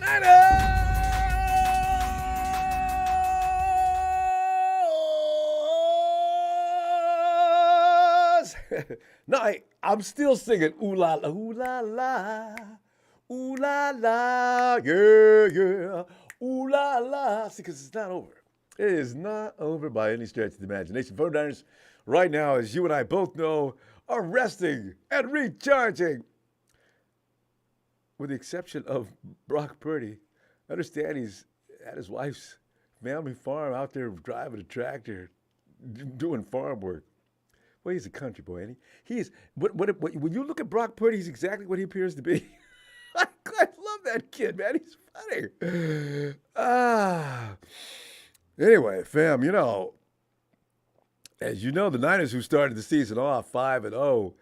Niners! No, I'm still singing ooh la la, ooh la la, ooh la la, yeah, yeah, ooh la la. See, because it's not over. It is not over by any stretch of the imagination. 49ers, right now, as you and I both know, are resting and recharging. With the exception of Brock Purdy, I understand he's at his wife's family farm out there driving a tractor, doing farm work. Well, he's a country boy, ain't he? He is. When you look at Brock Purdy, he's exactly what he appears to be. I love that kid, man. He's funny. Anyway, fam, as you know, the Niners, who started the season off 5-0,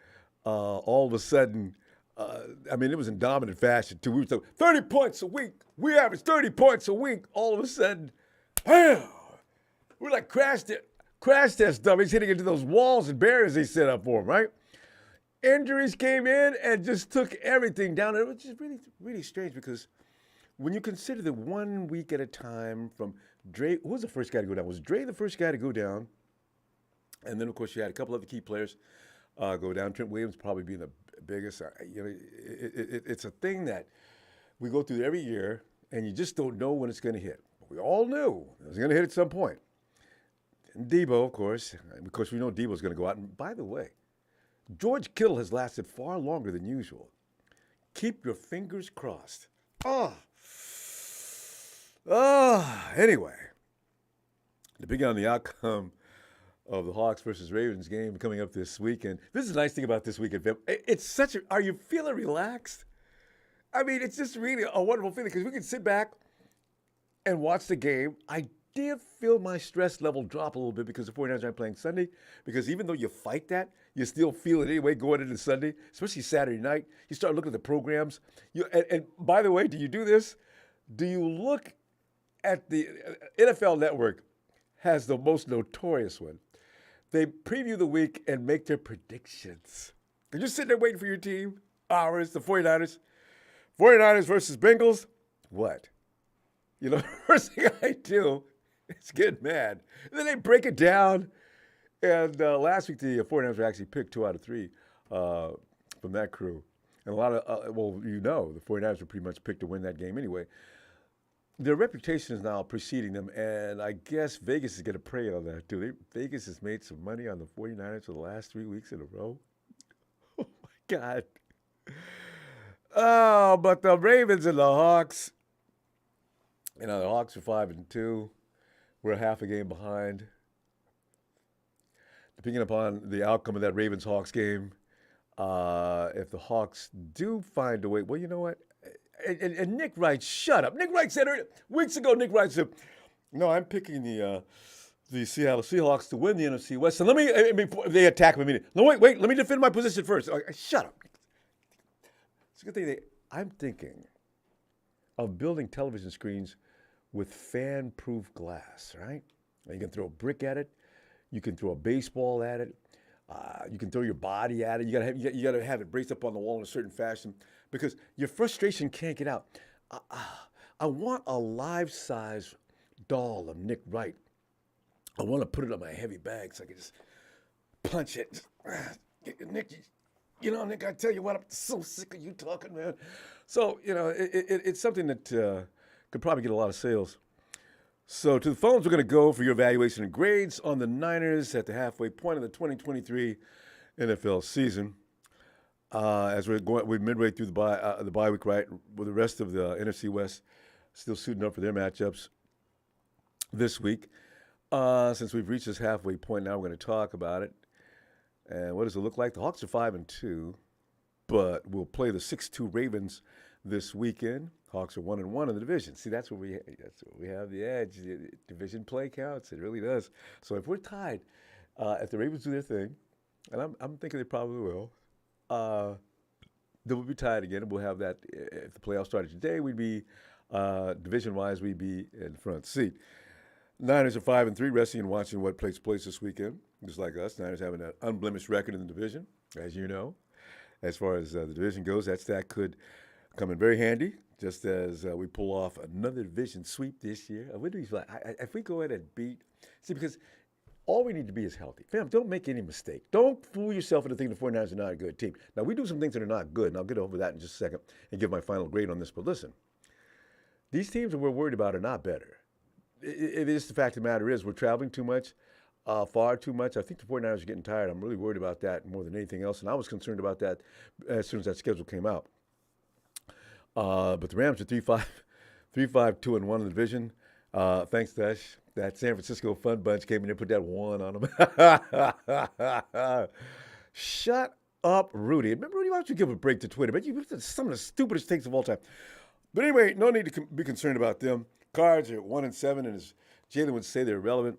all of a sudden, it was in dominant fashion, too. We were talking 30 points a week. We average 30 points a week. All of a sudden, bam! We're like crash test dummies hitting into those walls and barriers they set up for them, right? Injuries came in and just took everything down. It was just really, really strange because when you consider that 1 week at a time from Dre, who was the first guy to go down? Was Dre the first guy to go down? And then, of course, you had a couple other key players go down. Trent Williams probably being the biggest. It's a thing that we go through every year, and you just don't know when it's going to hit. We all knew it was going to hit at some point. And Debo, of course, we know Debo's going to go out. And by the way, George Kittle has lasted far longer than usual. Keep your fingers crossed. Anyway, depending on the outcome of the Hawks versus Ravens game coming up this weekend. This is the nice thing about this weekend, Phil. Are you feeling relaxed? I mean, it's just really a wonderful feeling because we can sit back and watch the game. I did feel my stress level drop a little bit because the 49ers aren't playing Sunday, because even though you fight that, you still feel it anyway going into Sunday, especially Saturday night. You start looking at the programs. And by the way, do you do this? Do you look at the NFL Network has the most notorious one. They preview the week and make their predictions. You're just sitting there waiting for your team, ours, the 49ers. 49ers versus Bengals. What? First thing I do is get mad. And then they break it down. And last week, the 49ers were actually picked 2 out of 3 from that crew. And a lot of, the 49ers were pretty much picked to win that game anyway. Their reputation is now preceding them, and I guess Vegas is going to prey on that, too. Vegas has made some money on the 49ers for the last 3 weeks in a row. Oh, my God. Oh, but the Ravens and the Hawks, the Hawks are 5-2. We're half a game behind. Depending upon the outcome of that Ravens-Hawks game, if the Hawks do find a way, well, you know what? And Nick Wright, shut up. Nick Wright said weeks ago, no, I'm picking the Seattle Seahawks to win the NFC West. So they attack me. No, wait, let me defend my position first. Shut up. It's a good thing I'm thinking of building television screens with fan-proof glass, right? You can throw a brick at it. You can throw a baseball at it. You can throw your body at it. You gotta have it braced up on the wall in a certain fashion because your frustration can't get out. I want a life-size doll of Nick Wright. I want to put it on my heavy bag so I can just punch it. Nick, Nick, I tell you what, I'm so sick of you talking, man. So, it's something that could probably get a lot of sales. So to the phones, we're going to go for your evaluation and grades on the Niners at the halfway point of the 2023 NFL season. As we're midway through the bye week, right, with the rest of the NFC West still suiting up for their matchups this week. Since we've reached this halfway point, now we're going to talk about it. And what does it look like? The Hawks are 5-2, but we'll play the 6-2 Ravens this weekend. Hawks are 1-1 in the division. See, that's where we have the edge. The division play counts. It really does. So if we're tied, if the Ravens do their thing, and I'm thinking they probably will, then we'll be tied again, and we'll have that. If the playoffs started today, we'd be division-wise, we'd be in the front seat. Niners are 5-3, resting and watching what takes place this weekend, just like us. Niners having an unblemished record in the division, as you know. As far as the division goes, that stat could come in very handy, just as we pull off another division sweep this year. If we go ahead and beat, see, because all we need to be is healthy. Fam, don't make any mistake. Don't fool yourself into thinking the 49ers are not a good team. Now, we do some things that are not good, and I'll get over that in just a second and give my final grade on this. But listen, these teams that we're worried about are not better. It is the fact of the matter is we're traveling too much, far too much. I think the 49ers are getting tired. I'm really worried about that more than anything else, and I was concerned about that as soon as that schedule came out. But the Rams are 3-5, 2-1 in the division. Thanks to that San Francisco Fun Bunch came in and put that one on them. Shut up, Rudy. Remember, Rudy, why don't you give a break to Twitter? But you some of the stupidest takes of all time. But anyway, no need to be concerned about them. Cards are 1-7, and as Jalen would say, they're irrelevant.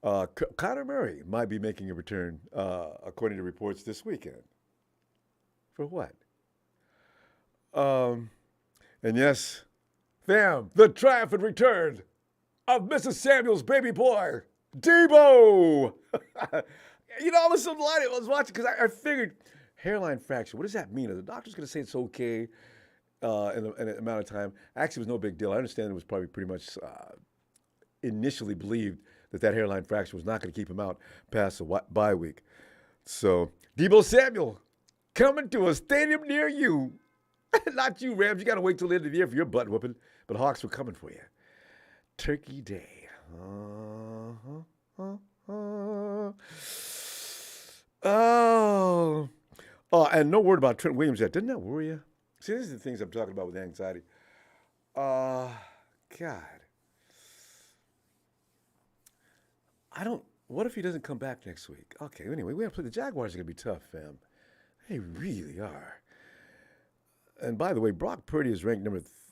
Kyler Murray might be making a return, according to reports this weekend. For what? And yes, fam, the triumphant return of Mrs. Samuel's baby boy, Debo. I was so delighted. I was watching because I figured hairline fracture. What does that mean? Are the doctor's going to say it's okay in an amount of time? Actually, it was no big deal. I understand it was probably pretty much initially believed that hairline fracture was not going to keep him out past the bye week. So, Debo Samuel coming to a stadium near you. Not you, Rams. You got to wait till the end of the year for your butt whooping. But Hawks were coming for you. Turkey Day. Oh, and no word about Trent Williams yet. Didn't that worry you? See, these are the things I'm talking about with anxiety. God. What if he doesn't come back next week? Okay, anyway, we have to play. The Jaguars are going to be tough, fam. They really are. And by the way, Brock Purdy is ranked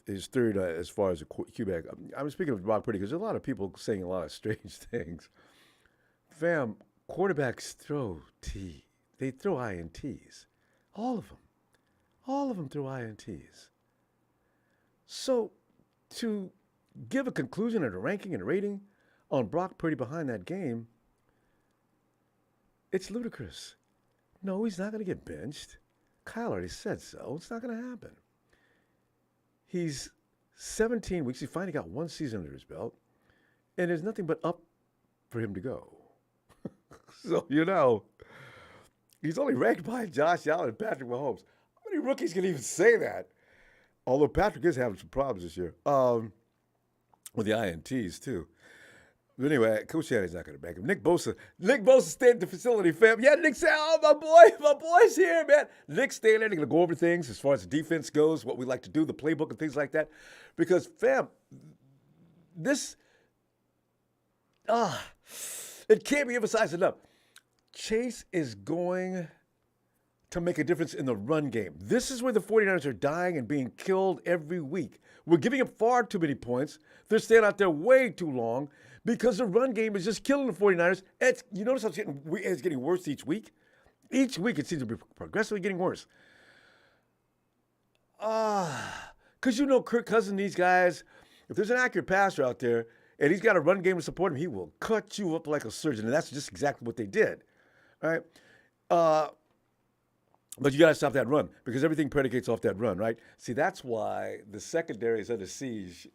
is third as far as a QB. I'm speaking of Brock Purdy because there's a lot of people saying a lot of strange things. Fam, quarterbacks throw T. They throw INTs. All of them. All of them throw INTs. So to give a conclusion and a ranking and a rating on Brock Purdy behind that game, it's ludicrous. No, he's not going to get benched. Kyle already said so. It's not going to happen. He's 17 weeks. He finally got one season under his belt. And there's nothing but up for him to go. So, he's only ranked by Josh Allen and Patrick Mahomes. How many rookies can even say that? Although Patrick is having some problems this year. With the INTs, too. But anyway, Coach Shannon's not going to back him. Nick Bosa stayed at the facility, fam. Yeah, Nick said, my boy's here, man. Nick's staying there. They're going to go over things as far as the defense goes, what we like to do, the playbook and things like that. Because, fam, it can't be emphasized enough. Chase is going to make a difference in the run game. This is where the 49ers are dying and being killed every week. We're giving up far too many points. They're staying out there way too long because the run game is just killing the 49ers. You notice how it's getting worse each week? Each week it seems to be progressively getting worse. Because Kirk Cousins, these guys, if there's an accurate passer out there and he's got a run game to support him, he will cut you up like a surgeon. And that's just exactly what they did. All right? But you got to stop that run because everything predicates off that run, right? See, that's why the secondary is under siege.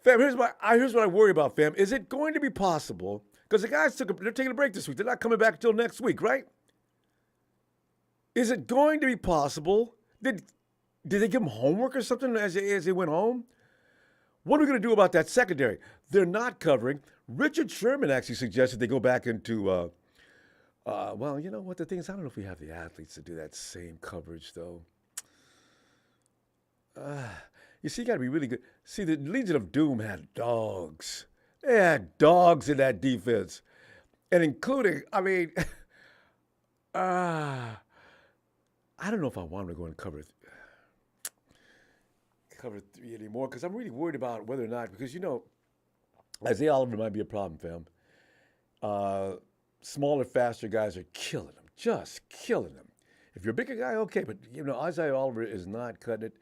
Fam, here's what I worry about, fam. Is it going to be possible? Because the guys they're taking a break this week. They're not coming back until next week, right? Is it going to be possible? Did they give them homework or something as they went home? What are we going to do about that secondary? They're not covering. Richard Sherman actually suggested they go back into well, you know what the thing is? I don't know if we have the athletes to do that same coverage, though. You see, you got to be really good. See, the Legion of Doom had dogs. They had dogs in that defense. And including, I don't know if I want them to go and cover 3 anymore because I'm really worried about whether or not, because, Isaiah Oliver might be a problem, fam. Smaller, faster guys are killing them, just killing them. If you're a bigger guy, okay, but, Isaiah Oliver is not cutting it.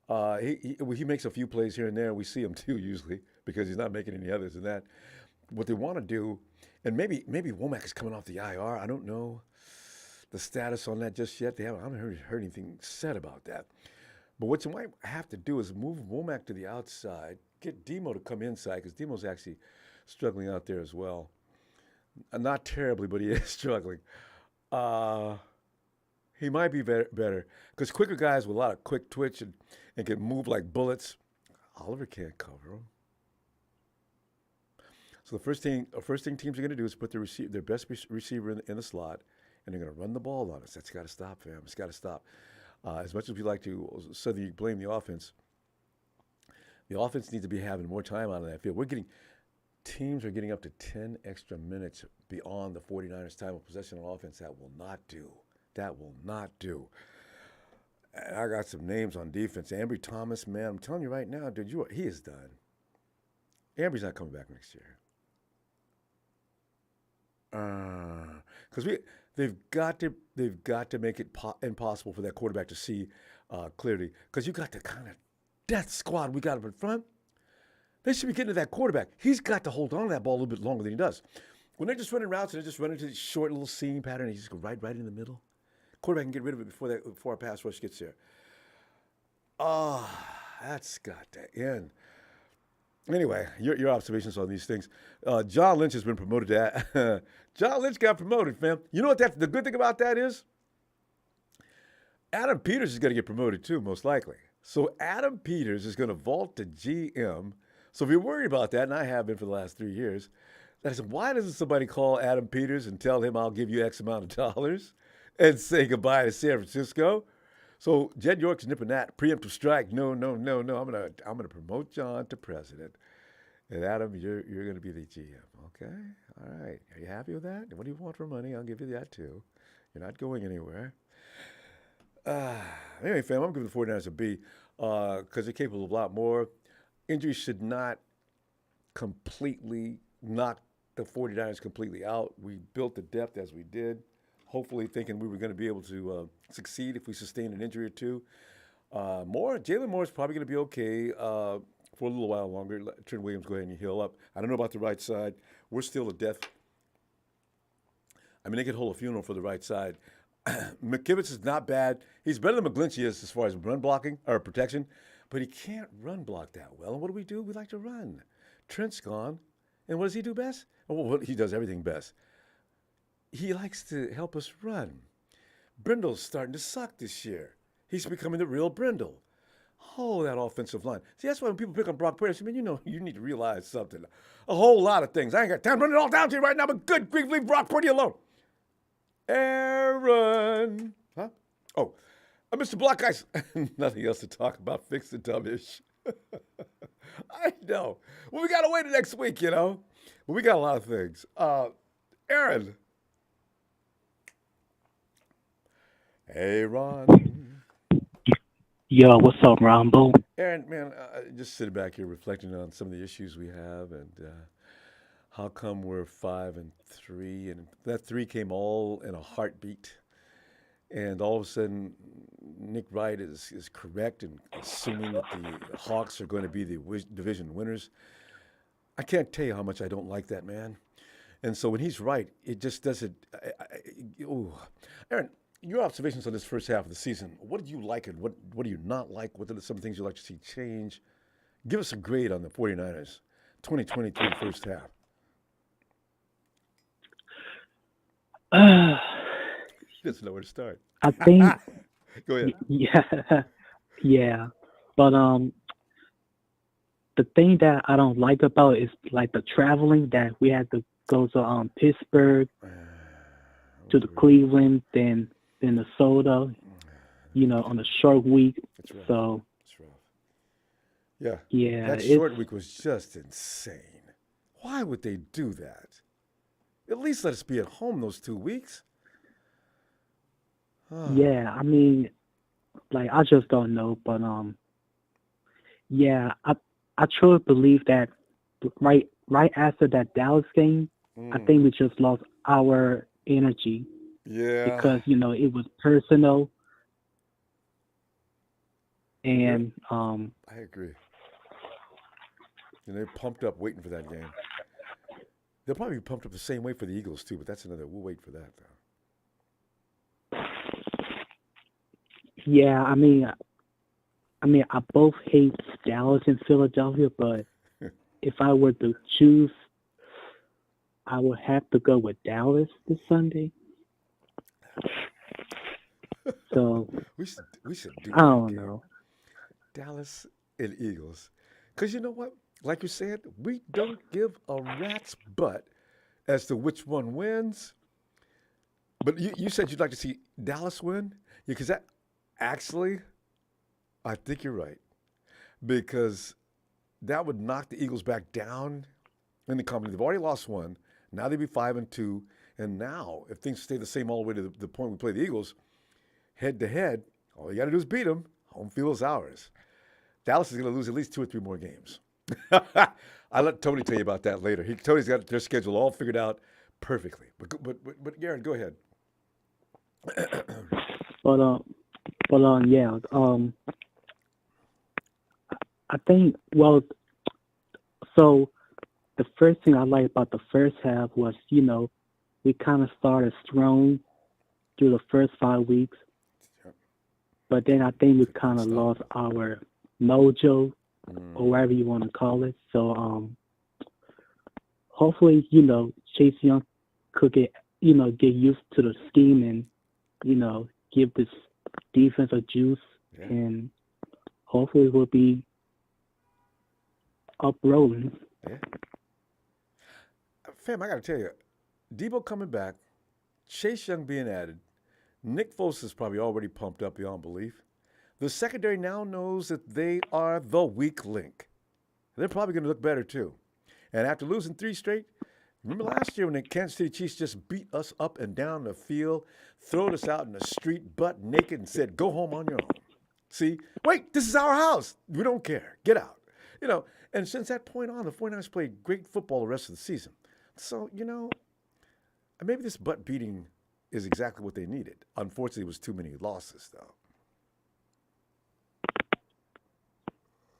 He makes a few plays here and there. We see him, too, usually, because he's not making any others than that. What they want to do, and maybe Womack is coming off the IR. I don't know the status on that just yet. I haven't heard anything said about that. But what you might have to do is move Womack to the outside, get Demo to come inside because Demo's actually struggling out there as well. Not terribly, but he is struggling. Uh, he might be better because quicker guys with a lot of quick twitch and can move like bullets. Oliver can't cover him. So the first thing teams are going to do is put their best receiver in the slot, and they're going to run the ball on us. That's got to stop, fam. It's got to stop. As much as we like to suddenly blame the offense needs to be having more time out of that field. Teams are getting up to 10 extra minutes beyond the 49ers' time of possession on offense. That will not do. That will not do. And I got some names on defense. Ambry Thomas, man, I'm telling you right now, dude, he is done. Ambry's not coming back next year. Because they've got to make it impossible for that quarterback to see clearly. Because you got the kind of death squad we got up in front. They should be getting to that quarterback. He's got to hold on to that ball a little bit longer than he does. When they're just running routes and they're just running to the short little seam pattern, and he just go right in the middle. Quarterback can get rid of it before our pass rush gets there. That's got to end. Anyway, your observations on these things. John Lynch has been promoted to John Lynch got promoted, fam. You know what the good thing about that is? Adam Peters is going to get promoted too, most likely. So Adam Peters is going to vault to GM. So if you're worried about that, and I have been for the last 3 years, that is, why doesn't somebody call Adam Peters and tell him I'll give you X amount of dollars and say goodbye to San Francisco? So Jed York's nipping that preemptive strike. No. I'm gonna promote John to president, and Adam, you're gonna be the GM. Okay, all right. Are you happy with that? What do you want for money? I'll give you that too. You're not going anywhere. Anyway, fam, I'm giving the 49ers a B because they're capable of a lot more. Injuries should not completely knock the 49ers completely out. We built the depth as we did, hopefully thinking we were going to be able to succeed if we sustained an injury or two. Jalen Moore is probably going to be okay for a little while longer. Let Trent Williams go ahead and heal up. I don't know about the right side. We're still a death. I mean, they could hold a funeral for the right side. McKivitz is not bad. He's better than McGlinchey is as far as run blocking or protection, but he can't run block that well. And what do? We like to run. Trent's gone. And what does he do best? Well, he does everything best. He likes to help us run. Brindle's starting to suck this year. He's becoming the real Brindle. Oh, that offensive line. See, that's why when people pick on Brock Purdy, I mean, you need to realize something. A whole lot of things. I ain't got time to run it all down to you right now, but good grief, leave Brock Purdy alone. Aaron. Huh? Oh, Mr. Block Guys. Nothing else to talk about. Fix the dumb-ish. I know. Well, we got to wait next week, But we got a lot of things. Aaron. Hey, Ron. Yo, what's up, Ronbo? Aaron, man, just sitting back here reflecting on some of the issues we have and how come we're 5-3, and that 3 came all in a heartbeat. And all of a sudden, Nick Wright is correct in assuming that the Hawks are going to be the division winners. I can't tell you how much I don't like that, man. And so when he's right, it just doesn't. Aaron, your observations on this first half of the season, what did you like and what do you not like? What are some things you'd like to see change? Give us a grade on the 49ers, 2023 first half. He doesn't know where to start. I think, Go ahead. yeah. But the thing that I don't like about is like the traveling that we had to go to Pittsburgh, to the Cleveland, then Minnesota, on a short week. It's rough. So It's rough. Yeah. yeah, That short week was just insane. Why would they do that? At least let us be at home those 2 weeks. yeah. I mean, like I just don't know, but yeah, I truly believe that right after that Dallas game, I think we just lost our energy Yeah. because it was personal, and I agree. And they're pumped up waiting for that game. They'll probably be pumped up the same way for the Eagles too, but that's another. We'll wait for that though. yeah, I mean, I mean, I both hate Dallas and Philadelphia, but if I were to choose, I would have to go with Dallas this Sunday. So We should do I that don't game. know. Dallas and Eagles. Because you know what? Like you said, we don't give a rat's butt as to which one wins. But you said you'd like to see Dallas win? Yeah, because that actually, I think you're right. Because that would knock the Eagles back down in the company. They've already lost one. Now they'd be 5-2. And now, if things stay the same all the way to the point we play the Eagles, head to head, all you got to do is beat them. Home field is ours. Dallas is going to lose at least 2 or 3 more games. I'll let Tony tell you about that later. Tony's got their schedule all figured out perfectly. But Garen, go ahead. But yeah. I think so the first thing I liked about the first half was, we kind of started strong through the first 5 weeks, but then I think we kind of lost our mojo, or whatever you want to call it. So hopefully, Chase Young could get used to the scheme and, give this defense a juice, and hopefully we'll be up rolling. Yeah. Fam, I got to tell you, Debo coming back, Chase Young being added, Nick Foles is probably already pumped up beyond belief. The secondary now knows that they are the weak link. They're probably going to look better too. And after losing 3 straight, remember last year when the Kansas City Chiefs just beat us up and down the field, throwed us out in the street butt naked and said, go home on your own. See, wait, this is our house. We don't care. Get out. And since that point on, the 49ers played great football the rest of the season. So, maybe this butt beating is exactly what they needed. Unfortunately, it was too many losses, though.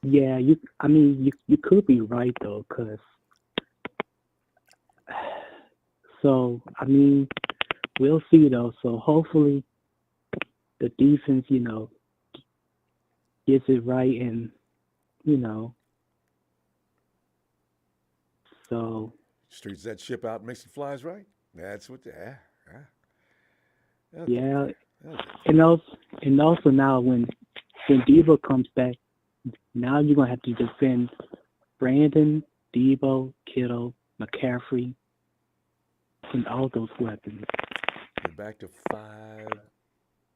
Yeah, you could be right, though, because, we'll see, though. So hopefully the defense, gets it right, and, so. Streets that ship out, makes it flies right. That's what, Yeah. And also now when Debo comes back, now you're going to have to defend Brandon, Debo, Kittle, McCaffrey, and all those weapons. You're back to 5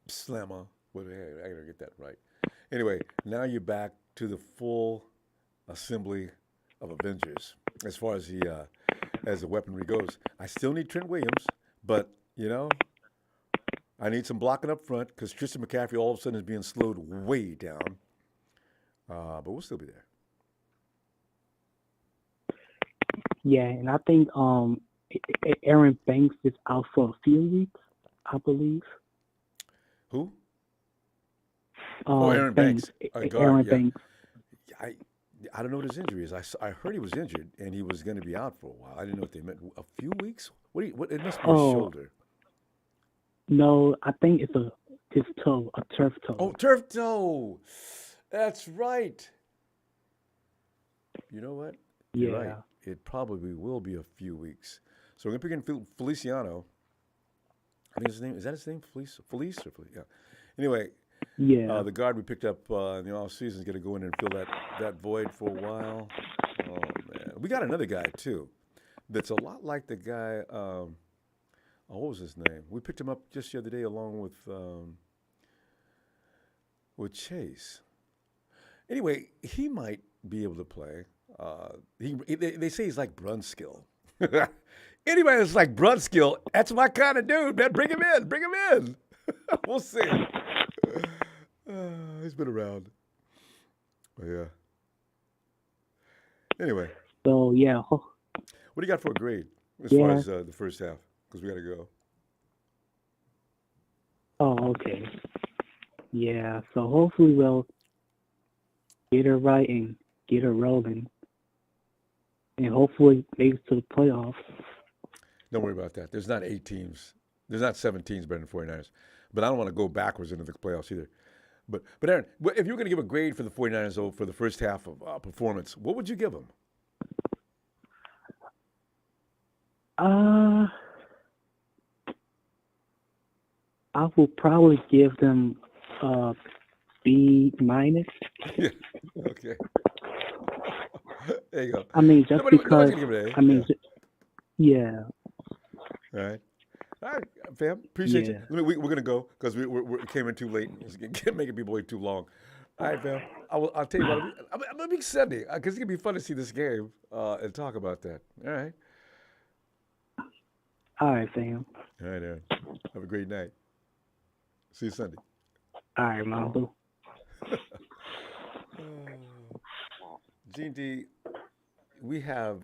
slammer. I gotta get that right. Anyway, now you're back to the full assembly of Avengers as far as the weaponry goes. I still need Trent Williams, but I need some blocking up front because Tristan McCaffrey all of a sudden is being slowed way down. But we'll still be there. Yeah, and I think Aaron Banks is out for a few weeks, I believe. Who? Aaron Banks. Aaron Banks. I don't know what his injury is. I heard he was injured and he was going to be out for a while. I didn't know what they meant. A few weeks? What? It must be his shoulder. No, I think it's his toe, a turf toe. Oh, turf toe. That's right. You know what? You're right. It probably will be a few weeks. So we're going to pick in Feliciano. I think his name, is that his name? Felice or Felice? Yeah. Anyway, the guard we picked up in the offseason is going to go in and fill that void for a while. Oh, man. We got another guy, too, that's a lot like the guy, what was his name? We picked him up just the other day along with Chase. Anyway, he might be able to play. They say he's like Brunskill. Anybody that's like Brunskill, that's my kind of dude, man. Bring him in. We'll see. He's been around. But yeah. Anyway. So, yeah. What do you got for a grade as far as the first half? Because we got to go. Oh, okay. Yeah, so hopefully we'll get it right and get it rolling. And hopefully make it to the playoffs. Don't worry about that. There's not 8 teams. There's not 7 teams better than 49ers. But I don't want to go backwards into the playoffs either. But Aaron, if you were going to give a grade for the 49ers though, for the first half of performance, what would you give them? Uh, I will probably give them B minus. Yeah. Okay. There you go. I mean, just Nobody's because. gonna give it an A. I mean, Yeah. yeah, All right. All right, fam. Appreciate you. yeah. We're gonna go because we came in too late. It's making people wait too long. All right, fam. I'll tell you what. I'm gonna be Sunday because it's gonna be fun to see this game and talk about that. All right. All right, fam. All right, Aaron. Have a great night. See you Sunday. All right, Ronbo. Gene D, we have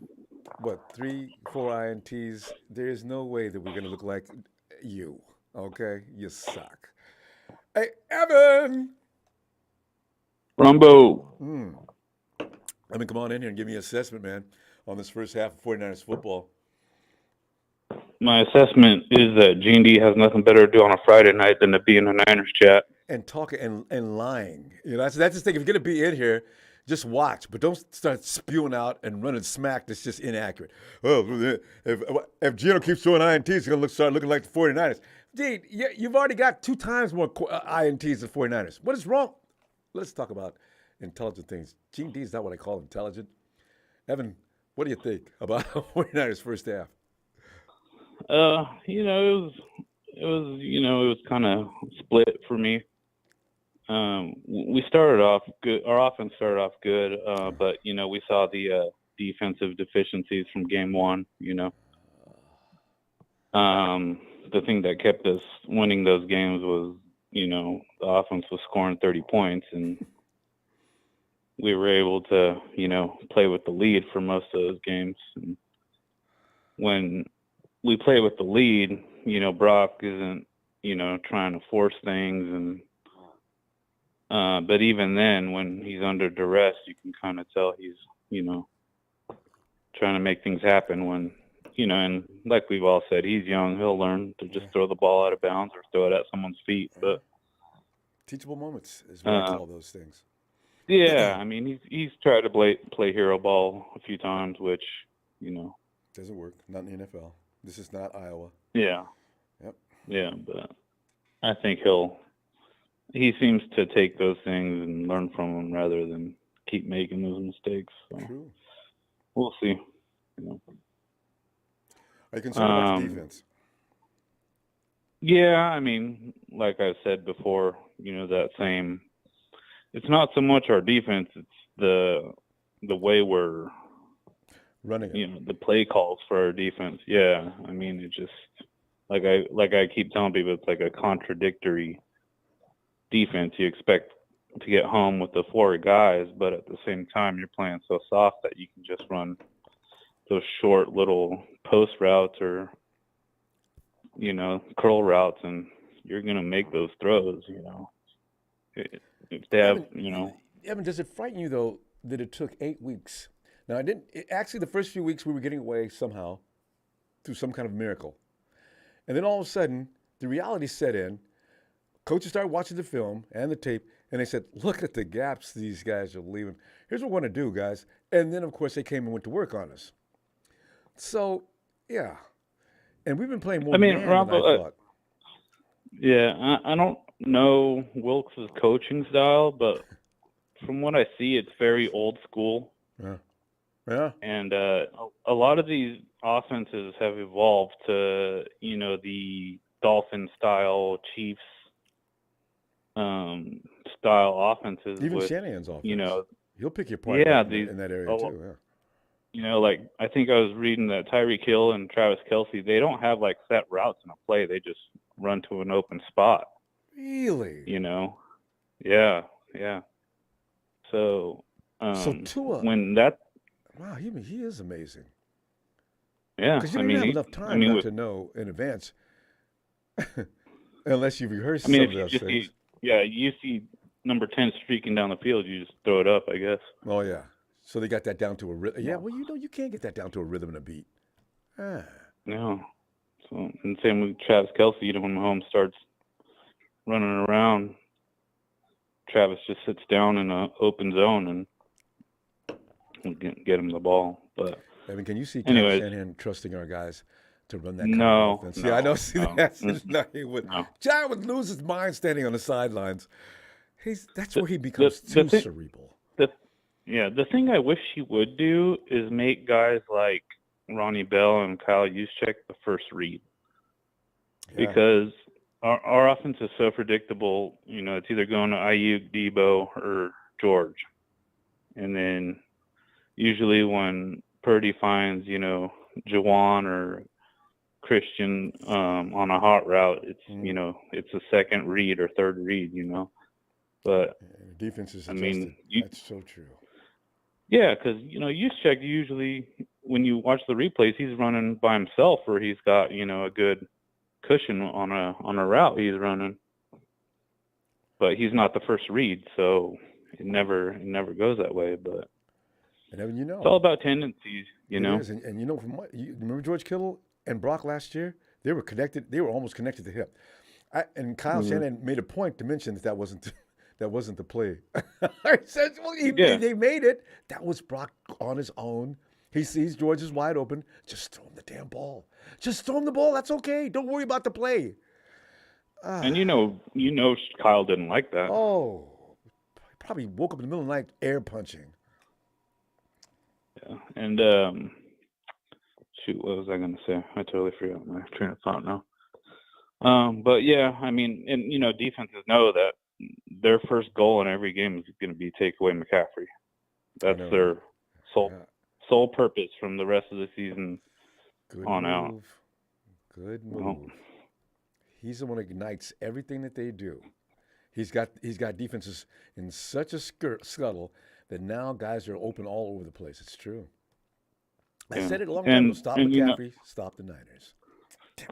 what 3, 4 INTs. There is no way that we're gonna look like you. Okay, you suck. Hey, Evan. Ronbo. I mean, come on in here and give me an assessment, man, on this first half of 49ers football. My assessment is that Gene D has nothing better to do on a Friday night than to be in the Niners chat. And talking and lying. You know, that's the thing. If you're gonna be in here, just watch, but don't start spewing out and running smack that's just inaccurate. Oh, if Gino keeps throwing INTs, he's going to start looking like the 49ers. Dude, you've already got 2 times more INTs than 49ers. What is wrong? Let's talk about intelligent things. Gene D is not what I call intelligent. Evan, what do you think about 49ers first half? It was kind of split for me. We started off good. Our offense started off good, but we saw the defensive deficiencies from game 1. The thing that kept us winning those games was, the offense was scoring 30 points, and we were able to, play with the lead for most of those games. And when we play with the lead, Brock isn't, trying to force things, and but even then, when he's under duress, you can kind of tell he's, trying to make things happen when, and like we've all said, he's young. He'll learn to just throw the ball out of bounds or throw it at someone's feet. But teachable moments is what I call those things. Yeah, I mean, he's tried to play hero ball a few times, which, doesn't work. Not in the NFL. This is not Iowa. Yeah. Yep. Yeah, but I think he seems to take those things and learn from them rather than keep making those mistakes. So True. We'll see. Are you concerned about the defense? Yeah, I mean, like I said before, it's not so much our defense, it's the way we're running it. The play calls for our defense. Yeah, I mean, it just like I keep telling people, it's like a contradictory defense. You expect to get home with the 4 guys, but at the same time, you're playing so soft that you can just run those short little post routes or curl routes, and you're gonna make those throws. If they have, Evan, does it frighten you though that it took 8 weeks? Now, actually, the first few weeks we were getting away somehow through some kind of miracle. And then all of a sudden, the reality set in. Coaches started watching the film and the tape, and they said, look at the gaps these guys are leaving. Here's what we're going to do, guys. And then, of course, they came and went to work on us. So, yeah. And we've been playing more man than I thought. Yeah, I don't know Wilkes' coaching style, but from what I see, it's very old school. Yeah. Yeah. And a lot of these offenses have evolved to, the Dolphin-style, Chiefs style offenses. Even with, Shanahan's offense. He'll pick your part in that area too. Yeah. Like I think I was reading that Tyreek Hill and Travis Kelce, they don't have like set routes in a play. They just run to an open spot. Really? Yeah. So Tua, when that. Wow, he is amazing. Yeah, because you don't have enough time not to know in advance, unless you've rehearsed some of those things. You see number 10 streaking down the field, you just throw it up, I guess. Oh yeah, so they got that down to a rhythm. Yeah, well, you can't get that down to a rhythm and a beat. No. So, and same with Travis Kelce. When Mahomes starts running around, Travis just sits down in an open zone and we get him the ball. But Evan, can you see Kyle anyways, Shanahan trusting our guys to run that kind of no, offense? no, Yeah, I know. See, no, that's mm-mm, no, he would. no. John would lose his mind standing on the sidelines. That's The where he becomes the too thing, cerebral. the thing I wish he would do is make guys like Ronnie Bell and Kyle Juszczyk the first read, Yeah. because our offense is so predictable. You know, it's either going to Ayuk, Debo, or George, and then usually when Purdy finds, you know, Jawan or Christian on a hot route, it's you know, it's a second read or third read, you know. But And the defense is I adjusted. mean, That's so true. yeah, because you know, Juszczyk usually when you watch the replays, he's running by himself, or he's got, you know, a good cushion on a route he's running. But he's not the first read, so it never goes that way. But And Evan, you know, it's all about tendencies, you know. it is. And you know, from what you remember, George Kittle and Brock last year, they were connected. They were almost connected to hip. And Kyle Shanahan made a point to mention that wasn't the play. I said, well, they made it. That was Brock on his own. He sees George is wide open. Just throw him the damn ball. Just throw him the ball. That's okay. Don't worry about the play. And you know, Kyle didn't like that. Oh, probably woke up in the middle of the night air punching. Yeah. And shoot, what was I going to say? I totally forgot my train of thought now. But yeah, I mean, and you know, defenses know that their first goal in every game is going to be take away McCaffrey. That's their sole purpose from the rest of the season on out. Good move. Well, he's the one that ignites everything that they do. He's got defenses in such a scuttle that now guys are open all over the place. It's true. I said it a long time ago. Stop McCaffrey, you know, stop the Niners.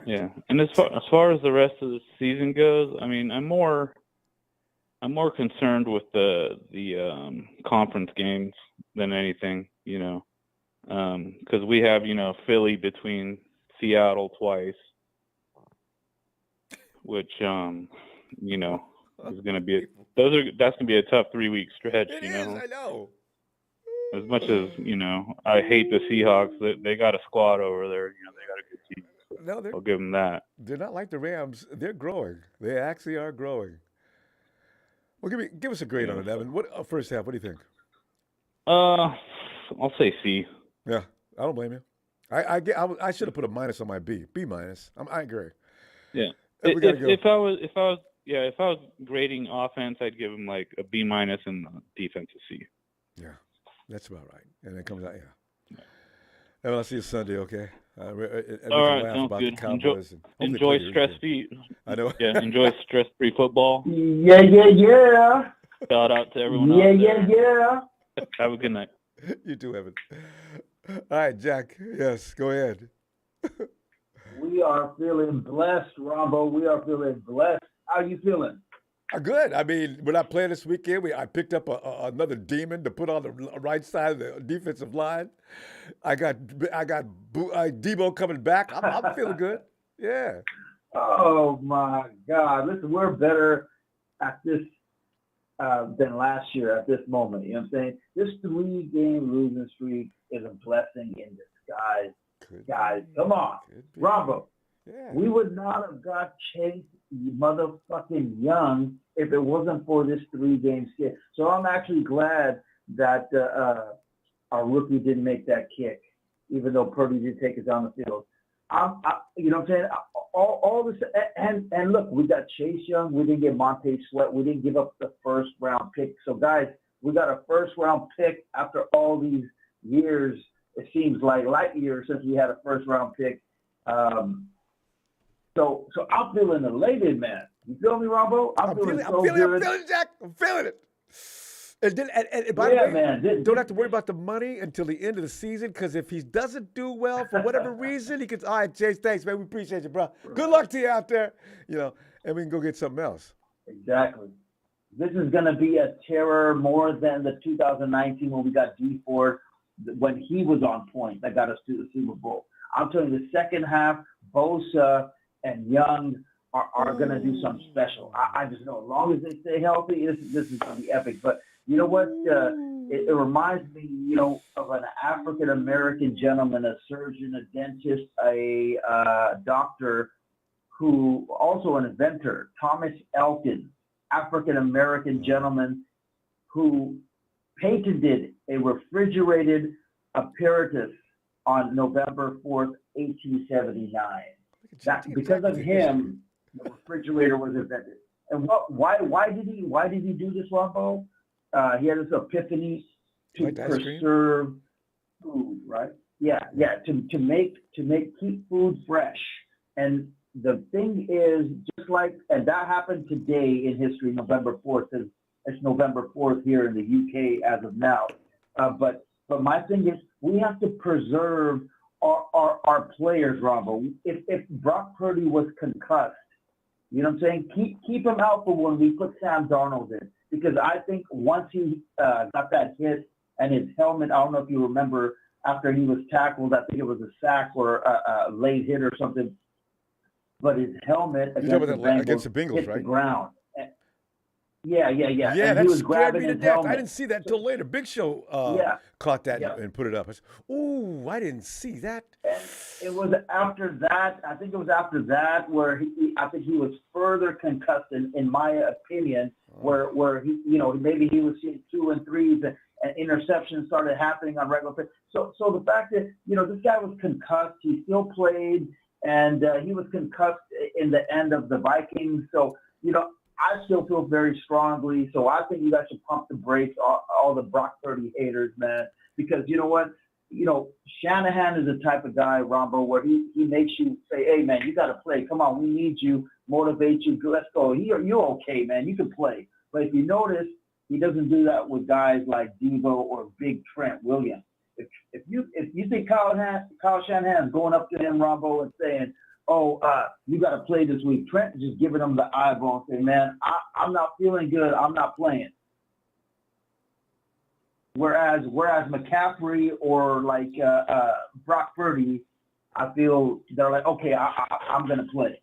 Yeah, and as far as the rest of the season goes, I mean, I'm more concerned with the conference games than anything, you know, because we have, you know, Philly between Seattle twice, which you know, is going to be that's going to be a tough 3-week stretch. It you is, know? I know. As much as, you know, I hate the Seahawks, they got a squad over there. You know, they got a good team. So I'll give them that. They're not like the Rams. They're growing. They actually are growing. Well, give us a grade on it, Evan. What first half? What do you think? I'll say C. Yeah, I don't blame you. I should have put a minus on my B. B minus. I agree. Yeah. If I was grading offense, I'd give them like a B minus and defense a C. Yeah, that's about right. And it comes out, yeah. Evan, I'll see you Sunday, okay? All right, sounds good. Enjoy stress-free. I know. Yeah, enjoy stress-free football. Yeah. Shout out to everyone out there. Yeah. Have a good night. You too, Evan. All right, Jack. Yes, go ahead. We are feeling blessed, Ronbo. We are feeling blessed. How are you feeling? Good. I mean, when I played this weekend, I picked up another demon to put on the right side of the defensive line. I got Debo coming back. I'm feeling good. Yeah. Oh my God! Listen, we're better at this than last year at this moment. You know what I'm saying? This 3-game losing streak is a blessing in disguise. Guys, come on, Ronbo. Yeah. We would not have got Chase motherfucking Young if it wasn't for this 3-game skid. So I'm actually glad that our rookie didn't make that kick, even though Purdy did take us down the field. You know what I'm saying? All this, and look, we got Chase Young. We didn't get Montez Sweat. We didn't give up the first-round pick. So, guys, we got a first-round pick after all these years. It seems like light years since we had a first-round pick. So I'm feeling elated, man. You feel me, Ronbo? I'm feeling it, Jack. I'm feeling it. And by the way, man, don't have to worry about the money until the end of the season, because if he doesn't do well for whatever reason, he can, all right, Chase, thanks, man. We appreciate you, bro. Good luck to you out there. You know, and we can go get something else. Exactly. This is going to be a terror more than the 2019 when we got Dee Ford, when he was on point that got us to the Super Bowl. I'm telling you, the second half, Bosa and Young are going to do something special. I just know as long as they stay healthy, this is going to be epic. But you know what? It reminds me, of an African American gentleman, a surgeon, a dentist, a doctor, who also an inventor, Thomas Elkin, African American gentleman who patented a refrigerated apparatus on November 4th, 1879. Because of him, the refrigerator was invented. And why did he do this, Ronbo? He had this epiphany to preserve food, right? Yeah, to keep food fresh. And the thing is, and that happened today in history, November 4th. It's November 4th here in the UK as of now. But my thing is, we have to preserve our players, Ronbo. If Brock Purdy was concussed, you know what I'm saying? Keep him out for when we put Sam Darnold in. Because I think once he got that hit and his helmet, I don't know if you remember, after he was tackled, I think it was a sack or a late hit or something, but his helmet against the Bengals hit right? the ground. Yeah. Yeah, and that he was scared grabbing me to his death. helmet. I didn't see that till later. Big Show caught that and put it up. I said, ooh, I didn't see that. And it was after that, I think it was after that where I think he was further concussed, in my opinion, where he, maybe he was seeing 2 and 3s and interceptions started happening on regular play. So the fact that, this guy was concussed, he still played, and he was concussed in the end of the Vikings. So, I still feel very strongly. So I think you guys should pump the brakes, all the Brock Purdy haters, man, because you know what? Shanahan is the type of guy, Ronbo, where he makes you say, hey, man, you got to play. Come on, we need you, motivate you. Let's go. You're okay, man. You can play. But if you notice, he doesn't do that with guys like Devo or Big Trent Williams. If you think Kyle Shanahan is going up to him, Ronbo, and saying, you got to play this week, Trent just giving him the eyeball and saying, man, I'm not feeling good. I'm not playing. Whereas McCaffrey or like Brock Purdy, I feel they're like, okay, I'm going to play.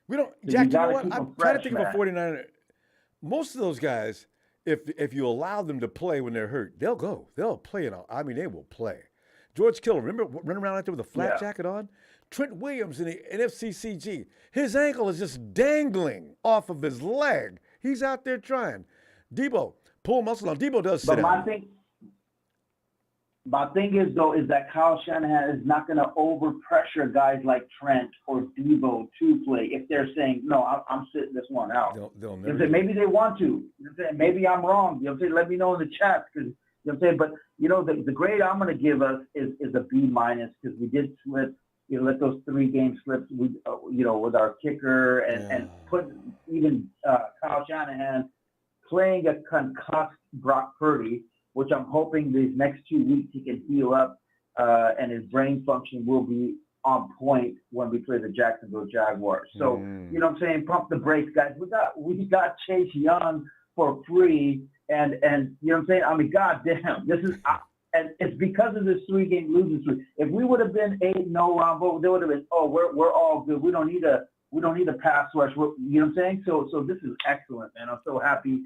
We don't, Jack, you know what? I'm trying to think of a 49er. Most of those guys, if you allow them to play when they're hurt, they'll go. They'll play it out. I mean, they will play. George Kittle, remember running around out there with a flat jacket on? Trent Williams in the NFC CG. His ankle is just dangling off of his leg. He's out there trying. Debo, pull muscle on. Debo does sit down. My thing is, though, is that Kyle Shanahan is not going to overpressure guys like Trent or Debo to play if they're saying, no, I'm sitting this one out. They'll never. Maybe they want to. Maybe I'm wrong. Let me know in the chat. Because but the grade I'm going to give us is a B- because we did slip. Let those 3 games slip. With our kicker and put even Kyle Shanahan playing a concussed Brock Purdy, which I'm hoping these next 2 weeks he can heal up and his brain function will be on point when we play the Jacksonville Jaguars. So, you know what I'm saying? Pump the brakes, guys. We got Chase Young for free, and you know what I'm saying? I mean, goddamn, this is and it's because of this 3-game losing streak. If we would have been 8-0, Ronbo, they would have been, we're all good. We don't need a pass rush. You know what I'm saying? So this is excellent, man. I'm so happy.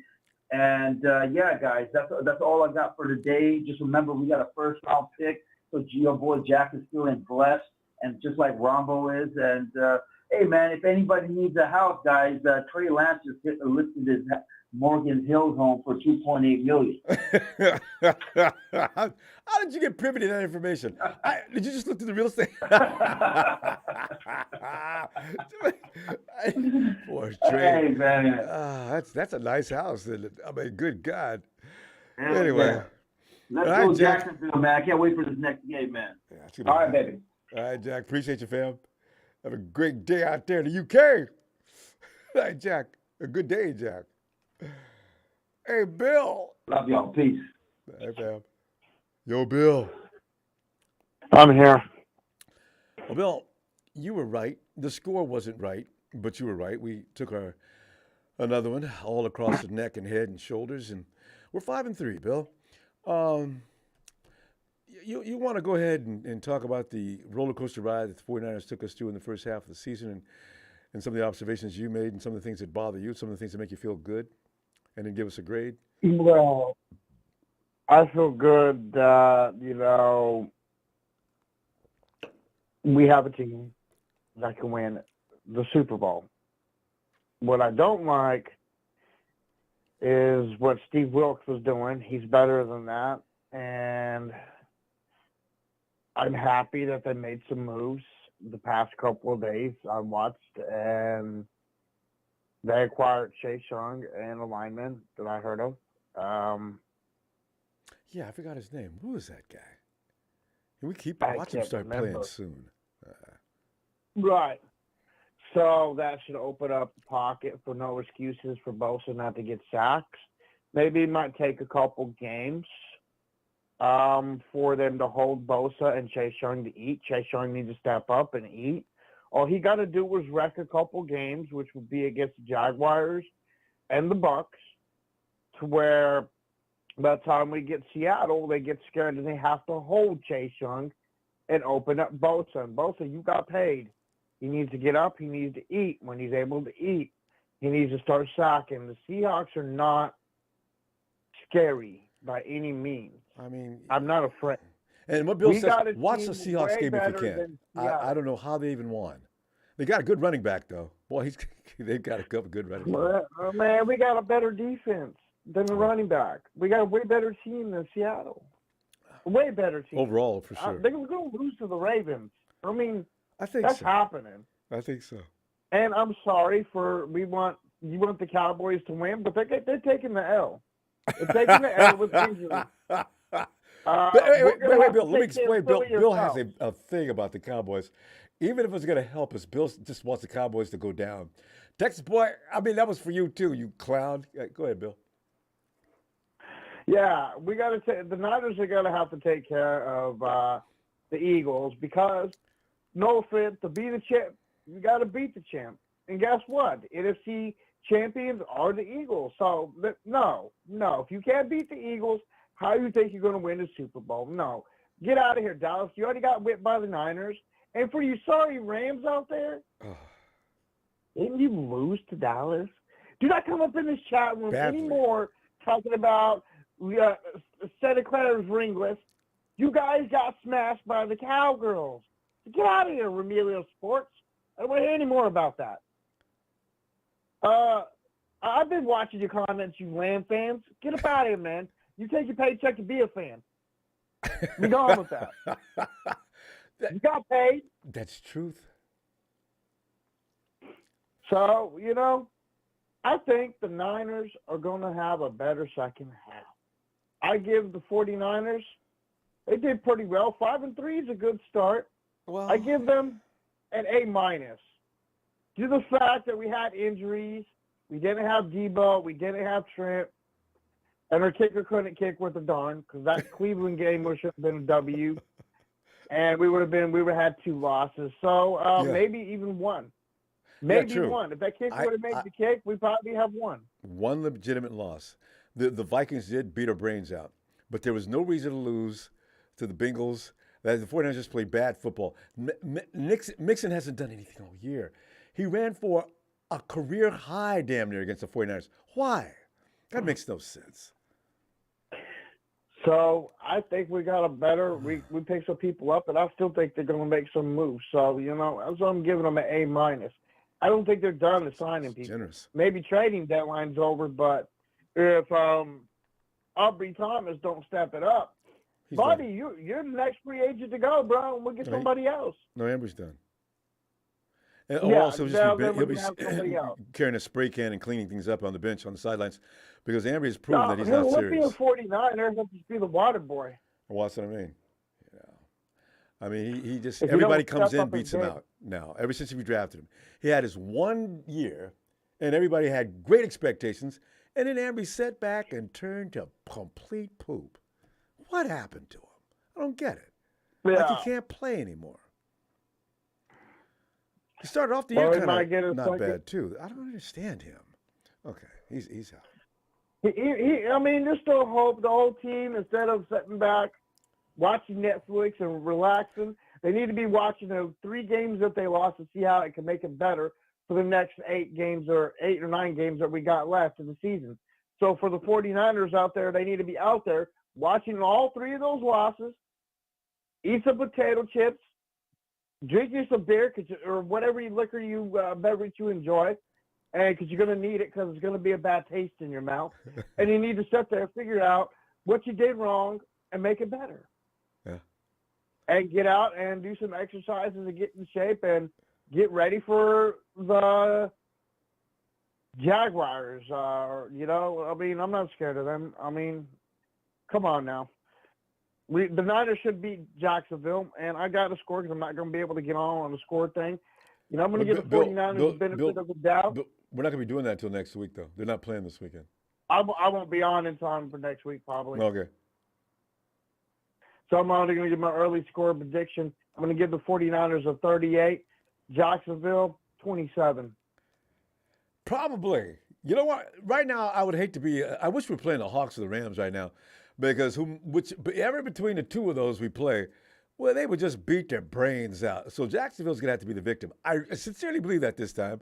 And guys, that's all I got for today. Just remember, we got a 1st-round pick, so your boy Jack is feeling blessed, and just like Ronbo is. And hey, man, if anybody needs a house, guys, Trey Lance just listed his Morgan Hills home for $2.8 million. How did you get privy to that information? Did you just look through the real estate? Poor Trey. Hey, man. That's a nice house. I mean, good God. Hell Anyway. yeah. Let's All right, go Jack. Jacksonville, man. I can't wait for this next game, man. Yeah, All right, baby. All right, Jack. Appreciate you, fam. Have a great day out there in the UK. All right, Jack. A good day, Jack. Hey, Bill. Love y'all. Peace. Hey, fam. Yo, Bill. I'm here. Well, Bill, you were right. The score wasn't right, but you were right. We took another one all across the neck and head and shoulders, and we're 5-3, Bill. You want to go ahead and talk about the roller coaster ride that the 49ers took us through in the first half of the season and some of the observations you made and some of the things that bother you, some of the things that make you feel good, and then give us a grade? Well, I feel good that, we have a team that can win the Super Bowl. What I don't like is what Steve Wilkes was doing. He's better than that. And I'm happy that they made some moves the past couple of days. I watched, and they acquired Chase Young and a lineman that I heard of. Yeah, I forgot his name. Who is that guy? Can we keep I watch him can't start remember. playing soon? Right. So that should open up the pocket for no excuses for Bosa not to get sacks. Maybe it might take a couple games for them to hold Bosa and Chase Young to eat. Chase Young needs to step up and eat. All he got to do was wreck a couple games, which would be against the Jaguars and the Bucks, to where by the time we get Seattle, they get scared and they have to hold Chase Young and open up Bosa. And Bosa, you got paid. He needs to get up. He needs to eat. When he's able to eat, he needs to start sacking. The Seahawks are not scary by any means. I mean, I'm not afraid. and what Bill We says, got a watch the team Seahawks way game if you better can. than I Seattle. don't know how they even won. They got a good running back though. Boy, they've got a couple good running backs. Well, man, we got a better defense than the running back. We got a way better team than Seattle. A way better team. Overall, for sure. They're going to lose to the Ravens. I mean, I think that's so. happening. I think so. And I'm sorry you want the Cowboys to win, but they're taking the L. They're taking the L with injury. But, wait, Bill. Let me explain. Bill yourself. has a thing about the Cowboys. Even if it's going to help us, Bill just wants the Cowboys to go down. Texas boy, I mean, that was for you too, you clown. Go ahead, Bill. Yeah, we got to the Niners are going to have to take care of the Eagles because, no offense, to be the champ, you got to beat the champ. And guess what? NFC champions are the Eagles. So, no. If you can't beat the Eagles, how do you think you're going to win the Super Bowl? No. Get out of here, Dallas. You already got whipped by the Niners. And for you sorry Rams out there, didn't you lose to Dallas? Do not come up in this chat room Badly. anymore talking about Santa Clara's ringless. You guys got smashed by the Cowgirls. Get out of here, Remilio Sports. I don't want to hear any more about that. I've been watching your comments, you Lamb fans. Get up out of here, man. You take your paycheck to be a fan. Be gone with that. You got paid. That's truth. So, I think the Niners are going to have a better second half. I give the 49ers, they did pretty well. 5-3 is a good start. Well, I give them an A-. Due to the fact that we had injuries, we didn't have Debo, we didn't have Trent, and our kicker couldn't kick with a darn because that Cleveland game should have been a W, and we would have had 2 losses. So maybe even one. Maybe one. If that kicker would have made the kick, we probably have one. One legitimate loss. The Vikings did beat our brains out, but there was no reason to lose to the Bengals. The 49ers just played bad football. Mixon hasn't done anything all year. He ran for a career high damn near against the 49ers. Why? That makes no sense. So I think we got a better we picked some people up, and I still think they're going to make some moves. So, that's why I'm giving them an A-. I don't think they're done signing people. Generous. Maybe trading deadline's over, but if Aubrey Thomas don't step it up, Bobby, you're the next free agent to go, bro. We'll get somebody else. No, Ambry's done. And Also, he'll be carrying a spray can and cleaning things up on the bench on the sidelines because Ambry has proven that he's not serious. He'll be a 49er. He'll just be the water boy. Well, that's what I mean. I mean, he just everybody comes in, beats him out now. Ever since we drafted him, he had his 1 year, and everybody had great expectations, and then Ambry sat back and turned to complete poop. What happened to him? I don't get it. Like he can't play anymore. He started off the year kind of not bad too. I don't understand him. Okay, he's out. I mean, there's still hope. The whole team, instead of sitting back, watching Netflix and relaxing, they need to be watching the 3 games that they lost to see how it can make it better for the next 8 or 9 games that we got left in the season. So for the 49ers out there, they need to be out there watching all 3 of those losses, eat some potato chips, drink you some beer or whatever liquor beverage you enjoy, and because you're going to need it because it's going to be a bad taste in your mouth. And you need to sit there, figure out what you did wrong, and make it better. Yeah. And get out and do some exercises and get in shape and get ready for the Jaguars. I'm not scared of them. I mean, come on now. The Niners should beat Jacksonville, and I got a score because I'm not going to be able to get on the score thing. I'm going to give the 49ers the benefit of the doubt. We're not going to be doing that until next week, though. They're not playing this weekend. I won't be on in time for next week, probably. Okay. So I'm only going to give my early score prediction. I'm going to give the 49ers a 38, Jacksonville 27. Probably. You know what? Right now, I would hate to be. I wish we were playing the Hawks or the Rams right now, because every between the 2 of those we play, well, they would just beat their brains out. So Jacksonville's going to have to be the victim. I sincerely believe that this time.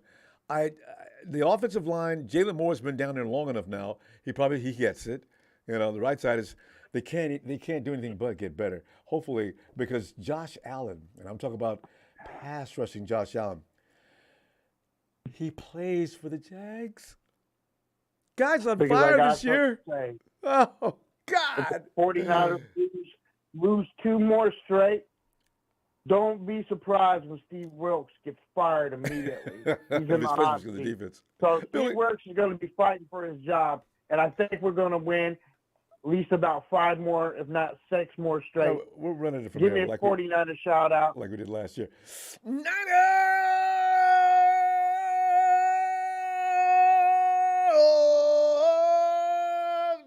The offensive line, Jalen Moore's been down there long enough now. He gets it. The right side is they can't do anything but get better. Hopefully, because Josh Allen, and I'm talking about pass rushing Josh Allen, he plays for the Jags. Guy's on fire this year. Oh God! If the 49ers lose 2 more straight, don't be surprised when Steve Wilkes gets fired immediately. He's in the hot seat. The defense. So Steve Wilkes is going to be fighting for his job, and I think we're going to win at least about 5 more, if not 6 more straight. We're running it from Give there. me a 49er shout out. Like we did last year. Niners!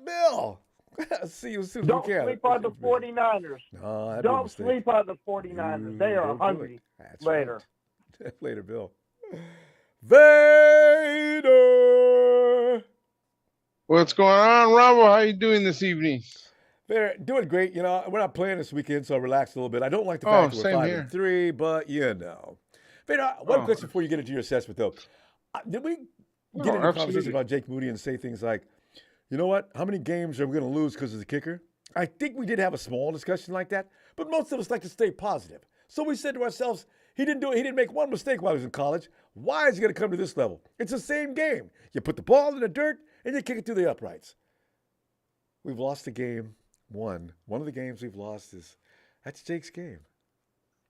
Bill! See you soon. Don't sleep on the 49ers. No, Don't sleep on the 49ers. They are hungry. Later. Right. Later, Bill. Vader! What's going on, Ronbo? How you doing this evening? They're doing great. We're not playing this weekend, so I'll relax a little bit. I don't like the fact that we're 5-3, but Vader, one question before you get into your assessment, though. Did we get into a conversation about Jake Moody and say things like, you know what, how many games are we going to lose because of the kicker? I think we did have a small discussion like that, but most of us like to stay positive. So we said to ourselves, he didn't make one mistake while he was in college. Why is he going to come to this level? It's the same game. You put the ball in the dirt, and you kick it through the uprights. We've lost a game. One of the games we've lost that's Jake's game.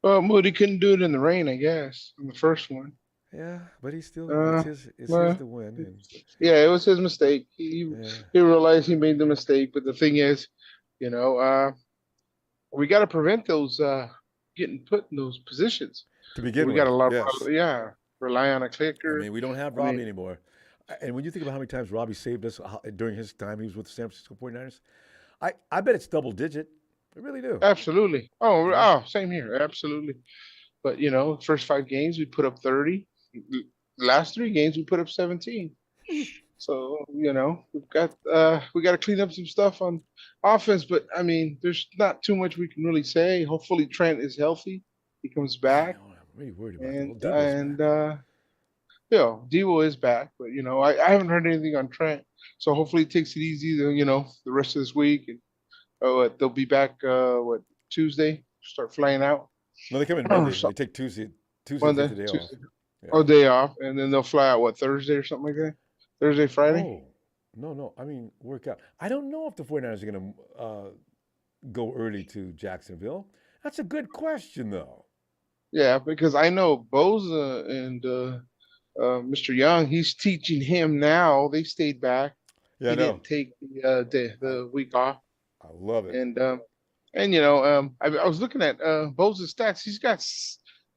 Well, Moody couldn't do it in the rain, I guess, in the first one. Yeah, but he's still it's his to win. Yeah, it was his mistake. He realized he made the mistake, but the thing is, we got to prevent those getting put in those positions. To begin with, we got a lot of rely on a clicker. I mean, we don't have Robbie anymore. And when you think about how many times Robbie saved us during his time he was with the San Francisco 49ers, I bet it's double digit. I really do. Absolutely. Oh, same here. Absolutely. But, first 5 games, we put up 30. Last 3 games, we put up 17. So, we got to clean up some stuff on offense. But, I mean, there's not too much we can really say. Hopefully Trent is healthy. He comes back. I'm really worried about Devo is back. But, I haven't heard anything on Trent. So hopefully he takes it easy, the rest of this week. And they'll be back, Tuesday? Start flying out. No, they come in Monday. They take Tuesday Monday, day Tuesday. off. Yeah. Or day off, and then they'll fly out, Thursday or something like that? Thursday, Friday? Oh, no. I mean, work out. I don't know if the 49ers are going to go early to Jacksonville. That's a good question, though. Yeah, because I know Boza and Mr. Young, he's teaching him now. They stayed back. Yeah, he didn't take the week off. I love it. And I was looking at Boza's stats. He's got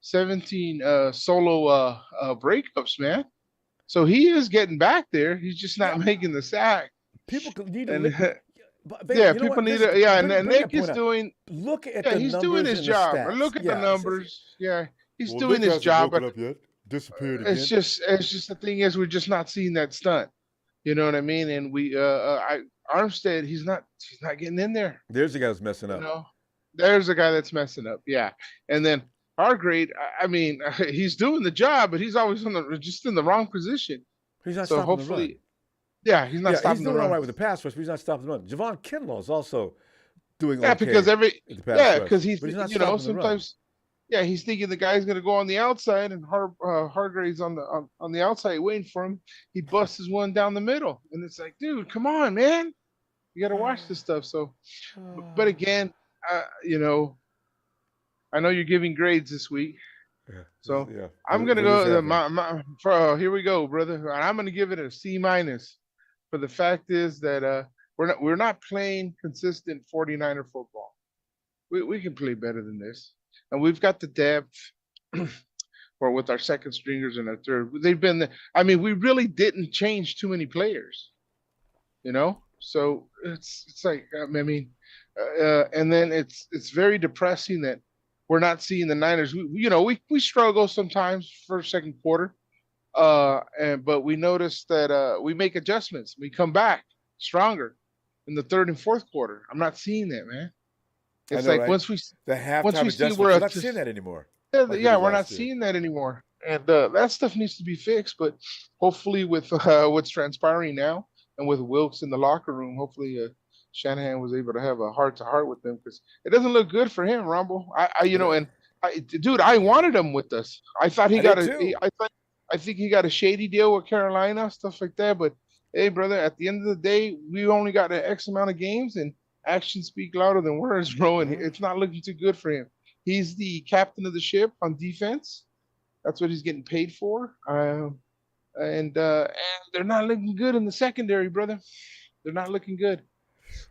17 solo breakups, man. So he is getting back there. He's just not making the sack. People need to people need to. Yeah, and Nick is doing. Look at the he's numbers doing his job. Stats. Look at the numbers. He's doing his job. But disappeared again. It's just the thing is we're just not seeing that stunt. You know what I mean? And we Armstead, he's not getting in there. There's the guy who's messing up. There's a guy that's messing up. Yeah, and then Hargrave, I mean, he's doing the job, but he's always just in the wrong position. He's not So stopping the run. hopefully, yeah, he's not Yeah, stopping he's the doing all run. right with the pass rush, but he's not stopping the run. Javon Kinlaw is also doing Yeah, okay because with the pass rush, because he's, but he's not you know, stopping the run. sometimes, yeah, he's thinking the guy's gonna go on the outside, and Hargrave's on the outside waiting for him. He busts his one down the middle, and it's like, dude, come on, man, you got to watch this stuff. So, but again, you know, I know you're giving grades this week, Yeah, so yeah. I'm What gonna is go. happening? Here we go, brother. And I'm gonna give it a C minus. For the fact is that we're not playing consistent 49er football. We can play better than this, and we've got the depth. Or with our second stringers and our third, they've been. I mean, we really didn't change too many players, you know. So it's like, I mean, and then it's very depressing that we're not seeing the Niners. We struggle sometimes first, second quarter, but we notice that we make adjustments. We come back stronger in the third and fourth quarter. I'm not seeing that, man. It's I know, like right? once we The halftime once we see adjustments, we're we're at not this- seeing that anymore. yeah, like we yeah, did we're not last year. seeing that anymore, and that stuff needs to be fixed. But hopefully, with what's transpiring now, and with Wilkes in the locker room, hopefully Shanahan was able to have a heart to heart with them, because it doesn't look good for him, Ronbo. Dude, I wanted him with us. I thought he I got did too. I think he got a shady deal with Carolina, stuff like that. But hey, brother, at the end of the day, we only got an X amount of games, and actions speak louder than words, bro. And it's not looking too good for him. He's the captain of the ship on defense. That's what he's getting paid for. And they're not looking good in the secondary, brother. They're not looking good.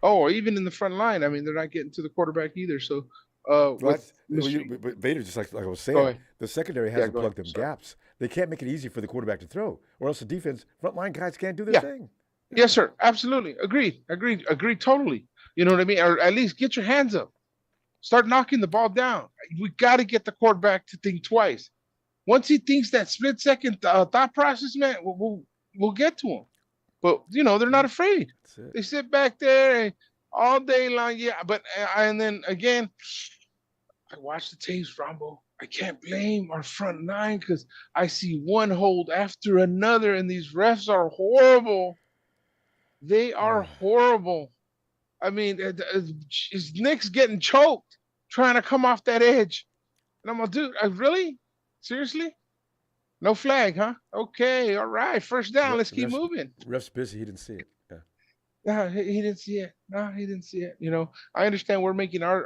Oh, even in the front line. I mean, they're not getting to the quarterback either. So, But Vader, just like I was saying, ahead. the secondary has to go plug ahead. them Sorry. gaps. They can't make it easy for the quarterback to throw, or else the defense frontline guys can't do their Yeah. thing. Yes, sir. Absolutely. Agreed. Totally. You know what I mean? Or at least get your hands up. Start knocking the ball down. We got to get the quarterback to think twice. Once he thinks that split second thought process, man, we'll get to him. But they're not afraid. That's it. They sit back there and all day long. Yeah, but and then again, I watch the tapes, Ronbo. I can't blame our front nine, because I see one hold after another, and these refs are horrible. They are horrible. I mean, his Nick's getting choked trying to come off that edge. And I'm like, dude, really? Seriously? No flag, huh? Okay, all right. First down. Let's keep moving. Ref's busy. He didn't see it. Yeah. No, he didn't see it. No, he didn't see it. I understand we're making our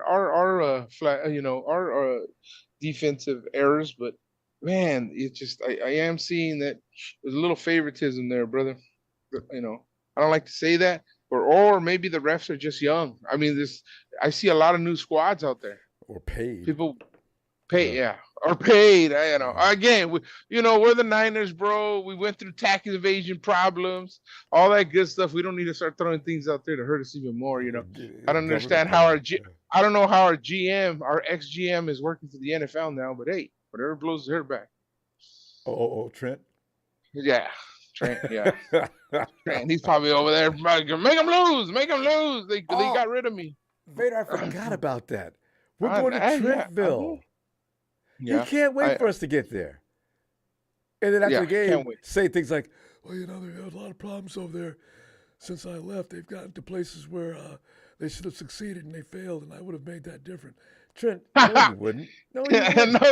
defensive errors, but man, it's just I am seeing that there's a little favoritism there, brother. I don't like to say that, or maybe the refs are just young. I mean, I see a lot of new squads out there. Or paid. People pay, or paid. Again, we're the Niners, bro. We went through tax evasion problems, all that good stuff. We don't need to start throwing things out there to hurt us even more. I don't understand how I don't know how our GM, our ex-GM, is working for the NFL now. But hey, whatever blows his hair back. Oh, Trent. Yeah. Trent, yeah. Trent, he's probably over there. Make him lose. They got rid of me. Vader, I forgot about that. We're going to Trentville. Yeah. You can't wait for us to get there. And then after the game, say things like, well, they've had a lot of problems over there. Since I left, they've gotten to places where they should have succeeded and they failed, and I would have made that different. Trent, no, you wouldn't. No,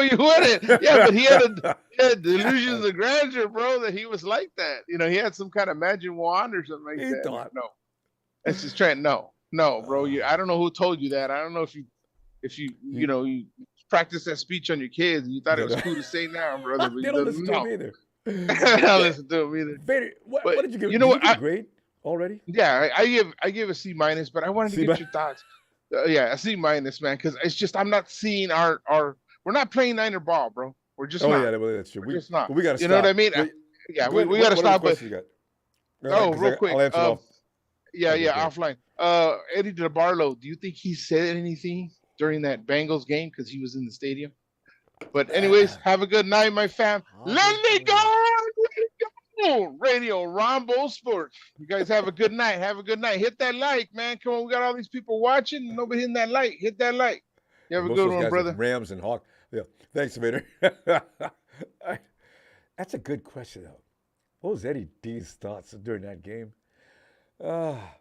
you wouldn't. Yeah, but he had delusions of grandeur, bro, that he was like that. He had some kind of magic wand or something like that. Thought. No. That's just Trent. No, bro. I don't know who told you that. I don't know if you practice that speech on your kids and you thought it was cool to say now, brother. But they don't listen to him either. They don't listen to him either. Vader, what did you give? You know what? Did you give a grade already? Yeah, I give a C minus, but I wanted to get your thoughts. A C minus, man, because it's just I'm not seeing our we're not playing Niner ball, bro. We're just not. Yeah, well, that's true. We're just not. We got to stop. You know what I mean? We got to stop. But real quick. I'll answer off. Yeah, offline. Eddie DeBarlo, do you think he said anything during that Bengals game because he was in the stadium? But anyways, have a good night, my fam. Let me go. Radio Ronbo Sports. You guys have a good night. Hit that like, man. Come on, we got all these people watching. Nobody hitting that like. Hit that like. You have a good one, brother. Rams and Yeah. Thanks, Vader. That's a good question, though. What was Eddie D's thoughts during that game? Ah,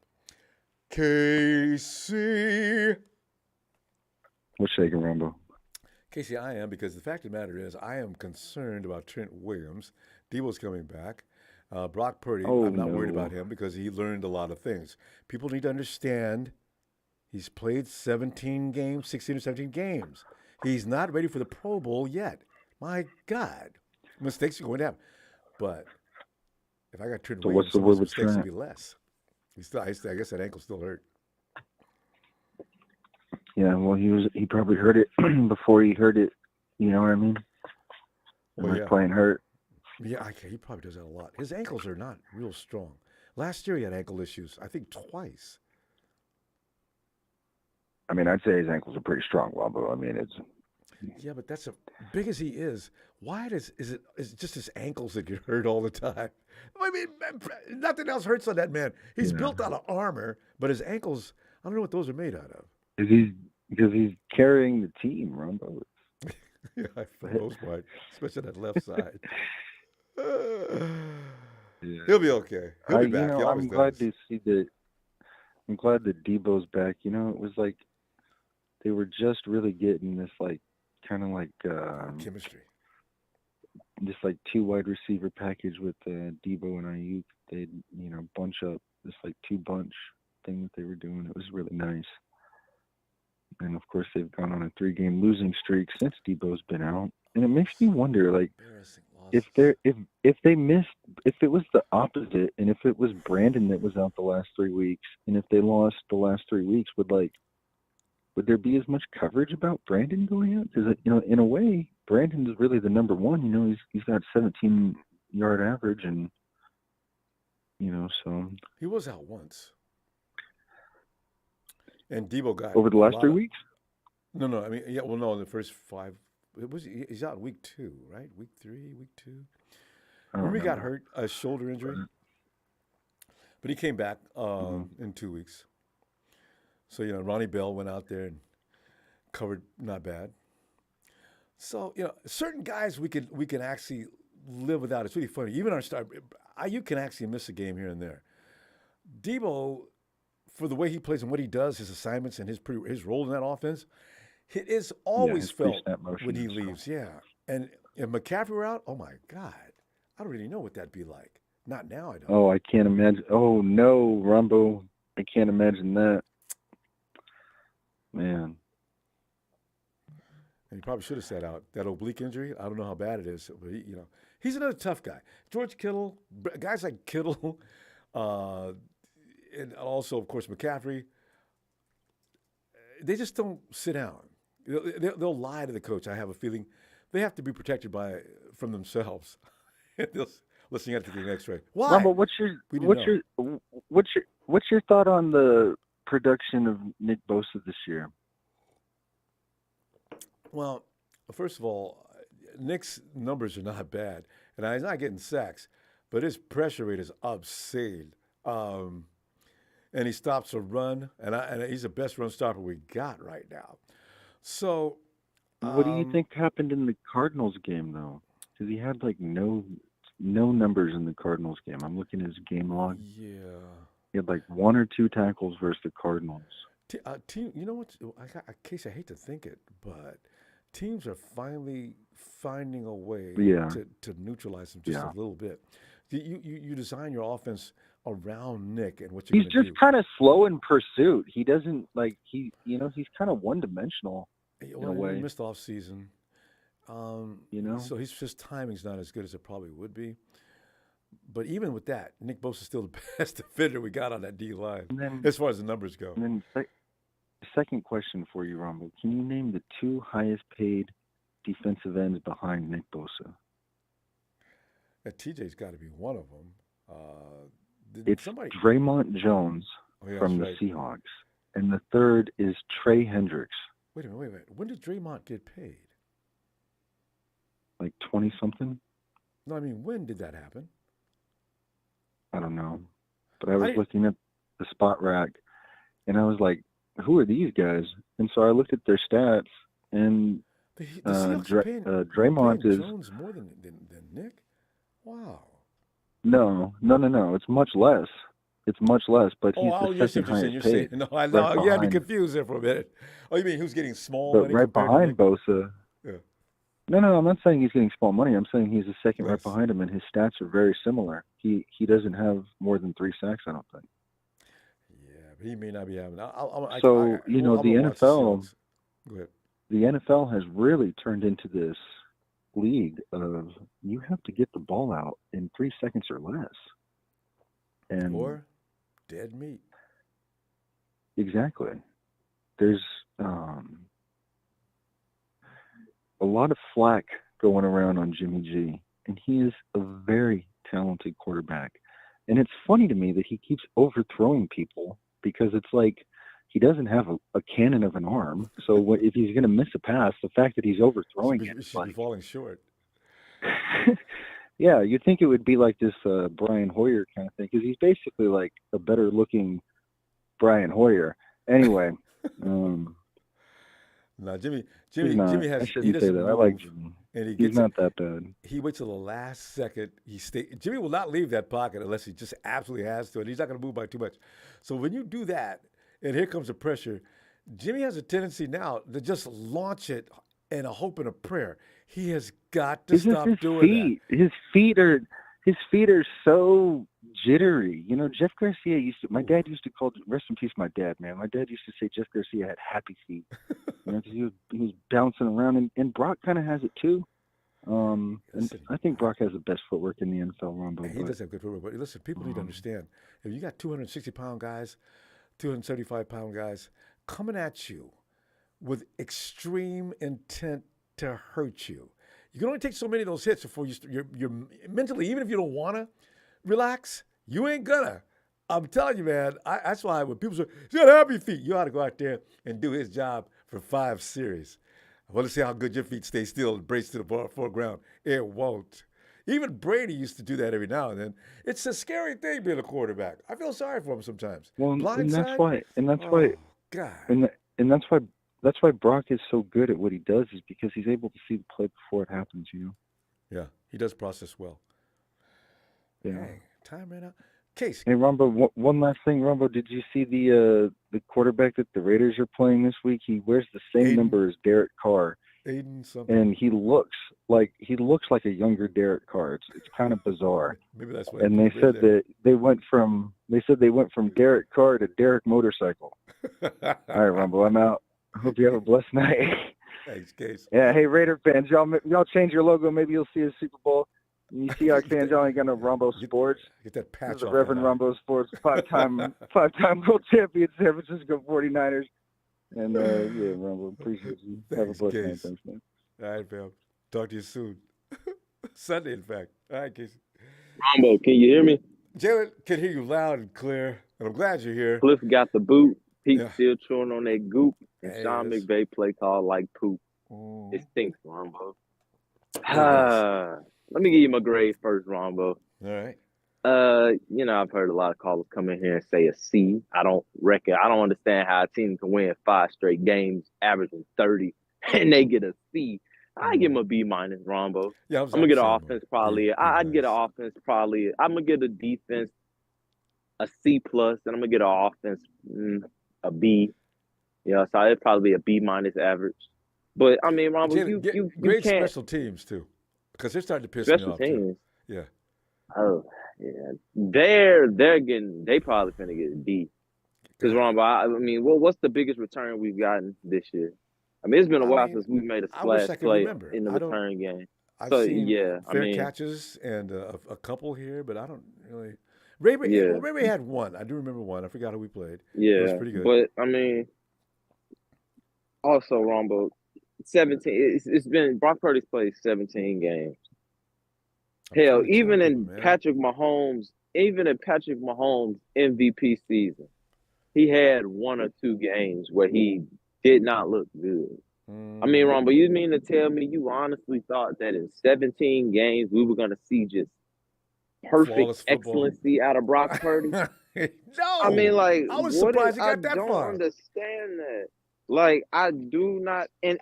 Casey. What's shaking, Ronbo? Casey, I am, because the fact of the matter is, I am concerned about Trent Williams. Debo's coming back. Brock Purdy, Oh I'm not worried about no. him because he learned a lot of things. People need to understand he's played 17 games, 16 or 17 games. He's not ready for the Pro Bowl yet. My God. Mistakes are going to happen. But if I got Trent So Williams, what's the some of word those with mistakes would Trent? be less. I guess that ankle's still hurt. Yeah, well, he probably heard it before he heard it. You know what I mean? Well, Like yeah. playing hurt. Yeah, he probably does that a lot. His ankles are not real strong. Last year he had ankle issues, I think twice. I mean, I'd say his ankles are pretty strong, Ronbo. I mean, it's Yeah, but that's big as he is. Why is it just his ankles that get hurt all the time? I mean, nothing else hurts on that man. He's yeah. built out of armor, but his ankles, I don't know what those are made out of. Because he's carrying the team, Ronbo. Yeah, for the most part, especially that left side. Yeah. He'll be okay. He'll be back. He always I'm glad does. to see that. I'm glad that Debo's back. You know, it was like they were just really getting this, like, kind of like Chemistry. just like two wide receiver package with Debo and Ayuk. They'd, bunch up this like two bunch thing that they were doing. It was really nice. And of course, they've gone on a 3-game losing streak since Debo's been out. And it makes me wonder, like, Embarrassing if losses. it was the opposite, and if it was Brandon that was out the last 3 weeks, and if they lost the last 3 weeks, would there be as much coverage about Brandon going out? Because in a way, Brandon is really the number one. He's got 17-yard average, and so He was out once. And Debo got over the a last lot 3 of. weeks. No. I mean, yeah. Well, no. In the first 5, he's out in week 2, right? Week 3, week 2. I don't Remember he got remember. hurt, a shoulder injury, but he came back Mm-hmm. in 2 weeks. So Ronnie Bell went out there and covered not bad. So certain guys we can actually live without. It's really funny. Even our star, you can actually miss a game here and there. Debo, for the way he plays and what he does, his assignments and his role in that offense, it is Yeah, always his felt pre-snap motion when he and stuff. leaves. Yeah, and if McCaffrey were out, oh my God, I don't really know what that'd be like. Not now, I don't. Oh, I can't imagine. Oh no, Rumbo, I can't imagine that. Man, And he probably should have sat out. That oblique injury, I don't know how bad it is, but he's another tough guy. George Kittle, guys like Kittle, and also, of course, McCaffrey, they just don't sit down. They'll lie to the coach. I have a feeling they have to be protected from themselves. Listening out to the X-ray. Why? Rumbo, We didn't know. what's your thought on the production of Nick Bosa this year? Well, first of all, Nick's numbers are not bad, and he's not getting sacks, but his pressure rate is obscene. And he stops a run, and he's the best run stopper we got right now. So, What do you think happened in the Cardinals game, though? Because he had like no numbers in the Cardinals game. I'm looking at his game log. yeah, He had like 1 or 2 tackles versus the Cardinals. team. You know what? Case I hate to think it, but teams are finally finding a way Yeah. to neutralize him just Yeah. a little bit. You design your offense around Nick and what you're He's going to just kind of slow in pursuit. He doesn't he's kind of one-dimensional do. in a way. He missed off season. So his timing's not as good as it probably would be. But even with that, Nick Bosa's still the best defender we got on that D line And then, as far as the numbers go. and then second question for you, Ronbo. Can you name the 2 highest-paid defensive ends behind Nick Bosa? TJ's got to be one of them. Did It's somebody? Draymond Jones Oh, yeah, from that's the right. Seahawks, and the third is Trey Hendricks, Wait a minute. When did Draymond get paid? like 20-something. No, I mean, when did that happen? I don't know, but I was I- looking at the spot rack, and I was like, "Who are these guys?" And so I looked at their stats, and The Seahawks are paying Draymond is Jones more than Nick. Wow. no. It's much less. It's much less, but he's the You're second saying. highest You're paid. saying. No, I Right know. You had me behind, confused there for a minute. Oh, you mean who's getting small but money right compared behind to Nick? Bosa. Yeah. No, I'm not saying he's getting small money. I'm saying he's the second right Nice. behind him, and his stats are very similar. He doesn't have more than 3 sacks, I don't think. Yeah, but he may not be having. The I'm gonna watch the NFL, Seahawks. Go ahead. the NFL has really turned into this league of you have to get the ball out in 3 seconds or less. And Or dead meat. exactly, there's a lot of flack going around on Jimmy G, and he is a very talented quarterback. And it's funny to me that he keeps overthrowing people because it's like he doesn't have a cannon of an arm. So if he's going to miss a pass, the fact that he's overthrowing it, Should be falling short. yeah, you'd think it would be like this Brian Hoyer kind of thing, because he's basically like a better looking Brian Hoyer. Anyway, No, Jimmy I has. He shouldn't say doesn't that. I move, like Jimmy. and He's not that bad. He waits till the last second. Jimmy will not leave that pocket unless he just absolutely has to, and he's not going to move by too much. So when you do that, and here comes the pressure, Jimmy has a tendency now to just launch it in a hope and a prayer. He has got to stop doing that. His feet are so jittery. You know, Jeff Garcia my dad used to call, rest in peace, my dad, man. My dad used to say Jeff Garcia had happy feet. You know, 'cause he was bouncing around, and Brock kind of has it too. And I think Brock has the best footwork in the NFL, Ronbo. He does have good footwork, but listen, people need to understand, if you got 260-pound guys, 275-pound guys coming at you with extreme intent to hurt you, you can only take so many of those hits before you're mentally, even if you don't want to relax, you ain't gonna. I'm telling you, man, that's why when people say, he's got happy feet, you ought to go out there and do his job for 5 series. I want to see how good your feet stay still and brace to the foreground. It won't. Even Brady used to do that every now and then. It's a scary thing being a quarterback. I feel sorry for him sometimes. Well, and that's why, God. and that's why Brock is so good at what he does, is because he's able to see the play before it happens. You know. Yeah, he does process well. Yeah. Dang, time ran out. Case. Hey, Ronbo, one last thing, Ronbo. Did you see the quarterback that the Raiders are playing this week? He wears the same number as Derek Carr, Aiden something. and he looks like a younger Derek Carr. It's kind of bizarre. Maybe that's why. And they said that they went from Derek Carr to Derek Motorcycle. All right, Ronbo, I'm out. I hope you have a blessed night. Thanks, Case. Yeah, hey Raider fans, y'all change your logo. Maybe you'll see a Super Bowl. And you Seahawks fans, y'all ain't got no Rombo Sports. Get that patch This is the off. Reverend Rombo Sports, five-time world champion, San Francisco 49ers. And yeah, Rombo, appreciate you. Have a blessed night. Thanks, man. All right, fam. Talk to you soon. Sunday, in fact. All right, Casey. Rombo, can you hear me? Jalen can hear you loud and clear, and I'm glad you're here. Cliff got the boot. Pete's still chewing on that goop. And Hey, Sean McVay play called like poop. Mm. It stinks, Rombo. Let me give you my grade first, Rombo. All right. I've heard a lot of callers come in here and say a C. I don't understand how a team can win 5 straight games, averaging 30, and they get a C. I give them a B minus, Rombo. Yeah, I'm gonna get an offense probably. I'd get an offense probably. I'm gonna get a defense a C plus, and I'm gonna get an offense a B. Yeah, so it'd probably be a B minus average. But I mean, Rombo, Jalen, you great can't special teams too, because they're starting to piss me special off. teams. Too. Yeah. Oh yeah, they probably finna get a D. Because Rombo, I mean, what's the biggest return we've gotten this year? I mean, it's been a while since we've made a splash play in the return game. I've so seen fair catches and a couple here, but I don't really. Ray had one. I do remember one. I forgot who we played. Yeah, it was pretty good. But I mean, also Rombo, 17. It's been Brock Purdy's played 17 games. Hell, even in Patrick Mahomes' MVP season, he had 1 or 2 games where he did not look good. I mean, Rombo, you mean to tell me you honestly thought that in 17 games we were going to see just perfect excellency out of Brock Purdy? No. I mean, like, I was surprised he got that far. I don't understand that. Like I do not, and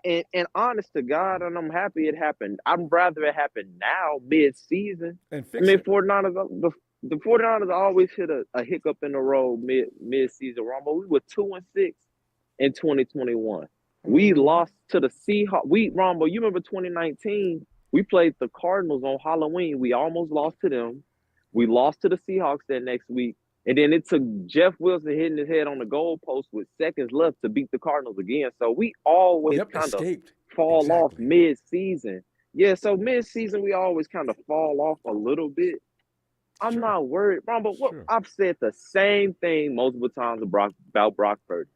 honest to God, and I'm happy it happened. I'd rather it happen now, mid-season. And I fix mean, it. 49ers, the 49ers always hit a hiccup in the road mid-season. Ronbo, we were 2-6 in 2021. We lost to the Seahawks. Ronbo, you remember 2019? We played the Cardinals on Halloween. We almost lost to them. We lost to the Seahawks that next week. And then it took Jeff Wilson hitting his head on the goalpost with seconds left to beat the Cardinals again. So we always kind of escaped. fall off Exactly. mid-season. Yeah, so mid-season we always kind of fall off a little bit. I'm Sure. not worried, Ron, but Sure. I've said the same thing multiple times about Brock Purdy.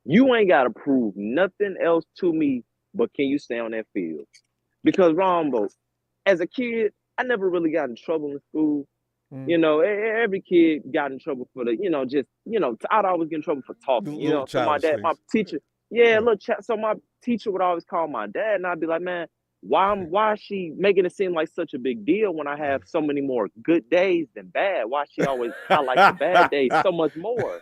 You ain't got to prove nothing else to me, but can you stay on that field? Because, Rombo, as a kid, I never really got in trouble in school. You know, every kid got in trouble for I'd always get in trouble for talking. You know, so my dad, my teacher, so my teacher would always call my dad, and I'd be like, man, why is she making it seem like such a big deal when I have so many more good days than bad? Why she always highlight the bad days so much more?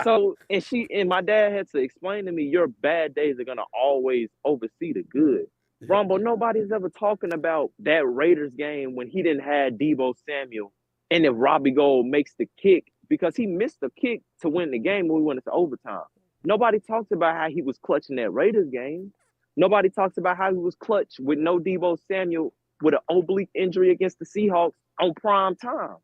So, and my dad had to explain to me, your bad days are gonna always oversee the good. Rombo, nobody's ever talking about that Raiders game when he didn't have Deebo Samuel. And if Robbie Gold makes the kick, because he missed the kick to win the game when we went into overtime. Nobody talks about how he was clutching that Raiders game. Nobody talks about how he was clutch with no Deebo Samuel with an oblique injury against the Seahawks on prime time.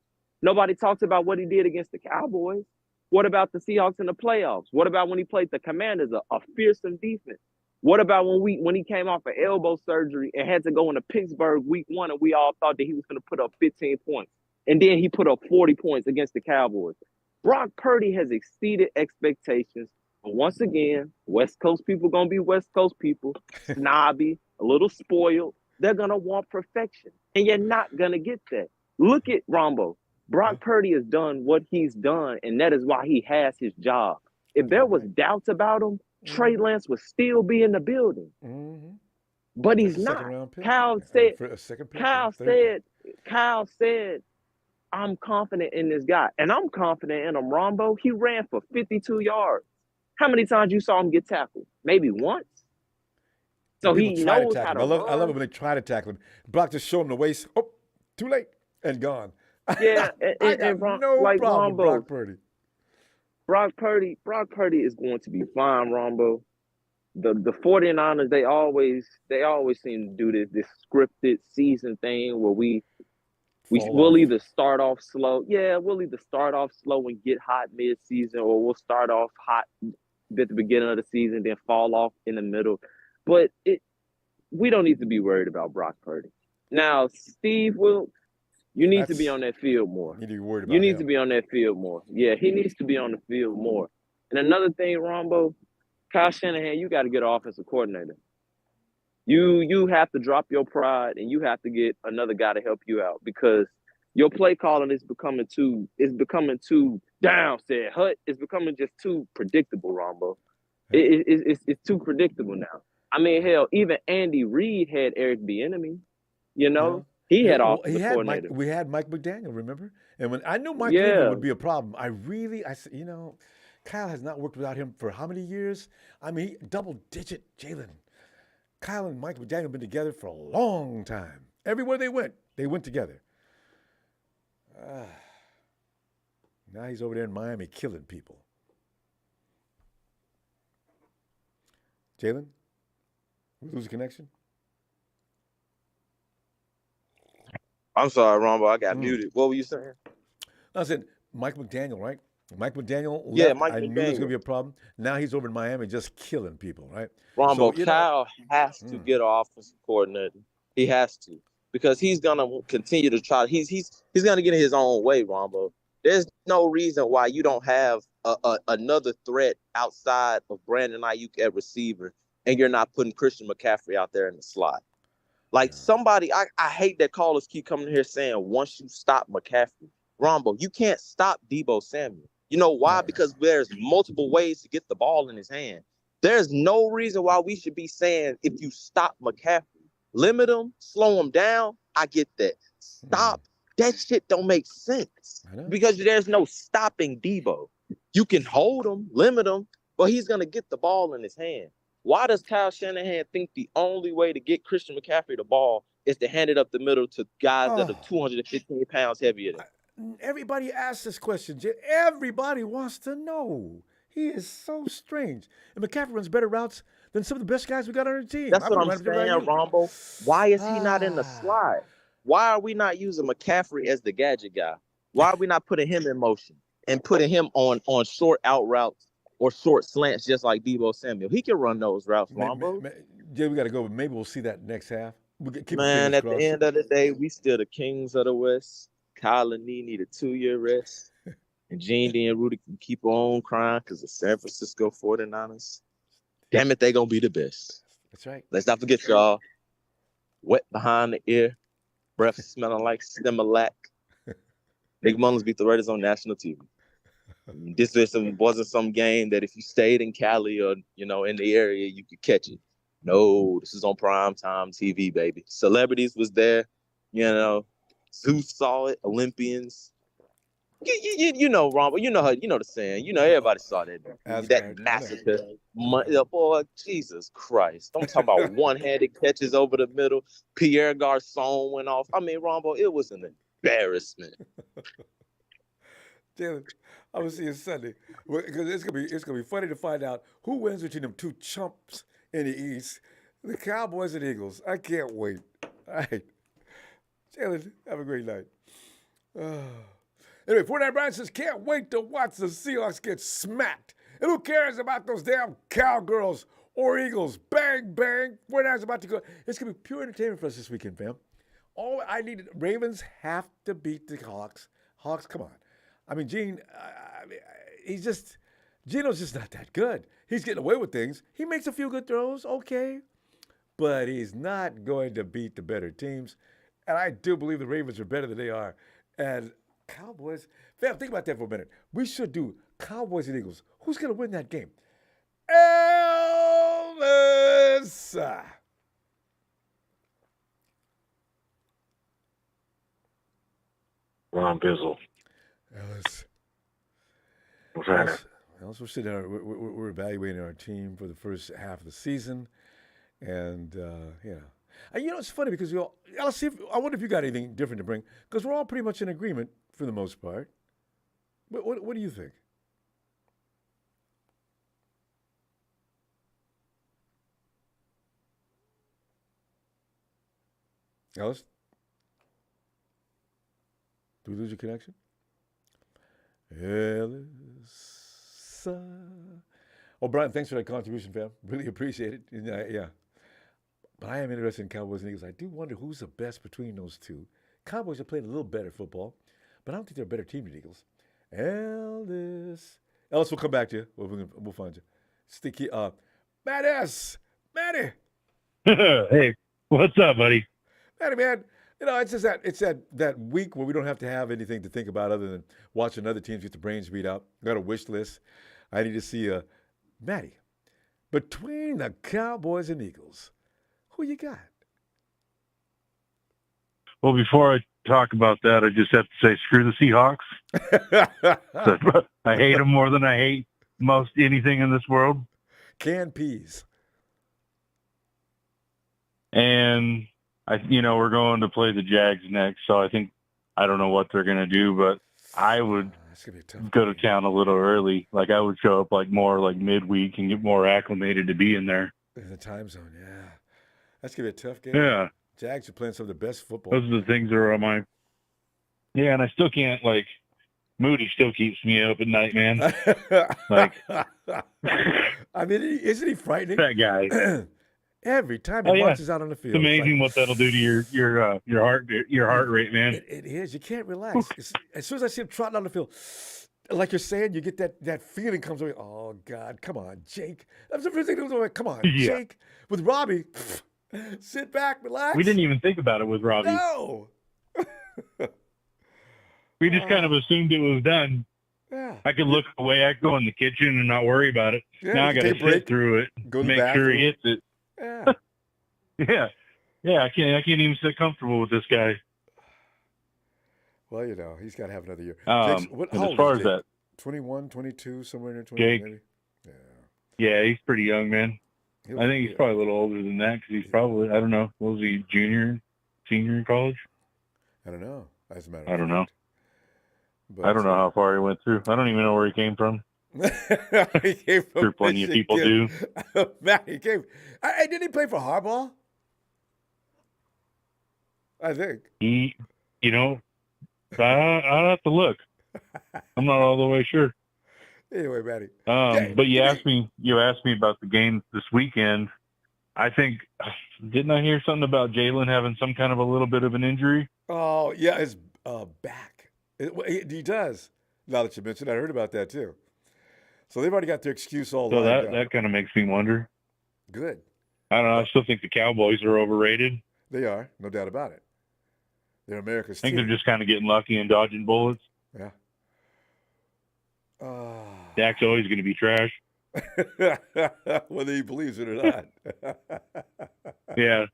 Nobody talks about what he did against the Cowboys. What about the Seahawks in the playoffs? What about when he played the Commanders, a fearsome defense? What about when he came off of elbow surgery and had to go into Pittsburgh week 1 and we all thought that he was going to put up 15 points? And then he put up 40 points against the Cowboys. Brock Purdy has exceeded expectations. But once again, West Coast people going to be West Coast people, snobby, a little spoiled. They're going to want perfection. And you're not going to get that. Look at Rombo. Brock Purdy has done what he's done, and that is why he has his job. If there was doubts about him, Trey Lance would still be in the building. But he's not. Kyle said, I'm confident in this guy. And I'm confident in him, Rombo. He ran for 52 yards. How many times you saw him get tackled? Maybe once. So he knows how to run. I love it when they try to tackle him. Brock just show him the waist. Oh, too late. And gone. Yeah. I got no problem with Brock Purdy. Brock Purdy is going to be fine, Rombo. The 49ers, they always seem to do this scripted season thing where we'll either start off slow. Yeah, we'll either start off slow and get hot mid-season, or we'll start off hot at the beginning of the season, then fall off in the middle. But we don't need to be worried about Brock Purdy. Now, Steve Wilks, you need to be on that field more. You need to be worried about You need to be on that field more. Yeah, he needs to be on the field more. And another thing, Rombo, Kyle Shanahan, you got to get an offensive coordinator. You have to drop your pride and you have to get another guy to help you out, because your play calling is becoming too down, said Hut. It's becoming just too predictable, Rombo. It's too predictable now. I mean, hell, even Andy Reid had Eric Bieniemy. You know, he had offensive coordinator. We had Mike McDaniel, remember? And when I knew Mike Cleveland would be a problem, I said, Kyle has not worked without him for how many years? I mean, double-digit Jalen. Kyle and Mike McDaniel have been together for a long time. Everywhere they went together. Now he's over there in Miami killing people. Jalen, we lose a connection? I'm sorry, Ronbo, I got muted. What were you saying? I said Mike McDaniel, right? Mike McDaniel left. Mike I knew McDaniel. there was going to be a problem. Now he's over in Miami just killing people, right? Rombo, Kyle has to get an offensive coordinator. He has to, because he's going to continue to try. He's going to get in his own way, Rombo. There's no reason why you don't have another threat outside of Brandon Ayuk at receiver, and you're not putting Christian McCaffrey out there in the slot. Like somebody, I hate that callers keep coming here saying, once you stop McCaffrey, Rombo, you can't stop Deebo Samuel. You know why? Because there's multiple ways to get the ball in his hand. There's no reason why we should be saying, if you stop McCaffrey, limit him, slow him down. I get that. Stop. That shit don't make sense, because there's no stopping Deebo. You can hold him, limit him, but he's going to get the ball in his hand. Why does Kyle Shanahan think the only way to get Christian McCaffrey the ball is to hand it up the middle to guys that are 215 pounds heavier than him? Everybody asks this question. Everybody wants to know. He is so strange. And McCaffrey runs better routes than some of the best guys we got on our team. That's what I'm saying, Ronbo. Why is he not in the slot? Why are we not using McCaffrey as the gadget guy? Why are we not putting him in motion and putting him on short out routes or short slants just like Deebo Samuel? He can run those routes, Ronbo. Jay, we got to go, but maybe we'll see that next half. Man, at the end of the day, we still the kings of the West. Kyle and Nee need a 2-year rest. And Gene D and Rudy can keep on crying because the San Francisco 49ers, damn it, they going to be the best. That's right. Let's not forget, y'all. Wet behind the ear, breath smelling like Similac. Nick Mullins beat the Raiders on national TV. This wasn't some game that if you stayed in Cali or, in the area, you could catch it. No, this is on primetime TV, baby. Celebrities was there, Zeus saw it, Olympians. You know, Ronbo, you know the saying. Everybody saw that massacre. Boy, Jesus Christ. I'm talking about one-handed catches over the middle. Pierre Garçon went off. I mean, Ronbo, it was an embarrassment. Jalen, I will see you Sunday. Because it's gonna be funny to find out who wins between them two chumps in the East, the Cowboys and Eagles. I can't wait. All right. Jalen, have a great night. Anyway, 49 Brian says, can't wait to watch the Seahawks get smacked. And who cares about those damn Cowgirls or Eagles? Bang, bang. 49's about to go. It's going to be pure entertainment for us this weekend, fam. All I needed, Ravens have to beat the Hawks. Hawks, come on. I mean, Geno's just not that good. He's getting away with things. He makes a few good throws, okay. But he's not going to beat the better teams. And I do believe the Ravens are better than they are. And Cowboys, fam, think about that for a minute. We should do Cowboys and Eagles. Who's going to win that game? Elvis. Ron Bizzle. Ellis. What's happening? Ellis, we're evaluating our team for the first half of the season. And, And it's funny because Ellis, I wonder if you got anything different to bring, because we're all pretty much in agreement for the most part. What do you think? Ellis? Did we lose your connection? Ellis. Oh, Brian, thanks for that contribution, fam. Really appreciate it. Yeah. But I am interested in Cowboys and Eagles. I do wonder who's the best between those two. Cowboys are playing a little better football, but I don't think they're a better team than Eagles. Ellis, we'll come back to you. We'll find you. Sticky. Matt S. Matty. Hey, what's up, buddy? Matty, man. It's just that week where we don't have to have anything to think about other than watching other teams get the brains beat out. Got a wish list. I need to see Matty. Between the Cowboys and Eagles, who you got? Well, before I talk about that, I just have to say, screw the Seahawks. I hate them more than I hate most anything in this world. Canned peas. And we're going to play the Jags next, so I don't know what they're going to do, but I would go to town a little early. Like, I would show up more midweek and get more acclimated to be in there. In the time zone, yeah. That's going to be a tough game. Yeah. Jags are playing some of the best football. Those are the things that are on my... Yeah, and I still can't, Moody still keeps me up at night, man. I mean, isn't he frightening? That guy. Every time he marches out on the field. It's amazing what that'll do to your heart rate, man. It is. You can't relax. As soon as I see him trotting on the field, like you're saying, you get that feeling comes over. Oh God, come on, Jake. That's the first thing that comes over. Come on, Jake. With Robbie, sit back, relax. We didn't even think about it with Robbie. No. We just kind of assumed it was done. Yeah. I could look away. I could go in the kitchen and not worry about it. Yeah, now I got to sit through it, make sure he hits it. Yeah. Yeah. I can't even sit comfortable with this guy. Well, he's got to have another year. As far as that, 21, 22, somewhere in there. 20, Jake, maybe. Yeah. Yeah, he's pretty young, man. He'll- I think he's probably a little older than that because he's probably, I don't know, what was he, junior, senior in college? I don't know. As a matter of I don't know. fact. But, I don't know how far he went through. I don't even know where he came from. he came from Sure, plenty of people do. Man, he came. Didn't he play for Harbaugh? I think. He, I'll have to look. I'm not all the way sure. Anyway, Matty. But you asked me about the game this weekend. I think, didn't I hear something about Jalen having some kind of a little bit of an injury? Oh, yeah, his back. He does. Now that you mentioned it, I heard about that too. So they've already got their excuse all So lined up. that kind of makes me wonder. Good. I don't know. I still think the Cowboys are overrated. They are, no doubt about it. They're America's I think team. they're just kind of getting lucky and dodging bullets. Yeah. Dak's always going to be trash. Whether he believes it or not. Yeah,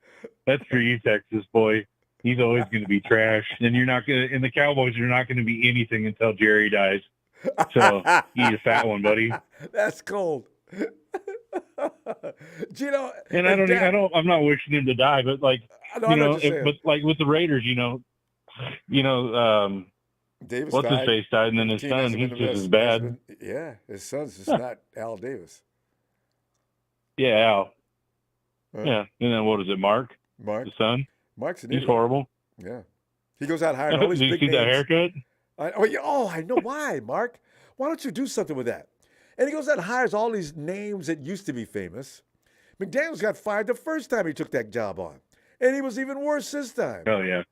that's for you, Texas boy. He's always going to be trash, and the Cowboys are not going to be anything until Jerry dies. So eat a fat one, buddy. That's cold. Gino, And I'm not wishing him to die, but like, I know what you're saying. but like with the Raiders, Davis what's his died. face died, and then his Team son, hasn't he's been just the as best- bad. hasn't been- yeah, his son's just not Al Davis. Yeah, Al. Huh? Yeah, and then what is it, Mark? Mark. The son? Mark's an He's idiot. horrible. Yeah. He goes out hiring all Did these you big see names. that haircut? I know why, Mark. Why don't you do something with that? And he goes out and hires all these names that used to be famous. McDaniels got fired the first time he took that job on. And he was even worse this time. Oh yeah.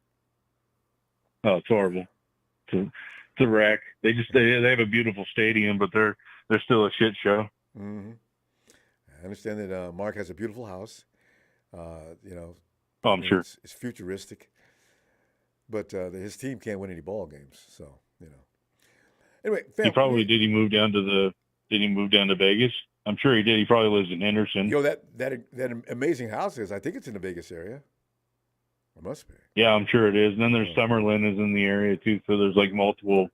Oh, it's horrible. It's a wreck. They have a beautiful stadium, but they're still a shit show. Mm-hmm. I understand that Mark has a beautiful house. Oh, I'm sure. It's futuristic. But his team can't win any ball games. So, Anyway, He probably did. He move down to Vegas? I'm sure he did. He probably lives in Henderson. That amazing house is, I think it's in the Vegas area. It must be. Yeah, I'm sure it is. And then there's Summerlin is in the area too. So there's like multiple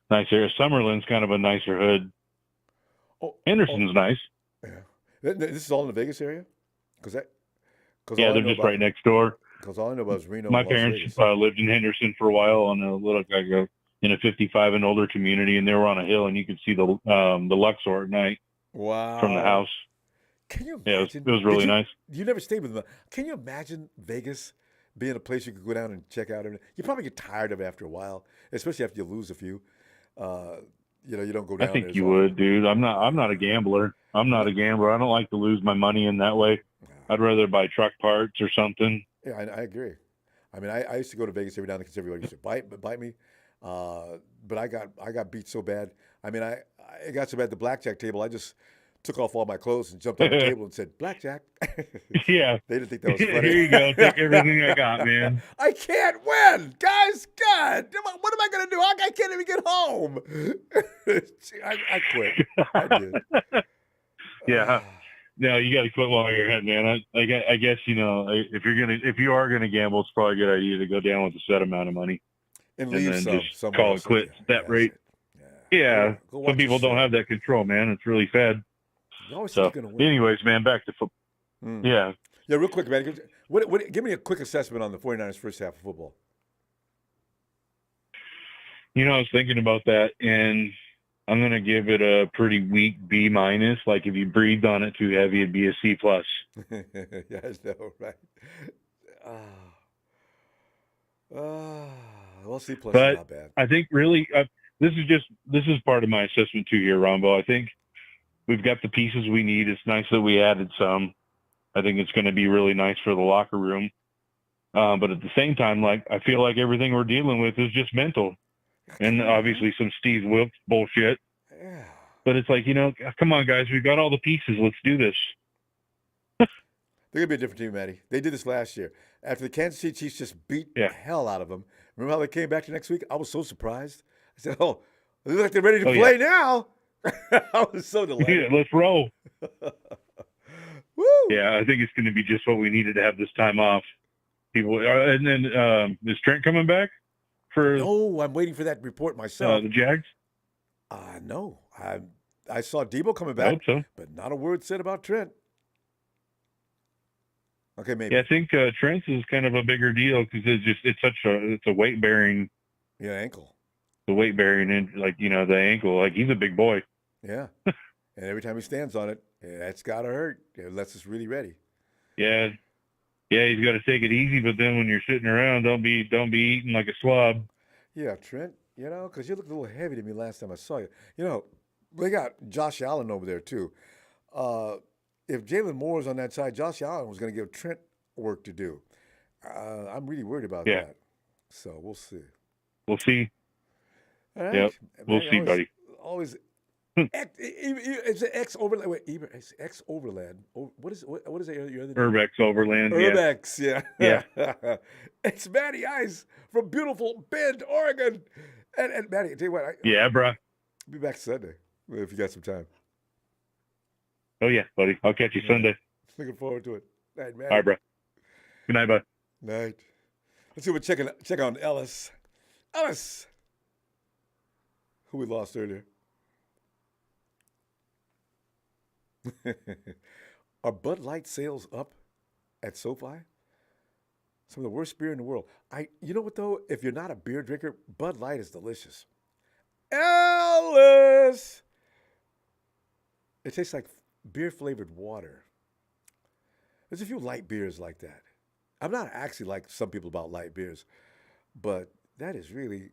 nice areas. Summerlin's kind of a nicer hood. Henderson's nice. Yeah. This is all in the Vegas area? Yeah, they're just right next door. Because all I know about is Reno. My and Las parents Vegas. lived in Henderson for a while on in a 55 and older community, and they were on a hill, and you could see the Luxor at night from the house. Can you Yeah, imagine? it was really nice. You never stayed with them. Can you imagine Vegas being a place you could go down and check out? You probably get tired of it after a while, especially after you lose a few. You don't go down. I think there you as often. would, dude. I'm not a gambler. I don't like to lose my money in that way. I'd rather buy truck parts or something. Yeah, I agree. I mean, I used to go to Vegas every now and then because everybody used to bite me. But I got beat so bad. I mean, I got so bad at the blackjack table, I just took off all my clothes and jumped on the table and said, "Blackjack." Yeah. They didn't think that was funny. Here you go. Take everything I got, man. I can't win, guys. God, what am I going to do? I can't even get home. I quit. I did. Yeah. No, you got to quit while you're ahead, man. I guess if you are gonna gamble, it's probably a good idea to go down with a set amount of money and then leave just somewhere call else. it quits at that rate. Yeah. Go watch Some people the don't show. have that control, man. It's really fed. You always So, think you're gonna win. anyways, man, back to football. Yeah. Yeah, real quick, man. Give me a quick assessment on the 49ers' first half of football. I was thinking about that, and I'm going to give it a pretty weak B minus. Like if you breathed on it too heavy, it'd be a C plus. Yeah, I know, right? Well, C plus is not bad. I think really this is part of my assessment too here, Ronbo. I think we've got the pieces we need. It's nice that we added some. I think it's going to be really nice for the locker room. But at the same time, like I feel like everything we're dealing with is just mental. And obviously some Steve Wilkes bullshit. Yeah. But it's like, come on, guys. We've got all the pieces. Let's do this. They're going to be a different team, Matty. They did this last year. After the Kansas City Chiefs just beat the hell out of them. Remember how they came back the next week? I was so surprised. I said, they look like they're ready to play now. I was so delighted. Yeah, let's roll. Woo! Yeah, I think it's going to be just what we needed to have this time off. And then is Trent coming back for No, I'm waiting for that report myself. the Jags? No. I saw Debo coming I hope back, so. but not a word said about Trent. Okay, maybe. Yeah, I think Trent's is kind of a bigger deal because it's a weight bearing, Yeah, ankle. the weight bearing, and like the ankle. Like he's a big boy. Yeah, and every time he stands on it, that's gotta hurt unless it's really ready. Yeah, yeah, he's got to take it easy. But then when you're sitting around, don't be eating like a slob. Yeah, Trent. Because you looked a little heavy to me last time I saw you. They got Josh Allen over there too. If Jalen Moore is on that side, Josh Allen was going to give Trent work to do. I'm really worried about that. So we'll see. We'll see. All right. Yep, we'll see, buddy. Always. It's an X overland. Wait, it's X overland. What is it? Your other name? Urbex Overland. Urbex, yeah. Yeah. It's Matty Ice from beautiful Bend, Oregon. And Matty, I tell you what. Yeah, bro. Be back Sunday if you got some time. Oh yeah, buddy. I'll catch you Sunday. Looking forward to it. Night, Matty. All right, bro. Good night, bud. Night. Let's see what check on Ellis. Ellis, who we lost earlier. Are Bud Light sales up at SoFi? Some of the worst beer in the world. You know what though? If you're not a beer drinker, Bud Light is delicious. Ellis! It tastes like beer flavored water. There's a few light beers like that. I'm not actually like some people about light beers, but that is really.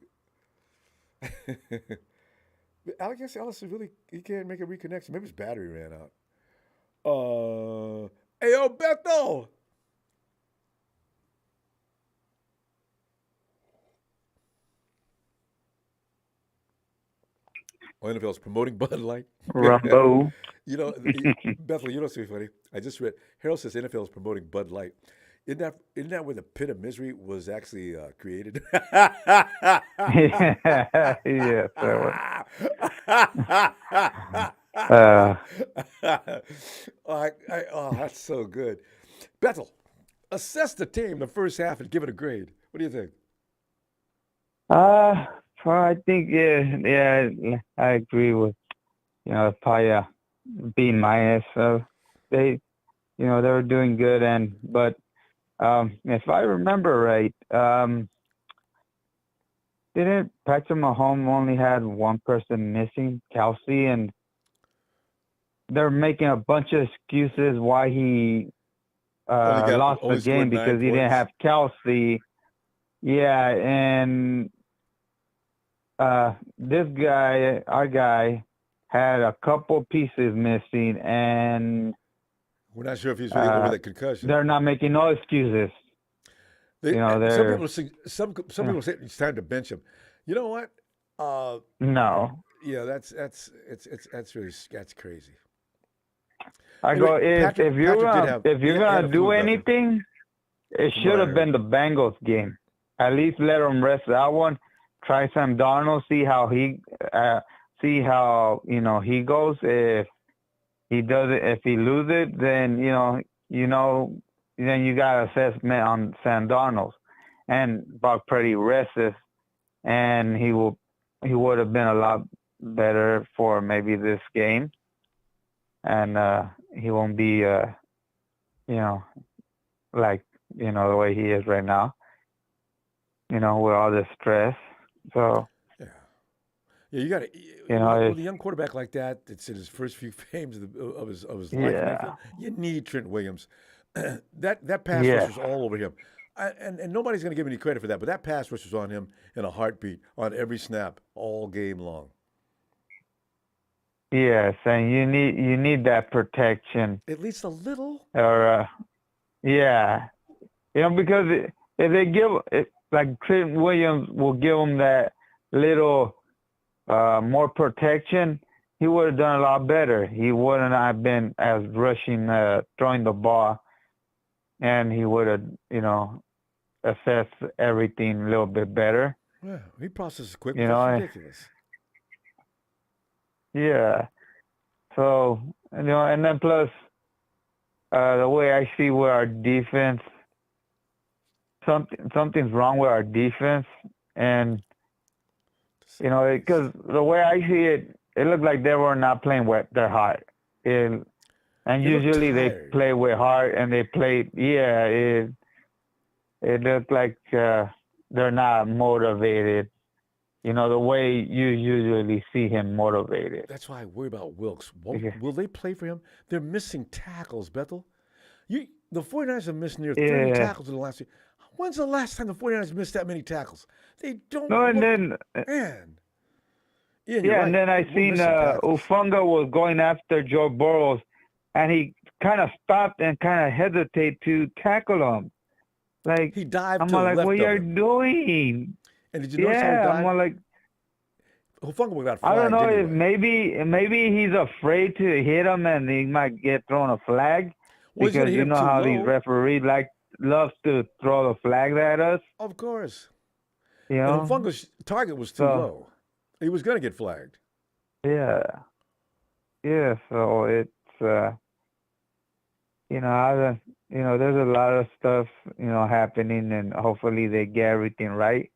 I guess Ellis is really, he can't make a reconnection. Maybe his battery ran out. Hey, yo, Beto! NFL's promoting Bud Light. Ronbo. Bethel, what's so funny? I just read, Harold says NFL is promoting Bud Light. Isn't that where the pit of misery was actually created? Yeah, that's so good. Bethel, assess the team the first half and give it a grade. What do you think? I think yeah, I agree with probably a B minus. So they were doing good, but if I remember right, didn't Patrick Mahomes only had one person missing, Kelsey, and they're making a bunch of excuses why he lost the game because he didn't have Kelsey. Yeah, and this guy, our guy, had a couple pieces missing, and we're not sure if he's really over that concussion. They're not making no excuses. Some people say it's time to bench him. You know what? No. Yeah, that's crazy. If you're gonna do anything, it should have been the Bengals game. At least let him rest that one. Try Sam Darnold, see how he goes. If he does it, if he loses it, then then you got assessment on Sam Darnold, and Brock Purdy rests, and he would have been a lot better for maybe this game, and he won't be like the way he is right now, with all this stress. So yeah, you got to with a young quarterback like that. It's in his first few games of his life. You need Trent Williams. That pass rush was all over him, and nobody's going to give him any credit for that. But that pass rush was on him in a heartbeat on every snap all game long. Yes, and you need that protection. At least a little. Or because if they give like Trent Williams will give him that little more protection, he would have done a lot better. He wouldn't have been as rushing, throwing the ball, and he would have, assessed everything a little bit better. Yeah, he processes quick. That's ridiculous. Yeah. So, and then plus the way I see with our defense, something's wrong with our defense, and because the way I see it, it looked like they were not playing with their heart. And They look usually they tired. play with heart, and they played. Yeah, it looked like they're not motivated. You know, the way you usually see him motivated. That's why I worry about Wilkes. Yeah. Will they play for him? They're missing tackles, Bethel. The 49ers have missed near 30 Yeah. tackles in the last year. When's the last time the 49ers missed that many tackles? They don't. No, and look- then man. Ian, you're yeah, right. and then I We're seen missing tackles. Ufunga was going after Joe Burrows, and he kind of stopped and kind of hesitate to tackle him. Like He dived I'm to the like, left what of you're him. doing? And did you notice how he Yeah, dived? I'm like, Hufanga would have got I don't flagged know if anyway. maybe he's afraid to hit him, and he might get thrown a flag Well, he's gonna because hit you him know too how these low. referees loves to throw the flag at us. Of course. You And know? Hufanga's target was too So- low. He was going to get flagged. Yeah. Yeah, so it's there's a lot of stuff, happening, and hopefully they get everything right.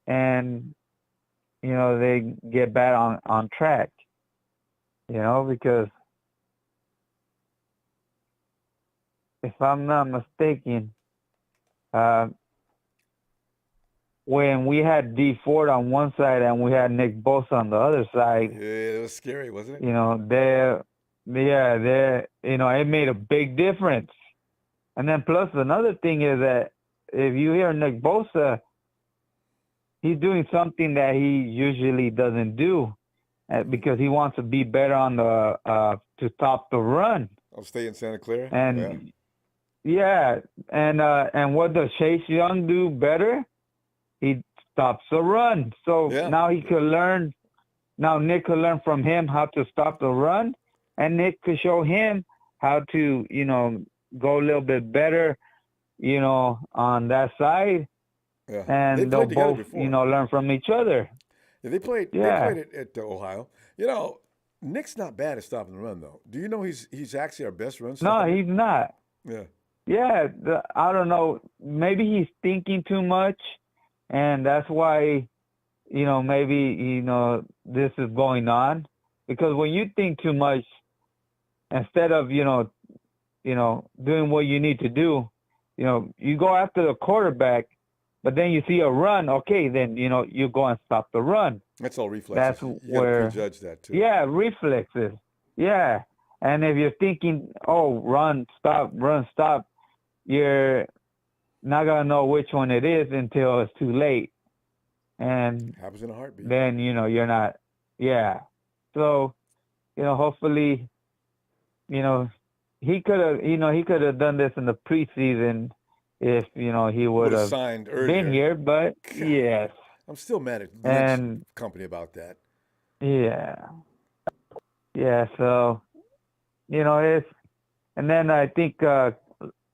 And they get back on track. Because if I'm not mistaken, when we had D Ford on one side and we had Nick Bosa on the other side, Yeah, it was scary, wasn't it? it made a big difference. And then plus another thing is that if you hear Nick Bosa, he's doing something that he usually doesn't do because he wants to be better on the to stop the run. I'll stay in Santa Clara. And and what does Chase Young do better? He stops the run. So Yeah. now he could learn. Now Nick could learn from him how to stop the run, and Nick could show him how to, go a little bit better, on that side, Yeah. and They they'll played together both, before. learn from each other. Yeah, they played. Yeah. They played at Ohio. Nick's not bad at stopping the run, though. Do you know he's actually our best run No, stopper? he's not. Yeah. Yeah, I don't know. Maybe he's thinking too much, and that's why, maybe this is going on. Because when you think too much, instead of doing what you need to do, you go after the quarterback, but then you see a run. Okay, then you go and stop the run. That's all reflexes. That's You gotta where prejudge that too. Yeah, reflexes. Yeah. And if you're thinking, oh, run, stop, you're not going to know which one it is until it's too late. And Happens in a heartbeat. then, you're not. Yeah. So, hopefully, he could have done this in the preseason if, he would Would've have signed earlier. been here. But, God. yes. I'm still mad at Lynch And company about that. yeah. Yeah, so it's, and then I think our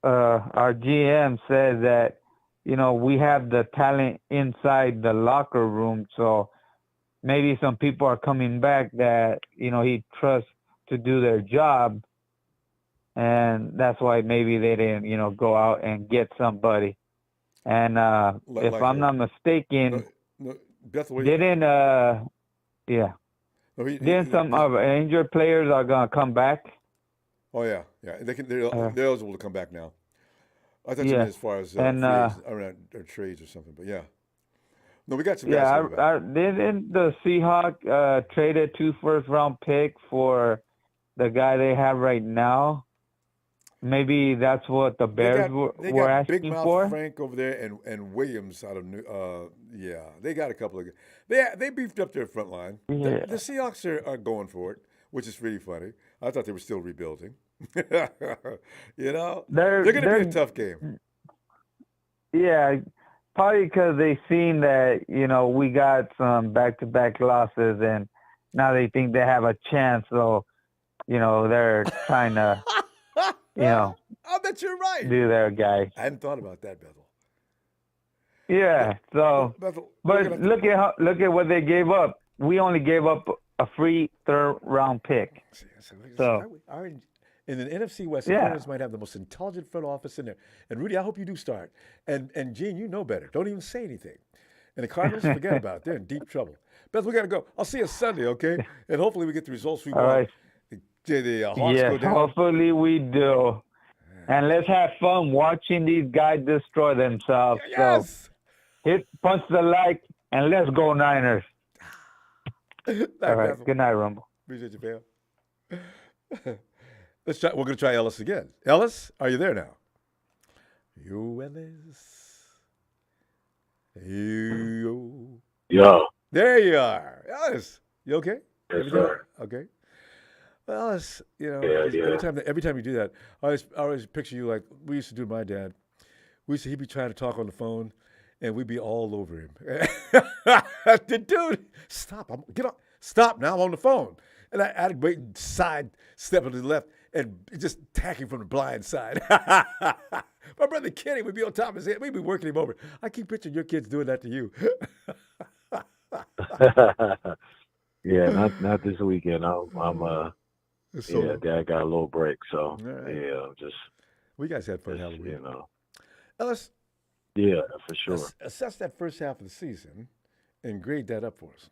GM said that we have the talent inside the locker room, so maybe some people are coming back that he trusts to do their job, and that's why maybe they didn't go out and get somebody. And if like I'm who? not mistaken, No, Bethel, didn't yeah. no, Then some of injured players are gonna come back. Oh yeah. They're eligible to come back now. I thought you Yeah. meant as far as And, or trades or something, but yeah. No, we got some guys Yeah, coming back. didn't the Seahawks traded 2 first-round picks for the guy they have right now? Maybe that's what the Bears They were got Big asking Mouth for. Frank over there and Williams out of yeah. They got a couple of they beefed up their front line. Yeah. The Seahawks are going for it, which is really funny. I thought they were still rebuilding. They're going to be a tough game. Yeah, probably because they seen that we got some back-to-back losses, and now they think they have a chance. So they're trying to I bet you're right. do their guy. I hadn't thought about that, Bethel. Yeah. So, Bethel, but look at what they gave up. We only gave up a free 3rd-round pick. So in the NFC West, Yeah. the Cardinals might have the most intelligent front office in there. And Rudy, I hope you do start. And Gene, you know better. Don't even say anything. And the Cardinals, forget about it. They're in deep trouble. Beth, we got to go. I'll see you Sunday, okay? And hopefully we get the results we All want. right. The Hawks Yes, go down. hopefully we do. And let's have fun watching these guys destroy themselves. Yes! So punch the like, and let's go Niners. All right. Beth. Good night, Rumble. Appreciate you, fam. Let's try. We're going to try Ellis again. Ellis, are you there now? You, Ellis. You. Yeah. There you are. Ellis, you okay? Yes, Everything sir. okay? Well, Ellis, Yeah. every time you do that, I always picture you like we used to do with my dad. He'd be trying to talk on the phone, and we'd be all over him. The dude, stop! Get on! Stop now! I'm on the phone, and I'd wait and side step to the left and just attack him from the blind side. My brother Kenny would be on top of his head. We'd be working him over. I keep picturing your kids doing that to you. Yeah, not this weekend. So, Dad got a little break, so all right. yeah, just We guys had fun Halloween. you know, Ellis, yeah, for sure. assess that first half of the season and grade that up for us.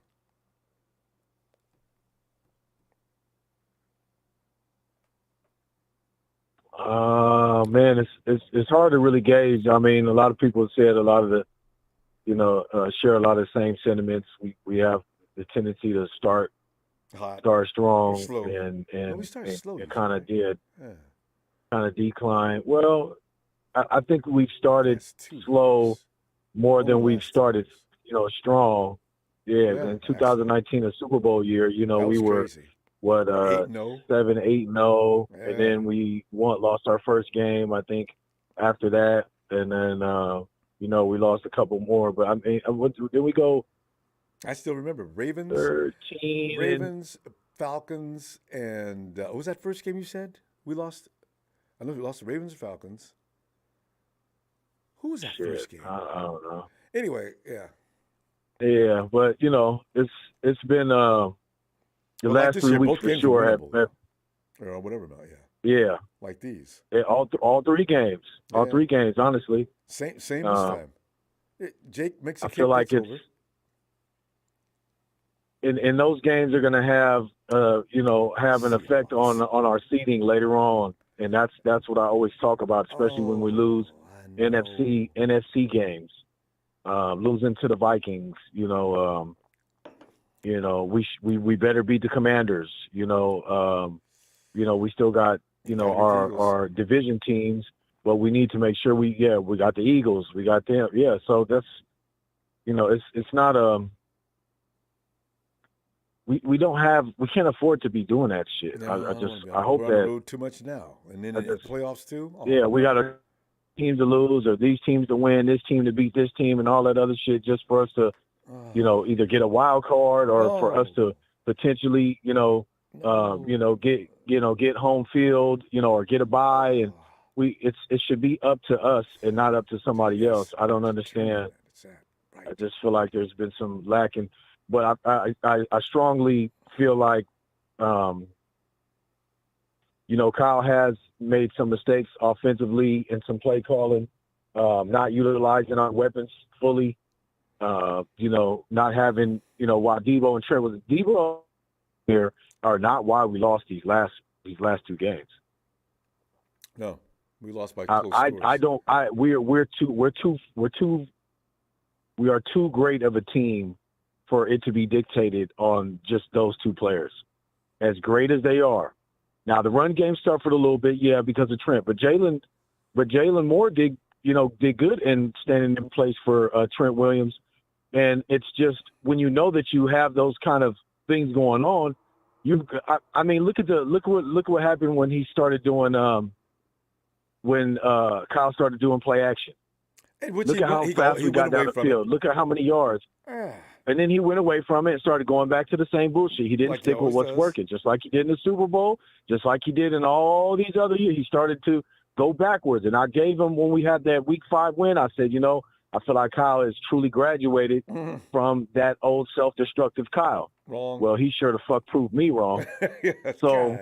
Man, it's hard to really gauge. I mean, a lot of people have said a lot of the, share a lot of the same sentiments. We have the tendency to start Hot. strong Slow. and we started slow. kind of did Yeah. kind of decline. Well, I think we've started That's two slow years. more Over than the we've last 2 started, years. strong. Yeah, Yeah, in 2019, the Super Bowl year, That we was were crazy. 7-8-0, 8-0. and then we lost our first game, I think, after that, and then we lost a couple more. But I mean, did we go I still remember Ravens, 13? Ravens, Falcons, and what was that first game you said we lost? I know we lost the Ravens and Falcons. Who was that first game? I don't know. Anyway, yeah. Yeah, but it's been the Well, like last this 3 year, weeks both for games sure were have winnable. Or whatever about, yeah. like these. Yeah, all 3 games. All Yeah. 3 games, honestly. Same this time. Jake makes a I kick, feel like it's it's over. and those games are going to have have an effect on our seeding later on, and that's what I always talk about, especially when we lose I know. NFC games, losing to the Vikings. We better beat the Commanders. We still got Gotta beat the Eagles. our division teams, but we need to make sure we got the Eagles, we got them. Yeah, so that's it's not we can't afford to be doing that shit. No, I don't wanna be. I hope We're on the that road too much now, and then I in just- playoffs too. Oh, yeah, we got a team to lose or these teams to win, this team to beat this team, and all that other shit just for us to either get a wild card or for us to potentially get home field, or get a bye, and it should be up to us and not up to somebody else. I don't understand. It's that, right. I just feel like there's been some lacking, but I strongly feel like Kyle has made some mistakes offensively and some play calling, not utilizing our weapons fully. Not having why Debo and Trent was Debo here are not why we lost these last 2 games. No, we lost by close scores. We are too great of a team for it to be dictated on just those 2 players. As great as they are. Now the run game suffered a little bit, because of Trent. But Jalen Moore did good in standing in place for Trent Williams. And it's just when you know that you have those kind of things going on, I mean, look what happened when he started doing when Kyle started doing play action. Look at how fast we got down the field. Look at how many yards. And then he went away from it and started going back to the same bullshit. He didn't stick with what's working, just like he did in the Super Bowl, just like he did in all these other years. He started to go backwards. And I gave him, when we had that Week 5 win, I said, I feel like Kyle has truly graduated from that old self-destructive Kyle. Wrong. Well, he sure the fuck proved me wrong. So,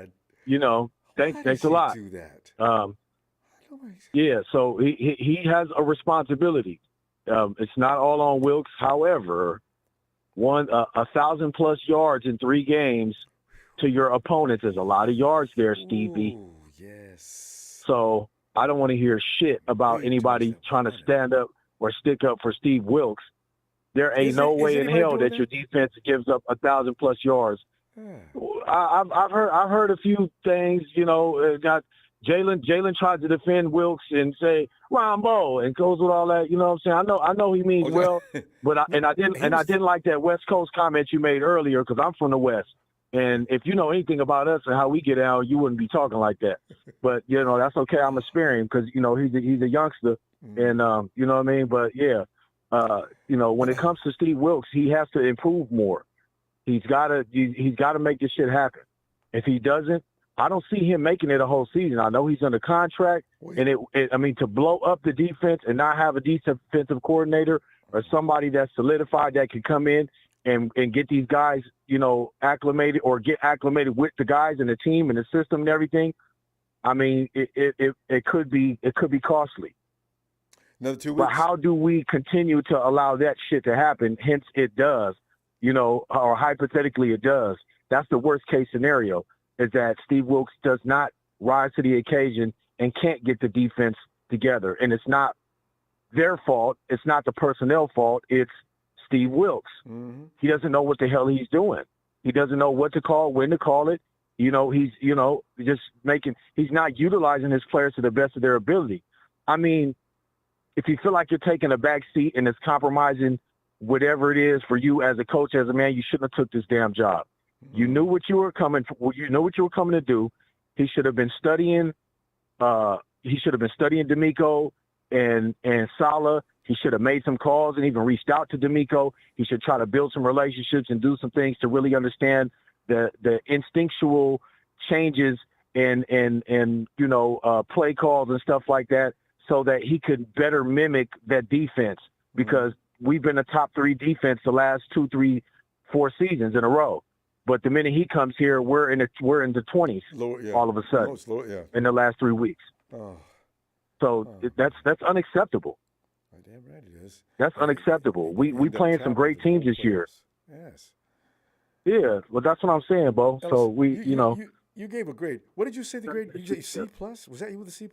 God. thanks a lot. Do that? Yeah, so he has a responsibility. it's not all on Wilkes. However, 1,000+ yards in 3 games to your opponents is a lot of yards there, Stevie. Ooh, yes. So I don't want to hear shit about anybody trying to stand up or stick up for Steve Wilkes. There ain't no way in hell that your defense gives up 1,000+ yards. I've heard a few things. Got Jalen tried to defend Wilkes and say Ronbo and goes with all that. You know what I'm saying? I know he means well, but I didn't like that West Coast comment you made earlier because I'm from the West. And if you know anything about us and how we get out, you wouldn't be talking like that. But that's okay. I'm a sparing because he's a youngster, and you know what I mean. But yeah, when it comes to Steve Wilkes, he has to improve more. He's got to make this shit happen. If he doesn't, I don't see him making it a whole season. I know he's under contract, and to blow up the defense and not have a defensive coordinator or somebody that's solidified that can come in and get these guys, acclimated or get acclimated with the guys and the team and the system and everything. I mean, it could be costly. Another 2 weeks. But how do we continue to allow that shit to happen? Hence, it does, or hypothetically, it does. That's the worst case scenario, is that Steve Wilkes does not rise to the occasion and can't get the defense together. And it's not their fault. It's not the personnel fault. It's Steve Wilkes. Mm-hmm. He doesn't know what the hell he's doing. He doesn't know what to call, when to call it. He's not utilizing his players to the best of their ability. I mean, if you feel like you're taking a back seat and it's compromising whatever it is for you as a coach, as a man, you shouldn't have took this damn job. You knew what you were coming for. You know what you were coming to do. He should have been studying. D'Amico and Saleh. He should have made some calls and even reached out to D'Amico. He should try to build some relationships and do some things to really understand the instinctual changes and play calls and stuff like that, so that he could better mimic that defense. Because we've been a top 3 defense the last 2, 3, 4 seasons in a row. But the minute he comes here, we're in the 20s all of a sudden in the last 3 weeks. That's unacceptable. Damn right it is. That's unacceptable. We playing some great teams this year. Yes. Yeah, well, that's what I'm saying, Bo. So you gave a grade. What did you say the grade? You say C+? Was that you with a C+?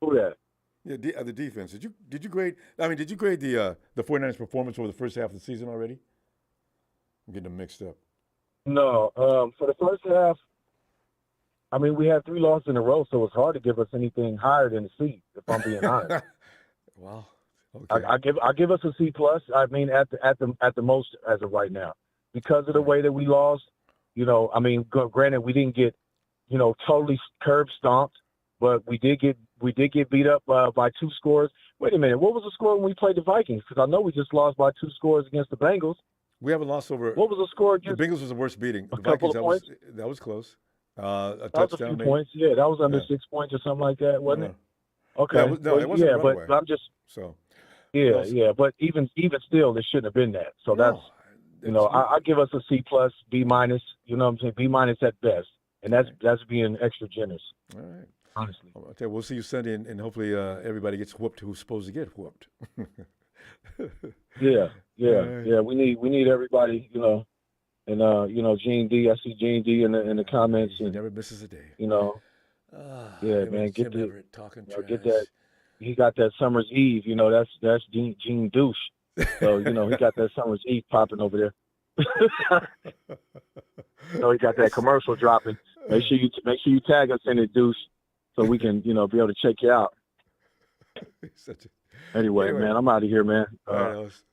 Who that? Yeah, the defense. Did you grade? I mean, did you grade the 49ers performance over the first half of the season already? I'm getting them mixed up. No, for the first half, I mean, we had 3 losses in a row, so it's hard to give us anything higher than a C, if I'm being honest. Wow. Okay. I give us a C+. I mean, at the most as of right now, because of the way that we lost. Granted, we didn't get, totally curb stomped, but we did get beat up by 2 scores. Wait a minute, what was the score when we played the Vikings? Because I know we just lost by 2 scores against the Bengals. We haven't lost over. What was the score against? The Bengals was the worst beating. The couple Vikings, of points? That was close. A touchdown. That was a few points. Yeah, that was under 6 points or something like that, wasn't it? Okay. It wasn't. Yeah, but I'm just. So. Yeah. But even still, it shouldn't have been that. So that's I give us a C+, B-. You know what I'm saying? B- at best, and that's being extra generous. All right. Honestly. I'll tell you, we'll see you Sunday, and hopefully everybody gets whooped who's supposed to get whooped. Yeah. We need everybody, and Gene D. I see Gene D. in the comments. He never misses a day. Man, get that. He got that Summer's Eve. That's Gene Douche. So he got that Summer's Eve popping over there. He got that commercial dropping. Make sure you tag us in it, Douche, so we can be able to check you out. Anyway, man, I'm out of here, man.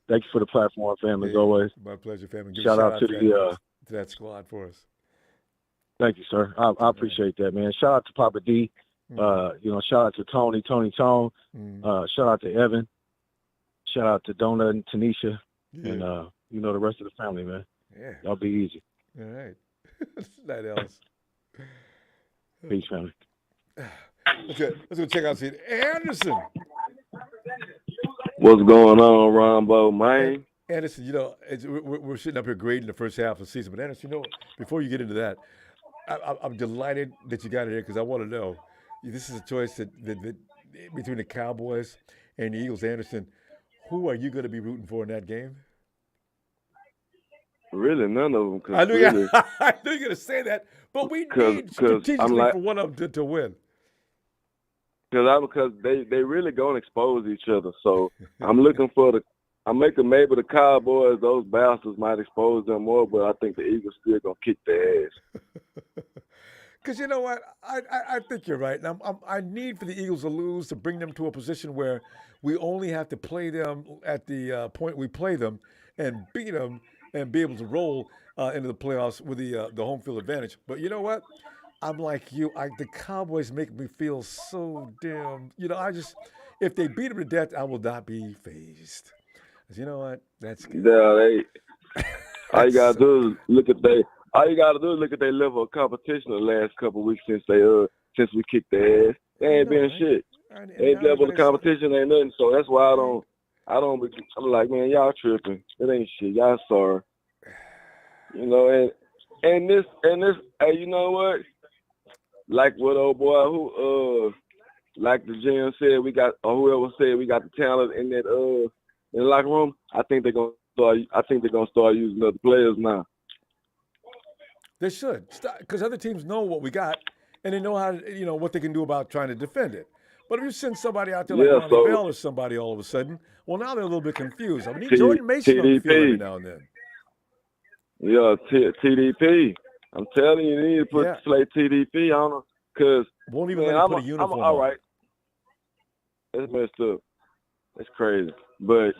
Thank you for the platform, family, as always. My pleasure, family. Shout out to that squad for us. Thank you, sir. I appreciate that, man. Shout out to Papa D. Shout out to Tony Tone. Shout out to Evan. Shout out to Donna and Tanisha, and the rest of the family, man. Yeah, y'all be easy. All right. Night, Ellis. Peace, family. Let's go check out Sid Anderson. What's going on, Ronbo, man? Anderson, we're sitting up here grading the first half of the season, but Anderson, before you get into that, I'm delighted that you got it here because I want to know. This is a choice that between the Cowboys and the Eagles, Anderson, who are you going to be rooting for in that game? Really, none of them. I knew, Really, I knew you were going to say that, but we need strategically for one of them to win. Because they really gonna expose each other. So I'm looking for I'm making maybe the Cowboys, those bastards might expose them more, but I think the Eagles still gonna kick their ass. Because you know what, I think you're right. And I need for the Eagles to lose to bring them to a position where we only have to play them at the point we play them and beat them and be able to roll into the playoffs with the home field advantage. But you know what? I'm like you. The Cowboys make me feel so damn. If they beat them to death, I will not be fazed. You know what? That's good. Yeah, all you gotta do is look at their level of competition the last couple of weeks since we kicked their ass. They ain't been shit. Their level of competition ain't nothing. So that's why I'm like, man, y'all tripping. It ain't shit. Y'all sorry. And this, hey, you know what? Like what old boy who like the GM said, whoever said we got the talent in that in the locker room. I think they're gonna start using other players now. They should, because other teams know what we got and they know how what they can do about trying to defend it. But if you send somebody out there like Ronnie Bell or somebody all of a sudden, well, now they're a little bit confused. I mean, need Jordan Mason on the field every now and then. Yeah, TDP. I'm telling you, need to play TDP on them because won't even let him put a uniform on. All right. That's messed up. That's crazy. But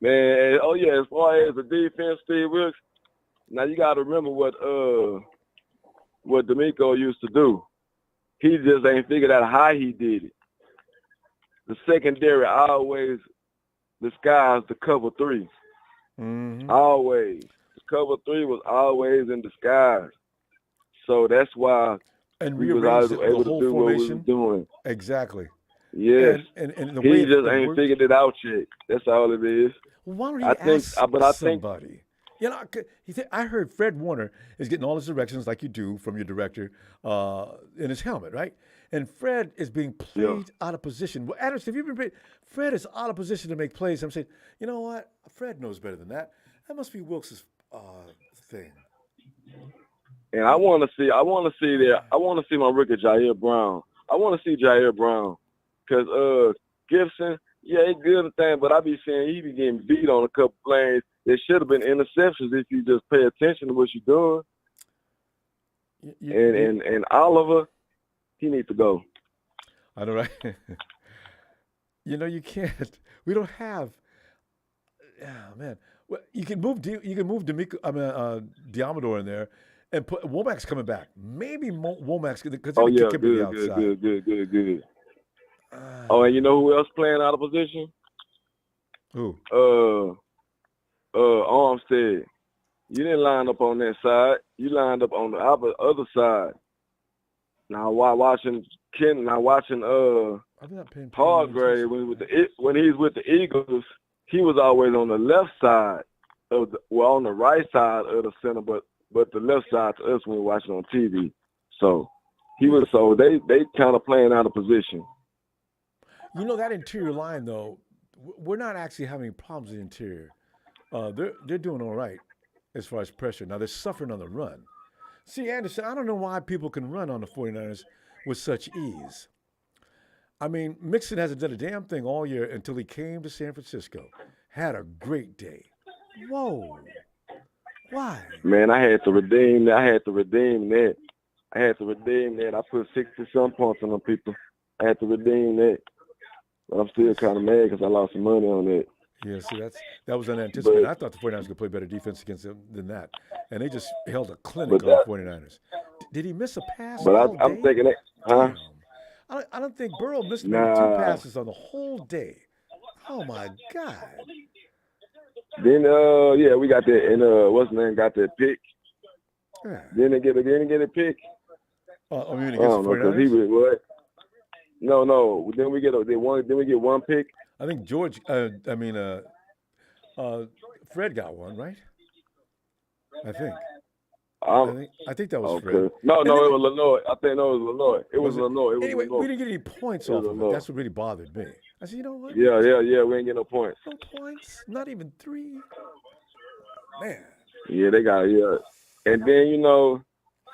man, as far as the defense, Steve Wilkes, now you got to remember what D'Amico used to do. He just ain't figured out how he did it. The secondary always disguised the cover three. Mm-hmm. Always. Cover three was always in disguise. So that's why we was able to do what we was doing. Exactly. Yes. And the he way just ain't figured it out yet. That's all it is. Well, why don't you ask somebody? I heard Fred Warner is getting all his directions like you do from your director in his helmet, right? And Fred is being played out of position. Well, Anderson, have you been Fred is out of position to make plays. I'm saying, you know what? Fred knows better than that. That must be Wilkes' thing. And I want to see my rookie Jair Brown. I want to see Jair Brown because Gibson, he good at thing, but I be saying he be getting beat on a couple plays. There should have been interceptions if you just pay attention to what you're doing. And Oliver, he needs to go. I know, right? You can't. We don't have. Oh man. Well, you can move Diamador in there, and put Womack's coming back. Maybe Womack's because kick him to the outside. Good. And you know who else playing out of position? Who? Armstead. You didn't line up on that side. You lined up on the other side. Now while watching Hargrave when he's with the Eagles. He was always on the left side on the right side of the center, but the left side to us when we watching on TV. So they kind of playing out of position. That interior line though, we're not actually having problems in the interior. They're doing all right as far as pressure. Now they're suffering on the run. See, Anderson, I don't know why people can run on the 49ers with such ease. I mean, Mixon hasn't done a damn thing all year until he came to San Francisco. Had a great day. Whoa. Why? Man, I had to redeem that. I put 60-some points on them people. I had to redeem that. But I'm still kind of mad because I lost some money on that. Yeah, see, that was unanticipated. I thought the 49ers could play better defense against them than that. And they just held a clinic on the 49ers. Did he miss a pass all day? I'm thinking that, huh? I don't think Burrow missed maybe 2 passes on the whole day. Oh my God! Then we got that, and what's the name? Got that pick. Yeah. Then they get a pick. I mean, against the 49ers? He was what? No. Then we get one pick. I think Fred got one, right? I think. I think that was Okay. Fred. No, And no, then it was Illinois. I think no, it was Illinois. It was Illinois. It was Anyway, Illinois. we didn't get any points It was off of it. Illinois. That's what really bothered me. I said, you know what? Yeah. We ain't getting no points. No points. Not even 3. Man. Yeah, they got And then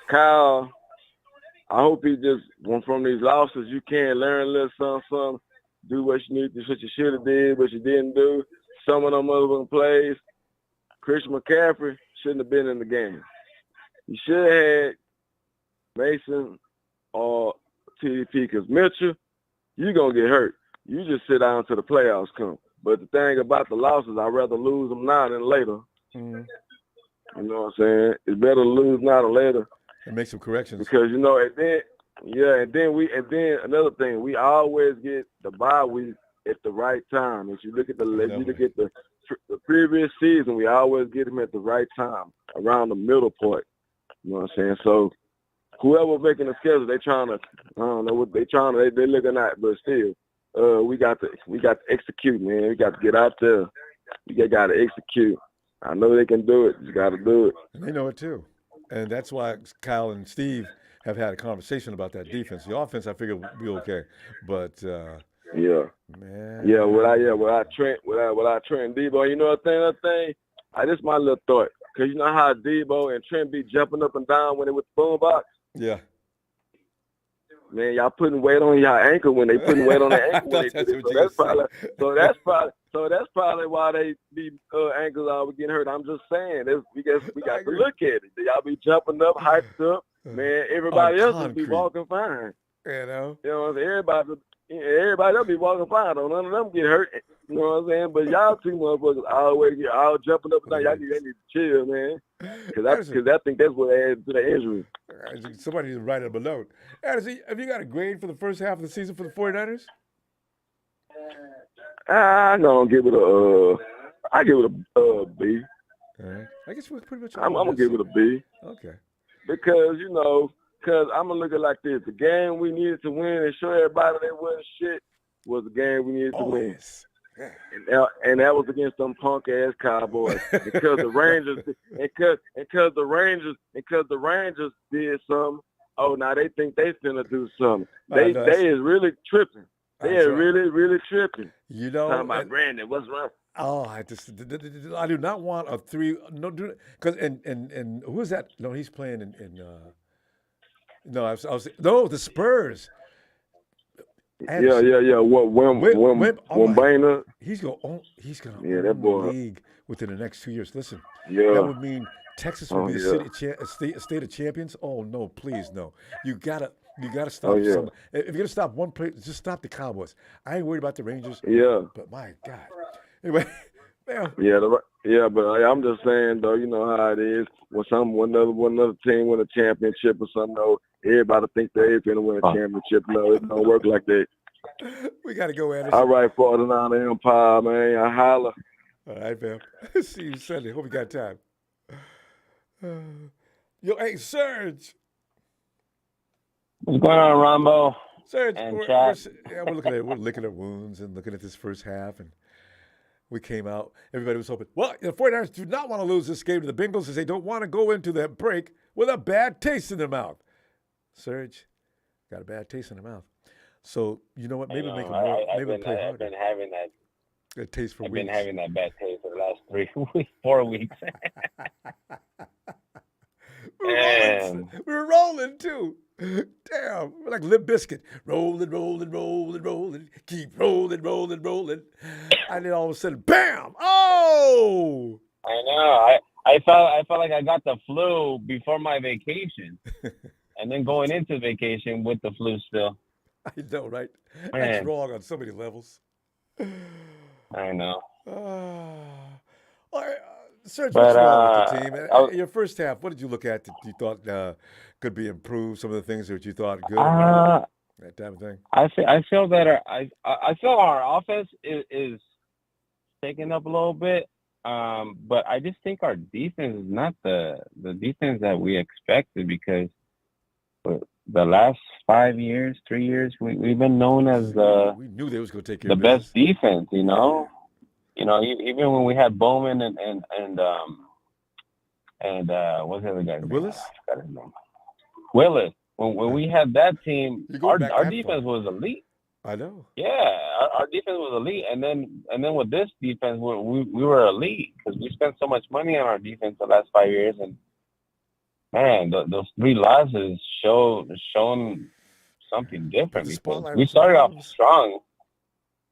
Kyle, I hope he just from these losses you can learn a little something. Do what you need to, what you should have did, what you didn't do. Some of them other plays. Christian McCaffrey shouldn't have been in the game. You should have had Mason or TDP because Mitchell, you're going to get hurt. You just sit down till the playoffs come. But the thing about the losses, I'd rather lose them now than later. Mm-hmm. You know what I'm saying? It's better to lose now than later. And make some corrections. Because, and then another thing, we always get the bye week at the right time. If you look at the previous season, we always get them at the right time, around the middle point. You know what I'm saying? So whoever making the schedule, they trying to, I don't know what they looking at, but still, we got to execute, man. We got to get out there. We got to execute. I know they can do it. You got to do it. And they know it too. And that's why Kyle and Steve have had a conversation about that defense. The offense, I figured would be okay, but man, what I Trent Debo. You know another thing? This is my little thought. Cause you know how Debo and Trent be jumping up and down when they with the boombox. Yeah. Man, y'all putting weight on y'all ankle when they putting weight on their ankle. That's probably why they be ankles always getting hurt. I'm just saying, we got to look at it. Y'all be jumping up, hyped up. Man, everybody else will be walking fine. You know what I'm saying? Everybody else be walking fine. Don't none of them get hurt. You know what I'm saying? But y'all two motherfuckers always get all jumping up and down. Y'all need to chill, man. Because I think that's what added to the injury. Somebody needs to write it below. Addison, have you got a grade for the first half of the season for the 49ers? I'm gonna give it a B. All right. I guess we're pretty much. I'm gonna give it a B. Okay. Because I'm gonna look at it like this: the game we needed to win and show everybody they wasn't shit was the game we needed to win. Yes. Yeah. And that was against them punk ass Cowboys because the Rangers because the Rangers did something. Oh, now they think they finna do something. They is really tripping. They are really tripping. You know, talking about Brandon, what's wrong? Oh, I do not want a 3. No, because and who is that? No, he's playing in the Spurs. Yeah. Wembanyama. He's gonna own the league within the next 2 years. Listen, yeah, that would mean Texas will be a state of champions. Oh no, please no. You gotta stop. If you're gonna stop one play, just stop the Cowboys. I ain't worried about the Rangers. Yeah, but my God. Anyway, man. But I'm just saying though, you know how it is. When one other team win a championship or something, though, everybody think they're gonna win a championship. No, it don't work like that. We gotta go at it. All right, 49 Empire, man. I holla. All right, man. See you Sunday. Hope you got time. Yo, hey, Serge. What's going on, Ronbo? Serge, we're looking at wounds and looking at this first half, and we came out. Everybody was hoping. Well, the 49ers do not want to lose this game to the Bengals, as they don't want to go into that break with a bad taste in their mouth. Serge got a bad taste in their mouth. So you know what? Maybe make it more. Maybe play harder. I've been having that taste for weeks. I've been having that bad taste for the last 4 weeks. We were rolling too. Damn, we're like Limp Bizkit. Rolling. Keep rolling. And then all of a sudden, bam! Oh! I know. I felt like I got the flu before my vacation. And then going into vacation with the flu still. I know, right? That's wrong on so many levels. I know. All right, Serge, what's wrong with the team? Your first half, what did you look at that you thought could be improved? Some of the things that you thought good, that type of thing. I feel that I feel our offense is taking up a little bit, but I just think our defense is not the defense that we expected, because the last 5 years, 3 years, we've been known as we knew they was going to take care the best defense. You know, even when we had Bowman and and what's the other guy's name? Willis? I forgot his name. Willis. When we had that team, You're going back our that defense far. was elite. I know. Yeah, our defense was elite, and then with this defense, we were elite because we spent so much money on our defense the last 5 years, and man, those 3 losses shown something different. Because we started off strong.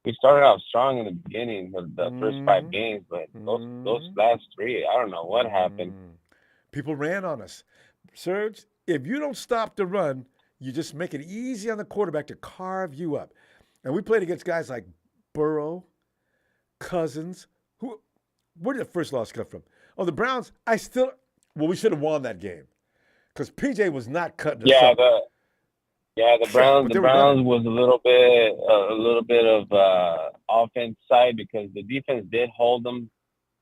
We started off strong in the beginning of the first 5 games, but those last 3, I don't know what happened. People ran on us. Serge, if you don't stop the run, you just make it easy on the quarterback to carve you up. And we played against guys like Burrow, Cousins. Where did the first loss come from? Oh, the Browns. We should have won that game because PJ was not cutting us up. The Browns. The Browns was a little bit of offense side because the defense did hold them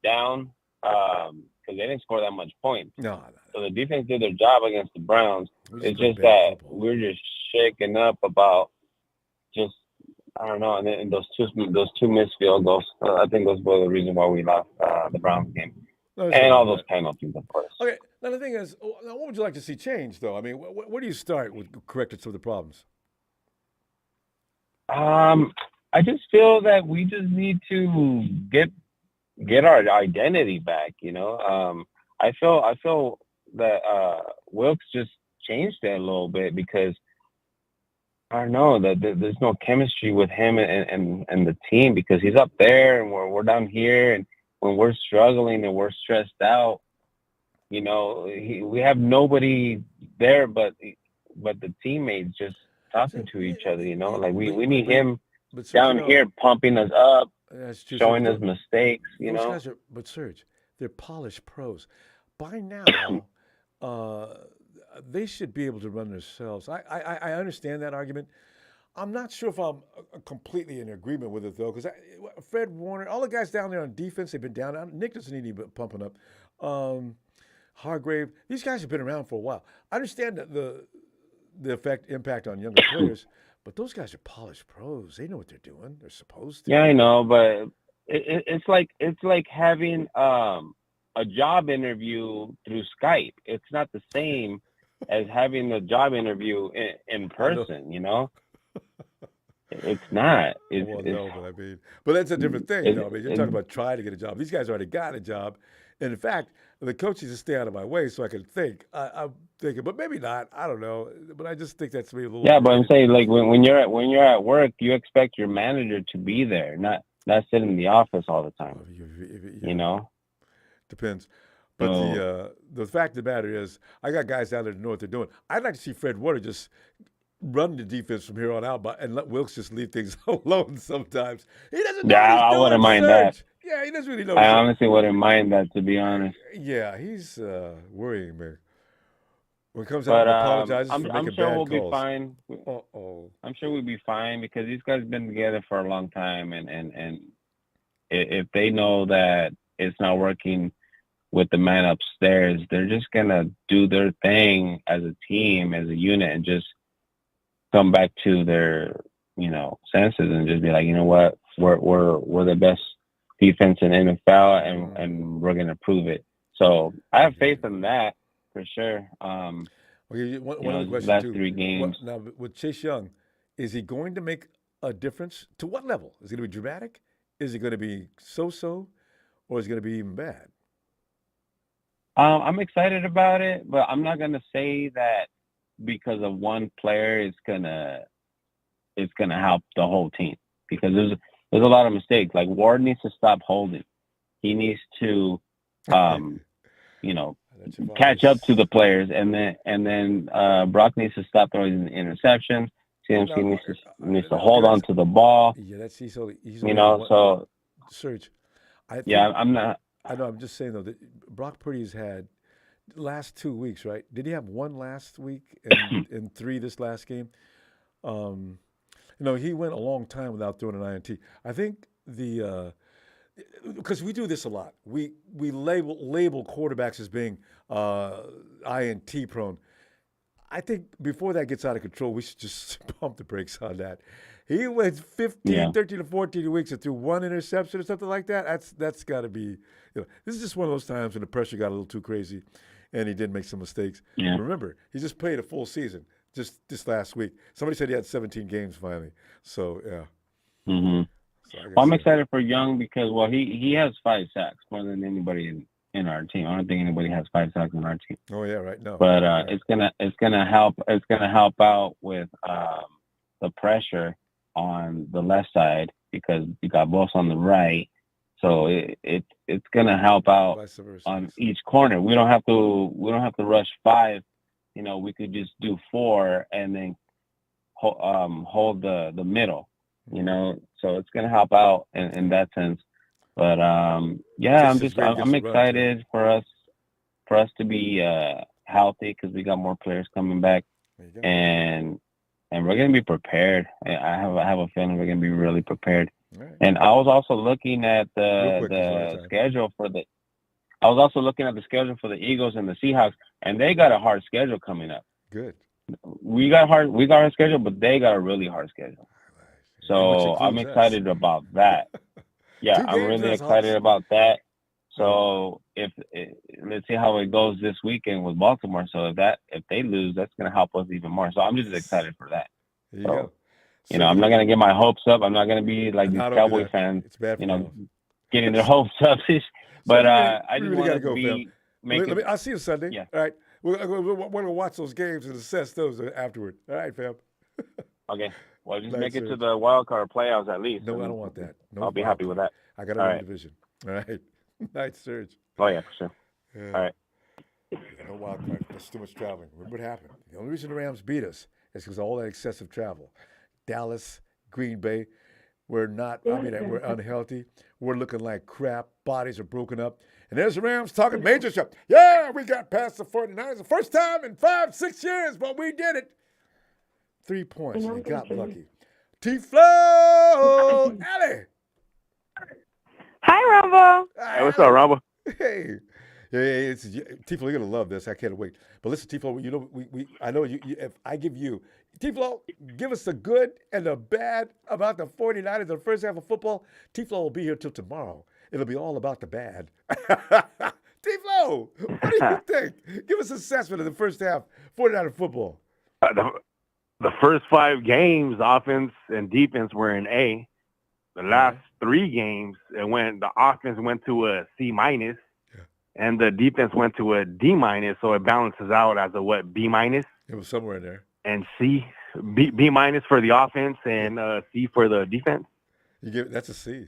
down because they didn't score that much points. No. So the defense did their job against the Browns. It's just that we're just shaken up about just I don't know. And those two missed field goals. I think those were the reason why we lost the Browns game. And all those penalties, of course. Okay. Now, the thing is, what would you like to see change, though? I mean, where do you start with correcting some of the problems? I just feel that we just need to get our identity back, you know? I feel that Wilkes just changed that a little bit because I don't know that there's no chemistry with him and the team because he's up there and we're down here, and when we're struggling and we're stressed out, you know, we have nobody there but the teammates just talking to each other, you know, like we need him down here pumping us up, showing us mistakes, you know. But Serge, they're polished pros. By now, they should be able to run themselves. I understand that argument. I'm not sure if I'm completely in agreement with it, though, because Fred Warner, all the guys down there on defense, they've been down. Nick doesn't need any pumping up. Hargrave, these guys have been around for a while. I understand the impact on younger players, but those guys are polished pros. They know what they're doing. They're supposed to. Yeah, I know, but it's like having a job interview through Skype. It's not the same as having a job interview in person, you know? It's not. But that's a different thing, though. I mean, you're talking about trying to get a job. These guys already got a job. And in fact, the coaches just stay out of my way so I can think. I'm thinking, but maybe not. I don't know. But I just think that's maybe a little. Yeah, but I'm saying, like, when you're at work, you expect your manager to be there, not sit in the office all the time. You know? Depends. But the fact of the matter is, I got guys down there that know what they're doing. I'd like to see Fred Warner just run the defense from here on out, and let Wilkes just leave things alone sometimes. He doesn't know what he's doing. I wouldn't mind that. Yeah, he doesn't really know. I honestly wouldn't mind that, to be honest. Yeah, he's worrying me. When it comes out, apologizes for making I'm sure bad we'll calls. be fine. I'm sure we'll be fine because these guys have been together for a long time, and if they know that it's not working with the man upstairs, they're just gonna do their thing as a team, as a unit, and just come back to their, you know, senses and just be like, you know what, we're the best defense in NFL, and we're gonna prove it. So I have faith in that for sure. Okay, one other question last too. 3 games. Now with Chase Young, is he going to make a difference? To what level? Is it going to be dramatic? Is it going to be so-so, or is it going to be even bad? I'm excited about it, but I'm not gonna say that because of one player it's gonna help the whole team, because there's a lot of mistakes. Like Ward needs to stop holding. He needs to you know, catch up to the players, and then Brock needs to stop throwing interceptions. CMC needs to hold on to the ball. Yeah, that's he's only you know, so Serge. I'm not. I know. I'm just saying though that Brock Purdy's had last 2 weeks, right? Did he have 1 last week and 3 this last game? You know, he went a long time without throwing an INT. I think because we do this a lot. We label quarterbacks as being INT prone. I think before that gets out of control, we should just pump the brakes on that. He went 15, Yeah. 13 to 14 weeks and threw one interception or something like that. That's got to be. This is just one of those times when the pressure got a little too crazy, and he did make some mistakes. Yeah. Remember, he just played a full season just this last week. Somebody said he had 17 games finally. So yeah. Mm-hmm. So Well, I'm excited for Young because he has 5 sacks more than anybody in our team. I don't think anybody has 5 sacks on our team. Oh yeah, right. No. But it's gonna help out with the pressure on the left side because you got both on the right. So it's gonna help out Vice versa. on each corner. We don't have to rush 5. We could just do 4 and then hold the middle. So it's gonna help out in that sense. But yeah, I'm excited for us to be healthy because we got more players coming back, and we're gonna be prepared. I have a feeling we're gonna be really prepared. Right. And I was also looking at the schedule for the. I was also looking at the schedule for the Eagles and the Seahawks, and they got a hard schedule coming up. Good. We got a schedule, but they got a really hard schedule. So I'm excited about that. Yeah, I'm really excited about that. So let's see how it goes this weekend with Baltimore. So if they lose, that's going to help us even more. So I'm just excited for that. I'm not going to get my hopes up. I'm not going to be like these Cowboy fans, getting their hopes up. But I just want to be making. I'll see you Sunday. Yeah. All right. We're going to watch those games and assess those afterward. All right, fam. Okay. Well, just make it to the wild card playoffs at least. No, I don't want that. No, I'll be happy with that. I got to win the division. All right. Nice, Serge. Oh, yeah, for sure. Yeah. All right. No wild card. That's too much traveling. Remember what happened? The only reason the Rams beat us is because of all that excessive travel. Dallas, Green Bay, we're unhealthy. We're looking like crap. Bodies are broken up. And there's the Rams talking major stuff. Yeah, we got past the 49ers the first time in 5-6 years, but we did it. 3 points. We got lucky. T-Flow! Allie! Hi, Ronbo. Hey, what's up, Ronbo? Hey. Hey, T-Flow, you're going to love this. I can't wait. But listen, T-Flow, I know you if I give you, T-Flow, give us the good and the bad about the 49ers in the first half of football. T-Flow will be here till tomorrow. It'll be all about the bad. T-Flow, what do you think? Give us an assessment of the first half 49er football. The first 5 games, offense and defense were in A. The last 3 games, the offense went to a C-, and the defense went to a D-, so it balances out as a B-. It was somewhere in there. And B- for the offense and C for the defense. That's a C.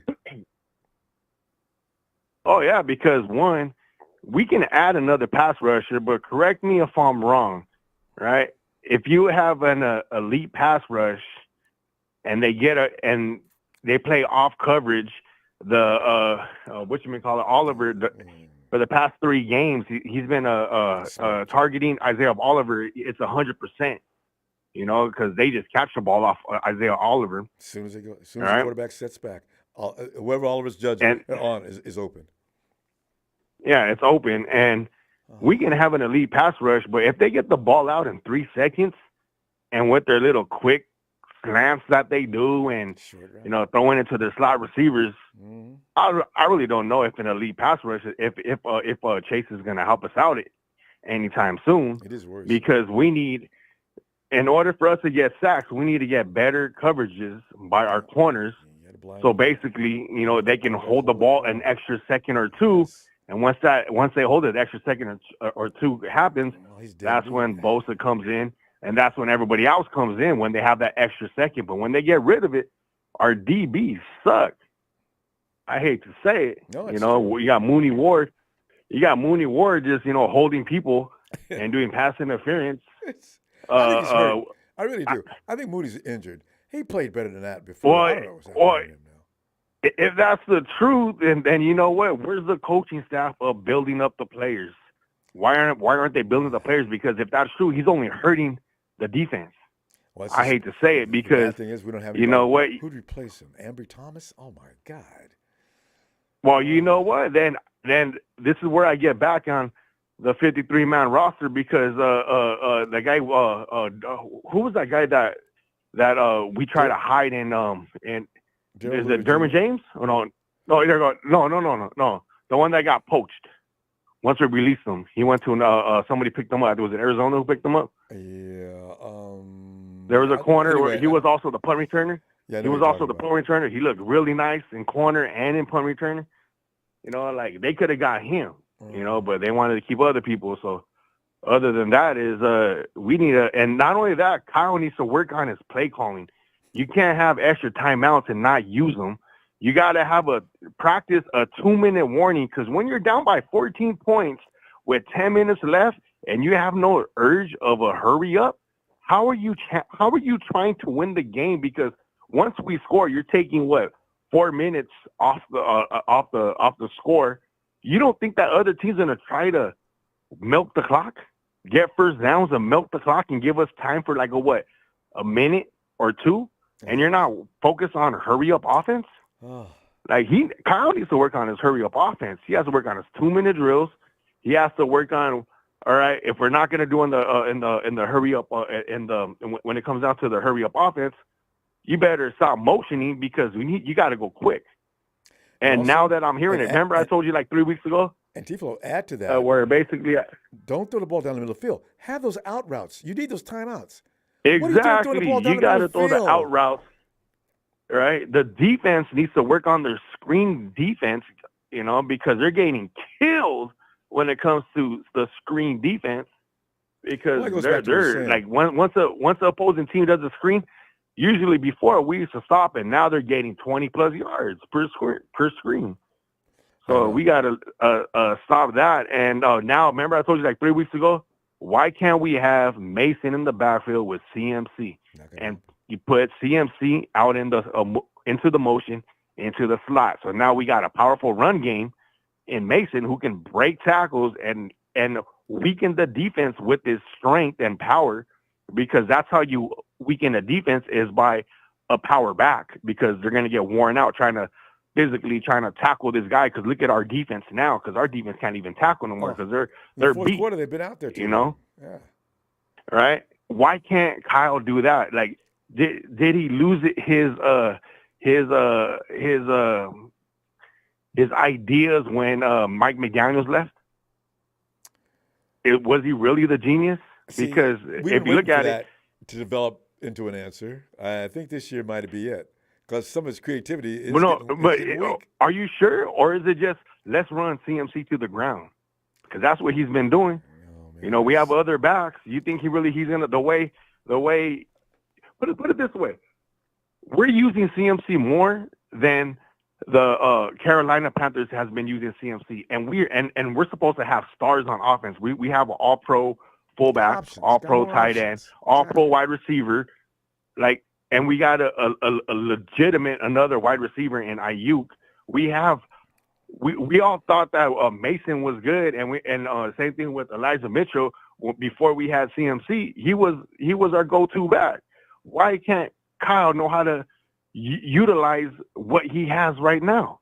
Oh yeah, because one, we can add another pass rusher, but correct me if I'm wrong, right? If you have an elite pass rush and they play off coverage, Oliver, for the past 3 games, he's been targeting Isaiah Oliver. It's 100%, because they just catch the ball off Isaiah Oliver. As soon as the quarterback sets back, whoever Oliver's judging on is open. Yeah, it's open, and we can have an elite pass rush, but if they get the ball out in 3 seconds, and with their little quick slants that they do, and throwing it to their slot receivers, I really don't know if an elite pass rush, if Chase is going to help us out anytime soon. It is worse because we need, in order for us to get sacks, we need to get better coverages by our corners. So basically, they can hold the ball an extra second or 2. And once they hold it, the extra second or 2 happens, that's when Bosa comes in, and that's when everybody else comes in when they have that extra second. But when they get rid of it, our DBs suck. I hate to say it. No, you got Mooney Ward. You got Mooney Ward just holding people and doing pass interference. I think he's hurt. I really do. I think Mooney's injured. He played better than that before. I don't know what's happening to him now. If that's the truth, then you know what? Where's the coaching staff of building up the players? Why aren't they building the players? Because if that's true, he's only hurting the defense. Well, I hate to say it because the thing is we don't have. You know what? Who'd replace him? Ambry Thomas? Oh my God. Well, you know what? Then this is where I get back on the 53-man roster because the guy who was that guy that that we try to hide in is it Derwin James? Oh, no, no. The one that got poached. Once we released him, he went to somebody picked him up. Was it Arizona who picked him up? Yeah. There was a corner anyway, where he was also the punt returner. Yeah, He was also the punt returner. He looked really nice in corner and in punt returner. You know, like they could have got him, you know, but they wanted to keep other people. So other than that is we need and not only that, Kyle needs to work on his play calling. You can't have extra timeouts and not use them. You got to have practice a 2-minute warning, because when you're down by 14 points with 10 minutes left and you have no urge of a hurry up, how are you trying to win the game? Because once we score, you're taking 4 minutes off the score. You don't think that other team's gonna try to milk the clock, get first downs and milk the clock and give us time for like a minute or two, and you're not focused on hurry up offense? Like Kyle needs to work on his hurry up offense. He has to work on his 2-minute drills. He has to work on, all right, if we're not gonna do in the hurry up when it comes down to the hurry up offense, you better stop motioning, because you got to go quick. And also, now that I'm hearing it, remember I told you like 3 weeks ago? And Tifo, add to that. Where basically... don't throw the ball down the middle of the field. Have those out routes. You need those timeouts. Exactly. You got to throw the out routes. Right? The defense needs to work on their screen defense, you know, because they're getting killed when it comes to the screen defense. Because they're like, once the opposing team does a screen, usually before we used to stop, and now they're getting 20+ yards per screen. So we got to stop that. And now, remember I told you like 3 weeks ago, why can't we have Mason in the backfield with CMC? And you put CMC out in into the motion, into the slot. So now we got a powerful run game in Mason who can break tackles and weaken the defense with his strength and power, because that's how you weaken a defense, is by a power back, because they're going to get worn out trying to tackle this guy. Because look at our defense now, because our defense can't even tackle no more, because they're fourth beat. Quarter, they've been out there too. You know, yeah. Right? Why can't Kyle do that? Like, did he lose his ideas when Mike McDaniels left? Was he really the genius? Because if you look at it, to develop into an answer, I think this year might be it, because some of his creativity is weak. Are you sure, or is it just let's run CMC to the ground? Because that's what he's been doing. You know, we have other backs. You think he's gonna the way put it this way, we're using CMC more than the Carolina Panthers has been using CMC, and we're supposed to have stars on offense. We have an all-pro fullback, all-pro tight end, all-pro wide receiver, and we got a legitimate another wide receiver in Ayuk. We all thought that Mason was good, and same thing with Elijah Mitchell. Before we had CMC, he was our go-to back. Why can't Kyle know how to utilize what he has right now?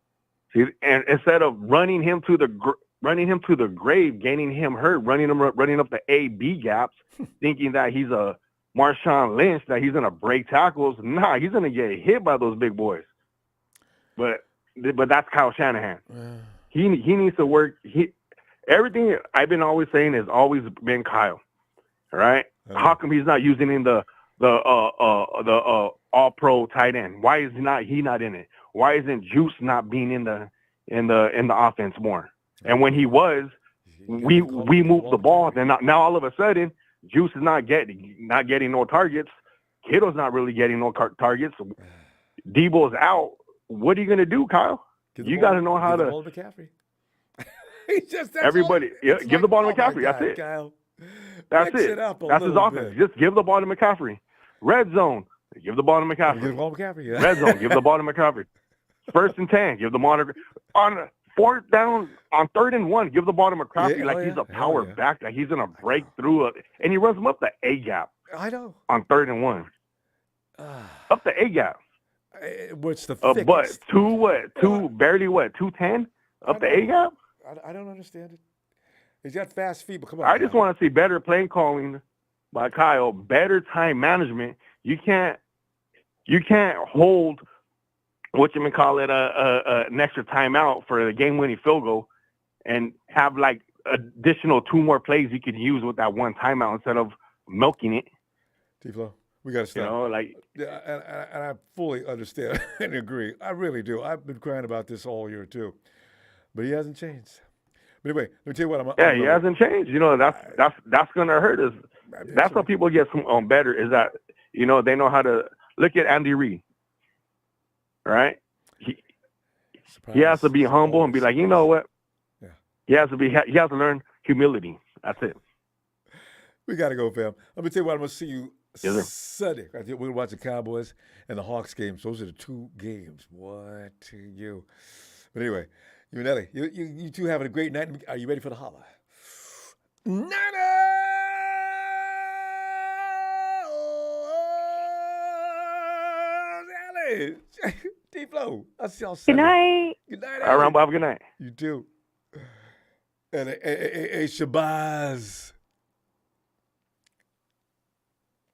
See, and instead of running him to the grave, getting him hurt, running up the A-B gaps, thinking that he's a Marshawn Lynch, that he's gonna break tackles. Nah, he's gonna get hit by those big boys. But that's Kyle Shanahan. He needs to work. Everything I've been always saying has always been Kyle. All right. How come he's not using in the all-pro tight end? Why is he not in it? Why isn't Juice not being in the offense more? And when he was, we moved the ball. Then now all of a sudden, Juice is not getting no targets. Kittle's not really getting no targets. Debo's out. What are you gonna do, Kyle? You got to know how to. McCaffrey. Everybody, give the ball to McCaffrey. That's it. Kyle. That's it. That's his offense. Just give the ball to McCaffrey. Red zone, give the ball to McCaffrey. Give the ball to McCaffrey. Yeah. Red zone, give the ball to McCaffrey. 1st and 10, give the ball to on 4th down, on 3rd and 1, give the ball to McCaffrey he's a power back, that he's gonna break through and he runs him up the A gap. I know. On 3rd and 1, up the A gap. What's the but barely 210 up the A gap? I don't understand it. He's got fast feet, but come on. I just want to see better play calling by Kyle, better time management. You can't You can't hold an extra timeout for a game-winning field goal and have like additional 2 more plays you could use with that one timeout instead of milking it. T-Flow, we got to stop. You know, like, yeah, and I fully understand and agree. I really do. I've been crying about this all year too, but he hasn't changed. But anyway, let me tell you what. He hasn't changed. You know, that's gonna hurt us. That's how people get better. Is that, you know, they know how to look at Andy Reid, right? He has to be humble and be like, you know what? Yeah. He has to learn humility. That's it. We got to go, fam. Let me tell you what, I'm going to see you Yes, Sunday. We're going to watch the Cowboys and the Hawks games. Those are the 2 games. What to you? But anyway, you and Ellie, you two having a great night. Are you ready for the holla? Niners! Ellie! D-Flow. I'll see y'all Sunday. Good night. Good night, All right, Ronbo, have a good night. You too. And a Shabazz.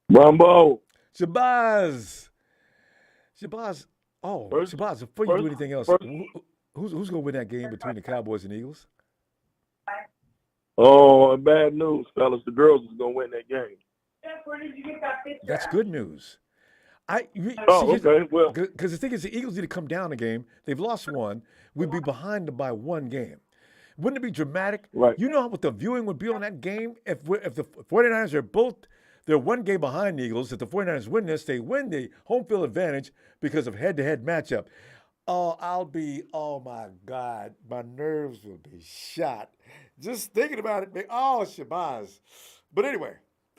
Ronbo. Shabazz. Oh, Shabazz, before you do anything else, who's going to win that game between the Cowboys and Eagles? Oh, bad news, fellas. The girls is going to win that game. That's good news. Okay. Well, because the thing is, the Eagles need to come down a game. They've lost 1. We'd be behind by 1 game. Wouldn't it be dramatic? Right. You know what the viewing would be on that game if the 49ers they're 1 game behind the Eagles. If the 49ers win this, they win the home field advantage because of head-to-head matchup. Oh my God, my nerves will be shot just thinking about it. Oh, Shabazz. But anyway,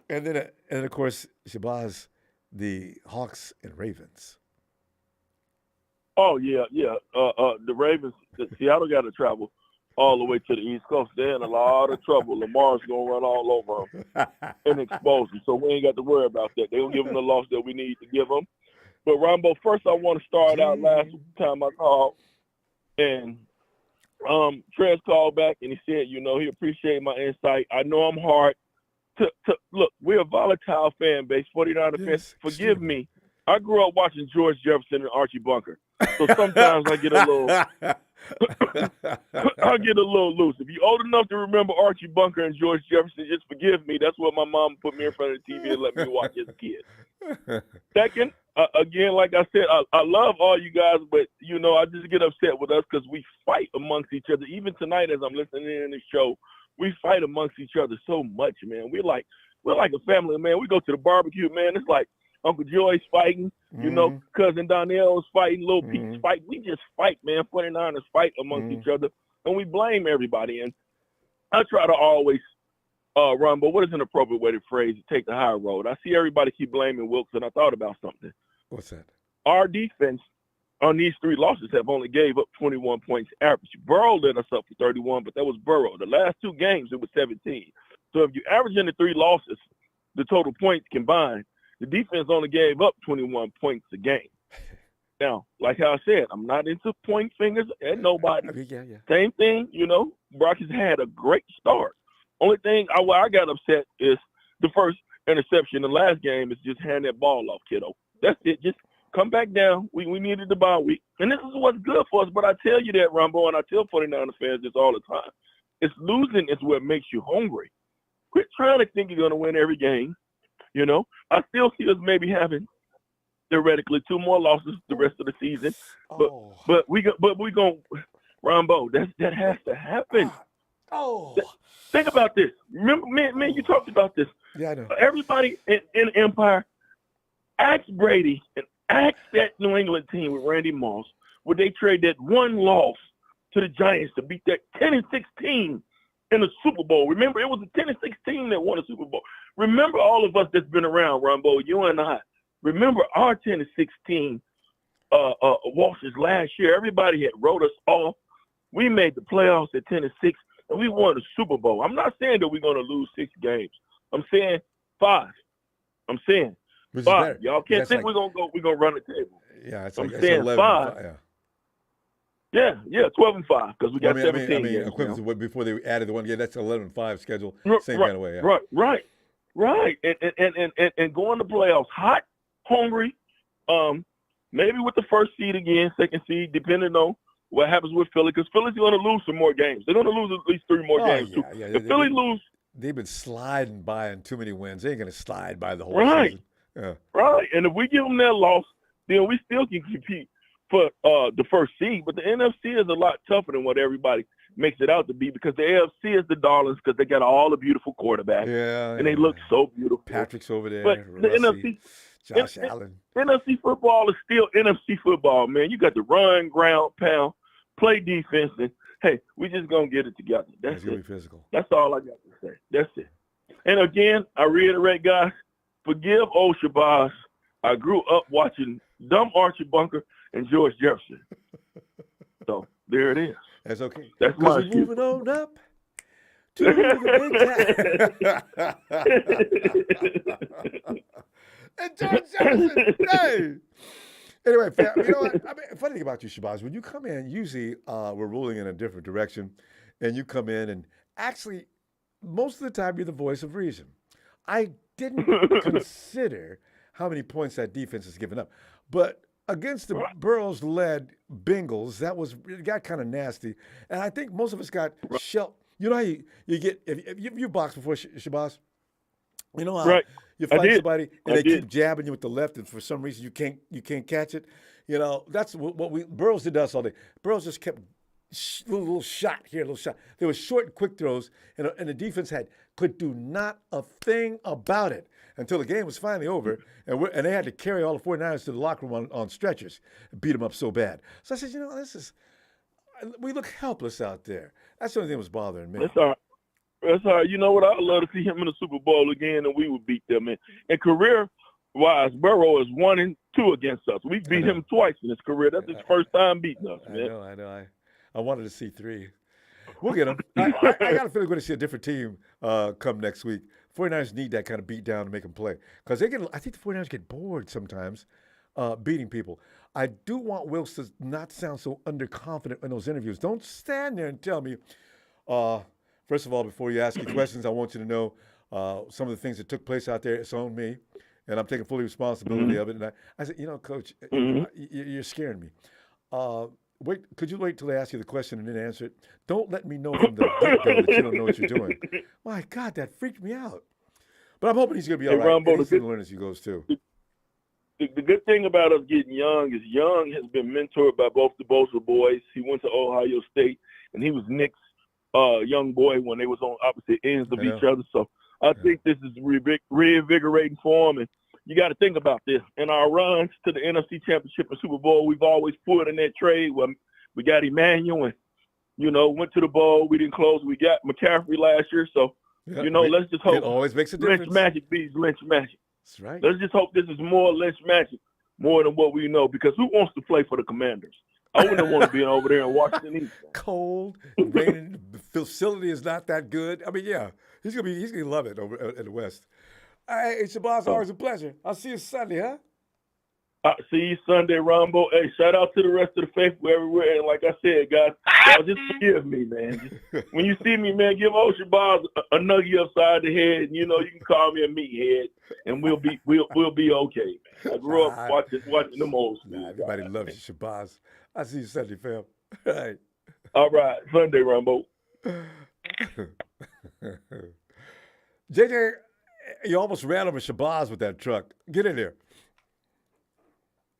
and of course, Shabazz, the Hawks and Ravens. oh, yeah. The Ravens, Seattle got to travel all the way to the East Coast. They're in a lot of trouble. Lamar's going to run all over them and expose them. So we ain't got to worry about that. They'll give them the loss that we need to give them. But, Ronbo, first I want to start out last time I called. And Trez called back and he said, you know, he appreciated my insight. I know I'm hard to look, we're a volatile fan base, 49er fans. Forgive me. I grew up watching George Jefferson and Archie Bunker. So sometimes I get a little I get a little loose. If you're old enough to remember Archie Bunker and George Jefferson, just forgive me. That's what my mom put me in front of the TV and let me watch as a kid. Second, again, like I said, I love all you guys, but, you know, I just get upset with us because we fight amongst each other. Even tonight as I'm listening in the show, we fight amongst each other so much, man. We're like a family, man. We go to the barbecue, man. It's like Uncle Joy's fighting, you know, Cousin Donnell's fighting, Little Pete's fighting. We just fight, man. 49ers fight amongst each other, and we blame everybody. And I try to always run, but what is an appropriate way to phrase it? Take the high road. I see everybody keep blaming Wilkes, and I thought about something. What's that? Our defense on these 3 losses have only gave up 21 points average. Burrow led us up for 31, but that was Burrow. The last 2 games, it was 17. So if you average in the 3 losses, the total points combined, the defense only gave up 21 points a game. Now, like how I said, I'm not into pointing fingers at nobody. Yeah. Same thing, you know, Brock has had a great start. Only thing I got upset is the first interception in the last game is just hand that ball off, kiddo. That's it. Just come back down. We needed the bye week. And this is what's good for us. But I tell you that, Ronbo, and I tell 49er fans this all the time. It's losing is what makes you hungry. Quit trying to think you're going to win every game. You know, I still see us maybe having theoretically 2 more losses the rest of the season. But we going Ronbo, that has to happen. Think about this. Remember, man, you talked about this. Yeah, I know. Everybody in Empire, ask Brady and ask that New England team with Randy Moss, would they trade that 1 loss to the Giants to beat that 10-16 in the Super Bowl? Remember, it was the 10-16 that won the Super Bowl. Remember all of us that's been around, Ronbo, you and I. Remember our 10-16 losses last year. Everybody had wrote us off. We made the playoffs at 10-6, and we won the Super Bowl. I'm not saying that we're going to lose 6 games. I'm saying 5. I'm saying 5. Y'all can't think we're gonna run the table. Yeah, it's I'm like saying 11, 5. Yeah, 12-5, because we got 17. I mean, games, equivalent to what before they added the 1 game. That's 11-5 schedule. Same right, kind of way. Yeah. Right. And going to playoffs hot, hungry, Maybe with the first seed again, second seed, depending on what happens with Philly, because Philly's going to lose some more games. They're going to lose at least 3 more games too. Yeah. If Philly lose, they've been sliding by in too many wins. They ain't going to slide by the whole right, season. Yeah. right. And if we give them that loss, then we still can compete for the first seed. But the NFC is a lot tougher than what everybody makes it out to be, because the AFC is the darlings because they got all the beautiful quarterbacks. Yeah, and they look so beautiful. Patrick's over there. But the Russie, NFC, Josh Allen. NFC football is still NFC football, man. You got to run, ground, pound, play defense, and hey, we just gonna get it together. That's It's gonna it. be physical. That's all I got to say. That's it. And again, I reiterate, guys, forgive old Shabazz. I grew up watching dumb Archie Bunker and George Jefferson. So there it is. That's okay. That's my We're excuse. moving on up to the big time. And George Jefferson, hey. Anyway, fam, you know what? I mean, funny thing about you, Shabazz, when you come in, usually we're rolling in a different direction, and you come in, and actually, most of the time, you're the voice of reason. I didn't consider how many points that defense has given up, but against the Burrows-led Bengals, it got kind of nasty, and I think most of us got shelled. You know how you get if you boxed before, Shabazz? You know how you fight somebody and they keep jabbing you with the left, and for some reason you can't catch it. You know, that's what Burrows did to us all day. Burrows just kept little shot here, little shot. There was short and quick throws, and the defense could do not a thing about it until the game was finally over, and they had to carry all the 49ers to the locker room on stretchers and beat them up so bad. So I said, you know, we look helpless out there. That's the only thing that was bothering me. That's all right. That's all right. You know what? I'd love to see him in the Super Bowl again, and we would beat them. And career-wise, Burrow is 1-2 against us. We beat him twice in his career. That's his first time beating us, man. I know. I wanted to see 3. We'll get them. I got a feeling we're going to see a different team come next week. 49ers need that kind of beat down to make them play. Because I think the 49ers get bored sometimes beating people. I do want Wilkes to not sound so underconfident in those interviews. Don't stand there and tell me, first of all, before you ask your questions, I want you to know some of the things that took place out there. It's on me, and I'm taking full responsibility of it. And I said, you know, Coach, you're scaring me. Could you wait till they ask you the question and then answer it? Don't let me know from the get-go that you don't know what you're doing. My God, that freaked me out. But I'm hoping he's going to be all right. Ronbo, He's going to learn as he goes, too. The good thing about us getting Young is Young has been mentored by both the Bosa boys. He went to Ohio State, and he was Nick's young boy when they was on opposite ends of each other. So I think this is reinvigorating for him. And you got to think about this. In our runs to the NFC Championship and Super Bowl, we've always pulled in that trade where we got Emmanuel and, you know, went to the bowl. We didn't close. We got McCaffrey last year. So, you know, let's just hope it always makes a difference. Lynch magic beats Lynch magic. That's right. Let's just hope this is more Lynch magic, more than what we know, because who wants to play for the Commanders? I wouldn't want to be over there in Washington either. Cold, raining, the facility is not that good. I mean, yeah, he's gonna love it over in the West. Hey, Shabazz, always a pleasure. I'll see you Sunday, huh? See you Sunday, Ronbo. Hey, shout out to the rest of the faithful everywhere. And like I said, guys, y'all just forgive me, man. When you see me, man, give old Shabazz a nugget upside the head. And, you know, you can call me a meathead, and we'll be okay, man. I grew up watching them old schools. Everybody loves you, Shabazz. I'll see you Sunday, fam. All right. All right, Sunday, Ronbo. JJ, you almost ran over Shabazz with that truck. Get in there.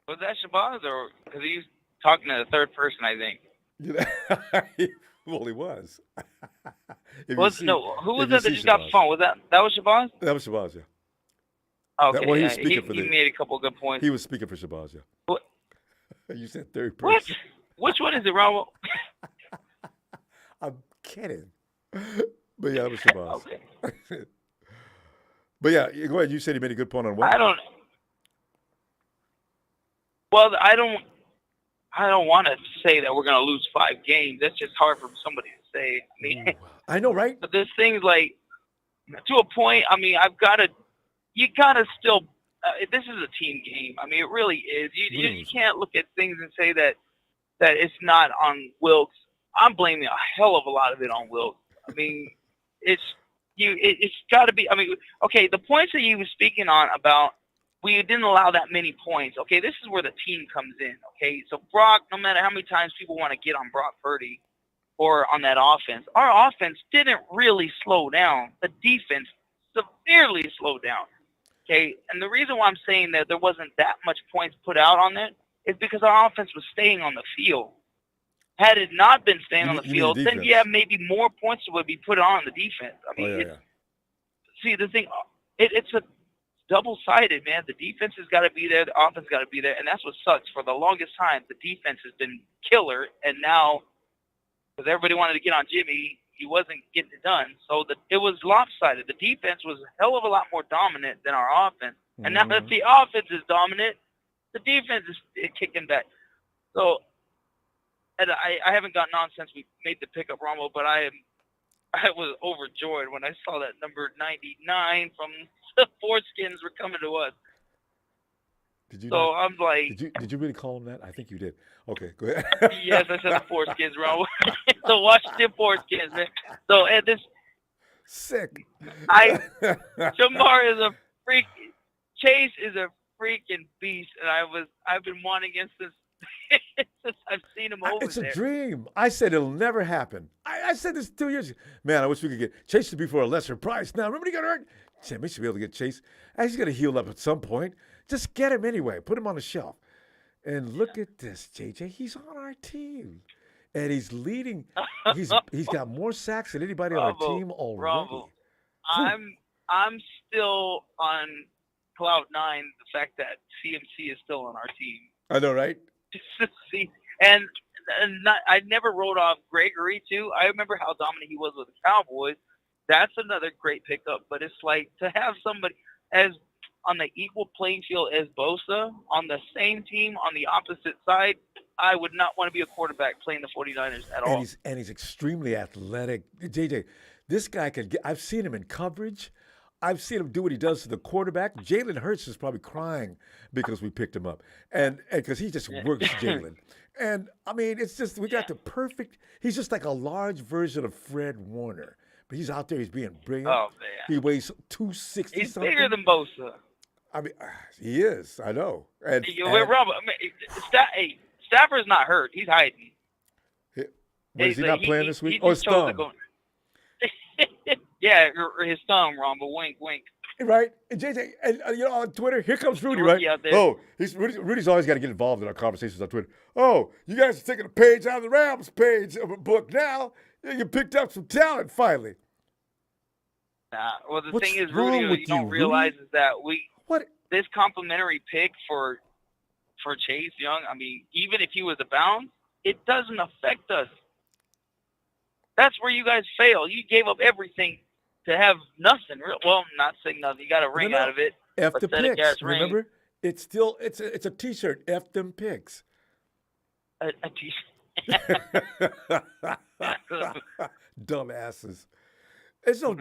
Was that Shabazz, or because he was talking to the third person, I think. Well, he was. Who was that just got the phone? Was that was Shabazz? That was Shabazz, yeah. Okay, well, he was speaking for he made a couple of good points. He was speaking for Shabazz, yeah. What? You said third person. What? Which one is it, Ronbo? I'm kidding. But yeah, that was Shabazz. Okay. But yeah, go ahead. You said he made a good point on what? Well, I don't want to say that we're going to lose 5 games. That's just hard for somebody to say. I mean, I know, right? But this thing's like, to a point, I mean, you got to still, this is a team game. I mean, it really is. You can't look at things and say that it's not on Wilkes. I'm blaming a hell of a lot of it on Wilkes. I mean, it's got to be, I mean, okay, the points that you were speaking on about we didn't allow that many points. Okay, this is where the team comes in. Okay, so Brock, no matter how many times people want to get on Brock Purdy or on that offense, our offense didn't really slow down. The defense severely slowed down. Okay, and the reason why I'm saying that there wasn't that much points put out on it is because our offense was staying on the field. Had it not been staying on the field, then yeah, maybe more points would be put on the defense. I mean, see, the thing, it's a double-sided, man. The defense has got to be there, the offense got to be there, and that's what sucks. For the longest time, the defense has been killer, and now, because everybody wanted to get on Jimmy, he wasn't getting it done. So it was lopsided. The defense was a hell of a lot more dominant than our offense. And now that the offense is dominant, the defense is kicking back. So, and I haven't gotten on since we made the pickup, Ronbo, but I was overjoyed when I saw that number 99 from the Foreskins were coming to us. Did you? So I'm like, did you really call him that? I think you did. Okay, go ahead. Yes, I said the Foreskins, Ronbo. The Washington Foreskins, man. So and this sick. Jamar is a freak. Chase is a freaking beast, and I've been wanting him since I've seen him over It's a there. dream. I said it'll never happen. I said this 2 years ago. Man, I wish we could get Chase to be for a lesser price. Now, remember he got hurt? Damn, we should be able to get Chase. He's going to heal up at some point. Just get him anyway. Put him on the shelf. And look at this, JJ. He's on our team. And he's leading. He's got more sacks than anybody on our team already. Ronbo. I'm still on cloud nine, the fact that CMC is still on our team. I know, right? See, and I never wrote off Gregory too. I remember how dominant he was with the Cowboys. That's another great pickup. But it's like to have somebody as on the equal playing field as Bosa on the same team on the opposite side. I would not want to be a quarterback playing the 49ers at all. And he's extremely athletic. JJ, this guy can get. I've seen him in coverage. I've seen him do what he does to the quarterback. Jalen Hurts is probably crying because we picked him up. And because he just works Jalen. And, I mean, it's just, we got the perfect, he's just like a large version of Fred Warner. But he's out there, he's being brilliant. Oh, man. He weighs 260 He's something. bigger than Bosa. I mean, he is, I know. And, Robert, Stafford's not hurt. He's hiding. Is he not playing this week? His thumb. Yeah, or his thumb, Ronbo. Wink, wink. Right, and JJ, and on Twitter, here comes Rudy, right? Oh, Rudy's always got to get involved in our conversations on Twitter. Oh, you guys are taking a page out of the Rams page of a book now. You picked up some talent finally. Well, the What's thing is, wrong Rudy, with you don't you, realize Rudy? is that What? this complimentary pick for Chase Young. I mean, even if he was a bounce, it doesn't affect us. That's where you guys fail. You gave up everything to have nothing. Well, not saying nothing. You got a ring out of it. F the pathetic picks. ass ring. Remember, it's still it's a T-shirt. F them picks. A T-shirt. Dumbasses. There's no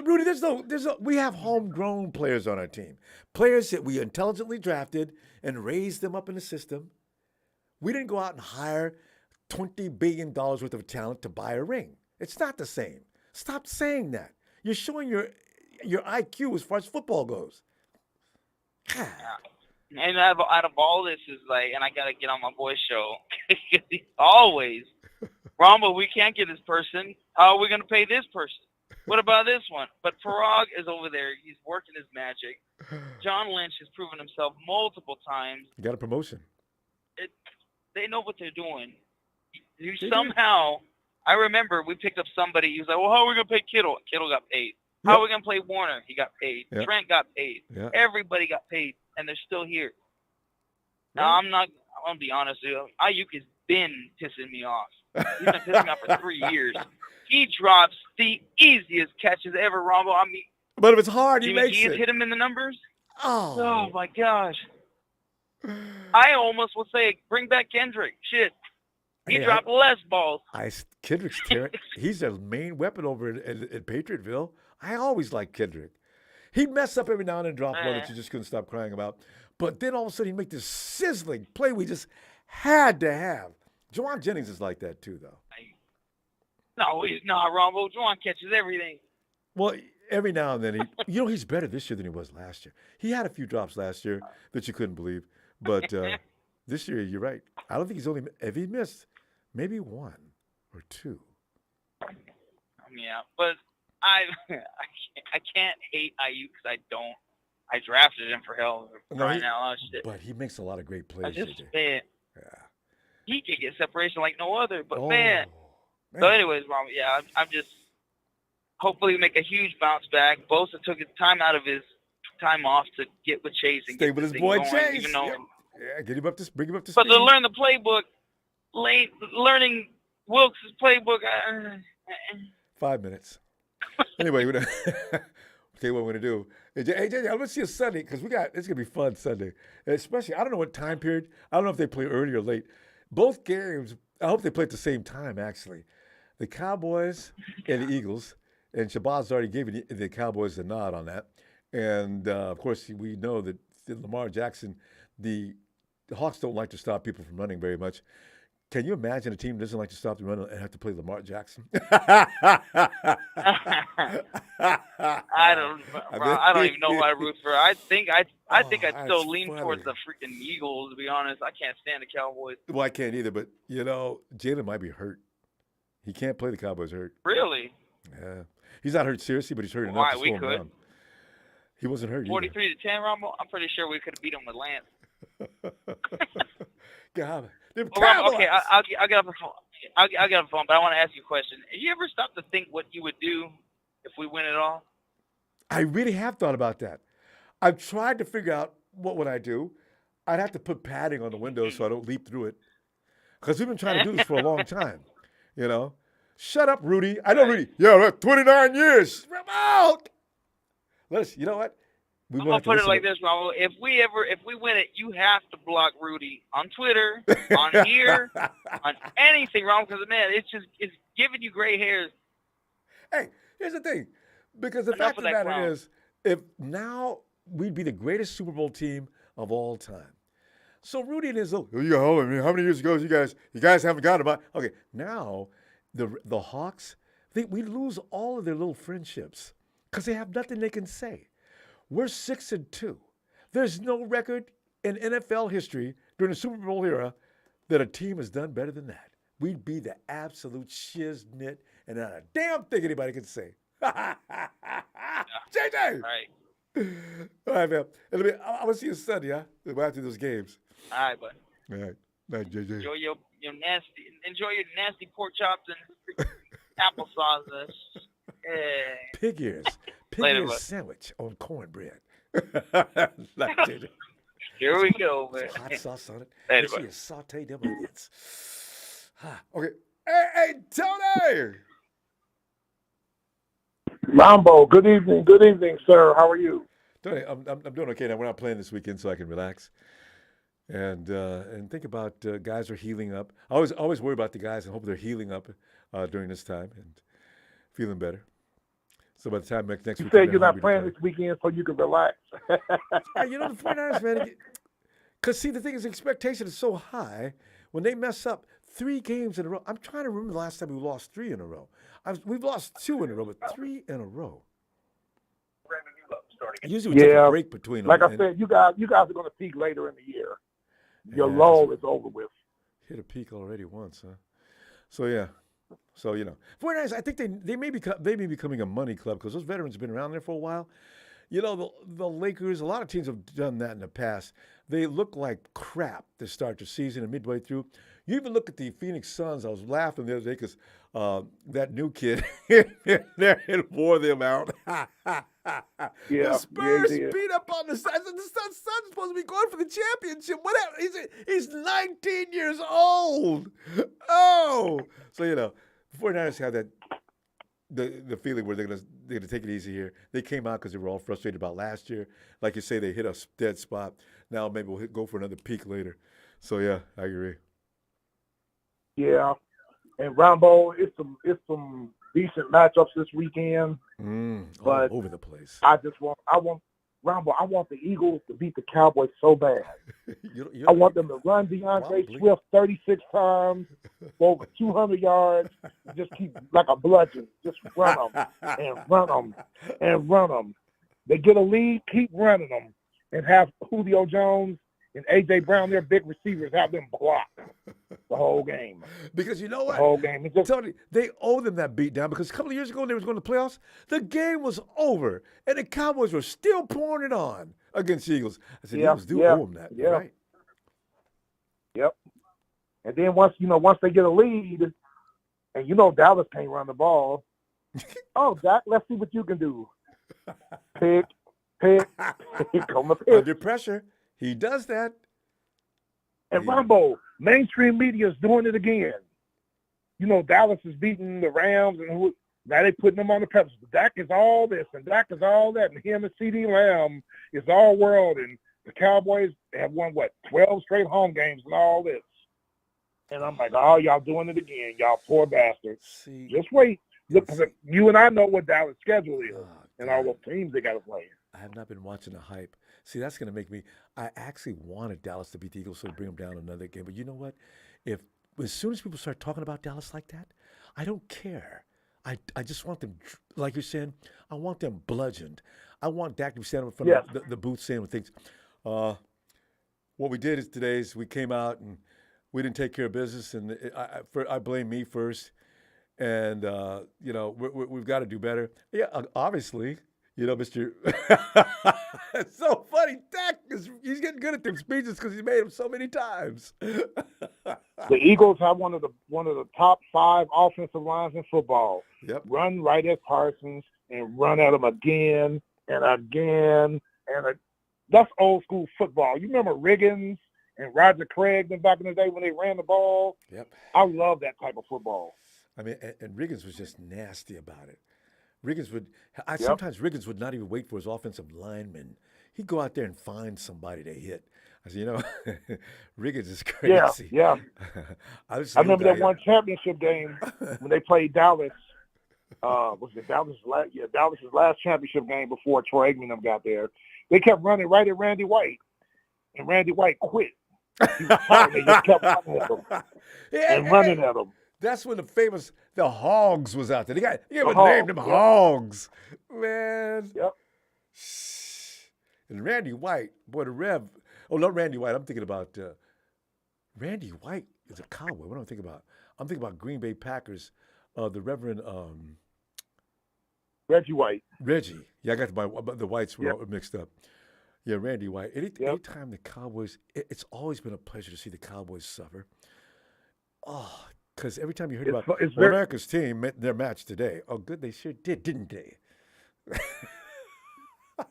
Rudy. There's no. We have homegrown players on our team. Players that we intelligently drafted and raised them up in the system. We didn't go out and hire $20 billion worth of talent to buy a ring. It's not the same. Stop saying that. You're showing your IQ as far as football goes. And out of all this is like, and I got to get on my boy's show. Always. Ronbo, we can't get this person. How are we going to pay this person? What about this one? But Parag is over there. He's working his magic. John Lynch has proven himself multiple times. You got a promotion. They know what they're doing. Somehow, I remember we picked up somebody. He was like, well, how are we going to pay Kittle? Kittle got paid. How are we going to play Warner? He got paid. Yep. Trent got paid. Yep. Everybody got paid, and they're still here. Now, I'm going to be honest with you. Ayuk has been pissing me off. He's been pissing me off for 3 years. He drops the easiest catches ever, Ronbo. I mean, but if it's hard, he Jimmy makes G has it. hit him in the numbers. Oh my gosh. I almost will say, bring back Kendrick. Shit. He dropped less balls. Kendrick's tearing. He's their main weapon over in Patriotville. I always liked Kendrick. He'd mess up every now and then, drop one that you just couldn't stop crying about. But then all of a sudden, he'd make this sizzling play we just had to have. Juwan Jennings is like that too, though. No, Ronbo. Juwan catches everything. Well, every now and then, he's better this year than he was last year. He had a few drops last year that you couldn't believe. But this year, you're right. I don't think if he missed, maybe one or two. Yeah, but I can't hate IU because I drafted him for hell. Crying out loud shit. But he makes a lot of great plays. Man, he can get separation like no other. But Oh, man. So, anyways, Mom, yeah, I'm just hopefully make a huge bounce back. Bosa took his time out of his time off to get with Chase and Stay get with this his thing boy going, Chase. even though, Get him up to bring him up to but speed. to learn the playbook, learning Wilkes' playbook. 5 minutes. Anyway, we're gonna tell you what we're gonna do. Hey, JJ, let's see a Sunday because it's gonna be fun Sunday. Especially, I don't know what time period. I don't know if they play early or late. Both games, I hope they play at the same time. Actually, the Cowboys and the Eagles, and Shabazz already gave the Cowboys a nod on that. And of course, we know that Lamar Jackson, the Hawks don't like to stop people from running very much. Can you imagine a team that doesn't like to stop the run and have to play Lamar Jackson? I don't even know who I root for. I think I'd still lean towards the freaking Eagles. To be honest, I can't stand the Cowboys. Well, I can't either. But Jalen might be hurt. He can't play the Cowboys hurt. Really? Yeah, he's not hurt seriously, but he's hurt enough Why? to slow We him could. down. He wasn't hurt. 43-10, Ronbo. I'm pretty sure we could have beat them with Lance. God, Well, okay, I'll get off the phone. I'll get off the phone, but I want to ask you a question. Have you ever stopped to think what you would do if we win it all? I really have thought about that. I've tried to figure out what would I do. I'd have to put padding on the windows so I don't leap through it. Because we've been trying to do this for a long time. Shut up, Rudy. I know Rudy. Yeah, 29 years. I'm out. You know what? I'm gonna put it like this, Ronbo. If we win it, you have to block Rudy on Twitter, on here, on anything, Ronbo. Because man, it's giving you gray hairs. Hey, here's the thing, because the fact of the matter is, if now we'd be the greatest Super Bowl team of all time. So Rudy and his how many years ago you guys haven't got about? Okay, now the Hawks, we lose all of their little friendships because they have nothing they can say. We're 6-2. There's no record in NFL history during the Super Bowl era that a team has done better than that. We'd be the absolute shiznit, and not a damn thing anybody can say. JJ! Right. All right, man. I want to see you Sunday, huh? After those games. All right, bud. All right. Night, JJ. Enjoy your nasty pork chops and applesauce. Pig ears. Later, ears bud. sandwich on cornbread. Here we go, man. Hot sauce on it. Later, Make sure bud. you saute them onions. Okay. Hey, Tony! Ronbo, good evening. Good evening, sir. How are you? Tony, I'm doing okay now. We're not playing this weekend, so I can relax and think about guys are healing up. I always worry about the guys and hope they're healing up during this time and feeling better. So by the time next You week, said you're not playing this weekend so you can relax. The 49ers, man. Because, see, the thing is, the expectation is so high. When they mess up 3 games in a row, I'm trying to remember the last time we lost 3 in a row. We've lost 2 in a row, but 3 in a row. Usually we take a break between them. Like I said, you guys are going to peak later in the year. Your lull is over with. Hit a peak already once, huh? So, yeah. So, 49ers, I think they may be becoming a money club because those veterans have been around there for a while. The Lakers, a lot of teams have done that in the past. They look like crap to start the season and midway through. You even look at the Phoenix Suns. I was laughing the other day because that new kid there and wore them out. The Spurs beat up on the Suns. And the Suns supposed to be going for the championship. What happened? He's 19 years old. Oh. So, the 49ers have that the feeling where they're gonna take it easy here. They came out because they were all frustrated about last year. Like you say, they hit a dead spot. Now maybe we'll go for another peak later. So, yeah, I agree. Yeah. And Ronbo, it's some decent matchups this weekend. All but over the place. I want Ronbo, I want the Eagles to beat the Cowboys so bad. I want them to run DeAndre Swift 36 times for over 200 yards, and just keep like a bludgeon. Just run them and run them and run them. They get a lead, keep running them, and have Julio Jones and A.J. Brown, their big receivers, have them block the whole game. Because you know what? The whole game. It's just, Tony, they owe them that beatdown because a couple of years ago when they was going to the playoffs, the game was over, and the Cowboys were still pouring it on against the Eagles. I said, Eagles do owe them that, right? Yep. And then once they get a lead, and Dallas can't run the ball, oh, Dak, let's see what you can do. Pick. Under pressure, he does that. And Ronbo, mainstream media is doing it again. Dallas is beating the Rams, and now they putting them on the Peppers. Dak is all this, and Dak is all that, and him and C.D. Lamb is all world, and the Cowboys have won, 12 straight home games and all this. And I'm like, oh, y'all doing it again, y'all poor bastards. Just wait. Look, you and I know what Dallas' schedule is, and all those teams they got to play. I have not been watching the hype. See, that's going to make me – I actually wanted Dallas to beat the Eagles so to bring them down another game. But you know what? As soon as people start talking about Dallas like that, I don't care. I just want them, like you're saying, I want them bludgeoned. I want Dak to be standing in front of the booth saying things. What we did today is we came out and we didn't take care of business, and I blame me first. And, we've got to do better. Yeah, obviously – Mr. It's so funny. Dak he's getting good at them speeches because he made them so many times. The Eagles have one of the top 5 offensive lines in football. Yep. Run right at Parsons and run at him again and again that's old school football. You remember Riggins and Roger Craig back in the day when they ran the ball? Yep. I love that type of football. I mean, and Riggins was just nasty about it. Sometimes Riggins would not even wait for his offensive lineman. He'd go out there and find somebody to hit. I said, Riggins is crazy. Yeah. I remember that one championship game when they played Dallas. Was it Dallas? Dallas's last championship game before Troy Aikman got there. They kept running right at Randy White, and Randy White quit. He was tired. They just kept running at him running at him. That's when the Hogs was out there. They gave a name, them Hogs. Man. Yep. And Randy White, boy, the Rev. Oh, not Randy White. I'm thinking about Randy White is a Cowboy. What am I thinking about? I'm thinking about Green Bay Packers, the Reverend Reggie White. Reggie. Yeah, I got the Whites were all mixed up. Yeah, Randy White. Anytime the Cowboys, it's always been a pleasure to see the Cowboys suffer. Oh, because every time you heard about America's team, their match today, oh, good, they sure did, didn't they?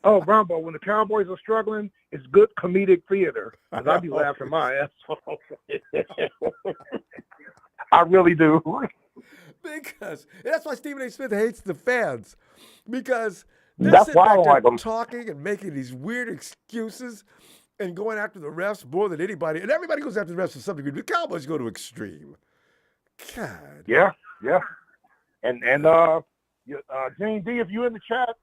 Oh, Ronbo, when the Cowboys are struggling, it's good comedic theater. Because I'd be laughing my ass off. I really do. Because that's why Stephen A. Smith hates the fans. Because they're that's sitting why I back don't there like them. talking and making these weird excuses and going after the refs more than anybody. And everybody goes after the refs to some degree. The Cowboys go to extreme. God. Yeah. And Gene D, if you're in the chat,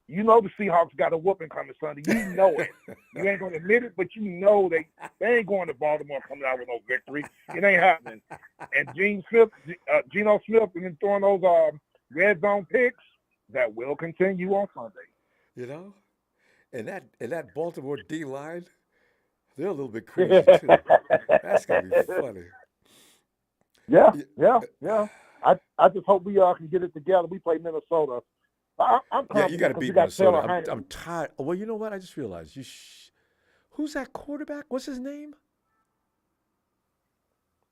you know the Seahawks got a whooping coming Sunday. You know it. You ain't going to admit it, but you know they ain't going to Baltimore coming out with no victory. It ain't happening. And Geno Smith, and throwing those red zone picks, that will continue on Sunday. And that Baltimore D line, they're a little bit crazy too. That's gonna be funny. Yeah. I just hope we can get it together. We play Minnesota. I'm you got to beat Minnesota. I'm tired. Well, you know what? I just realized who's that quarterback? What's his name?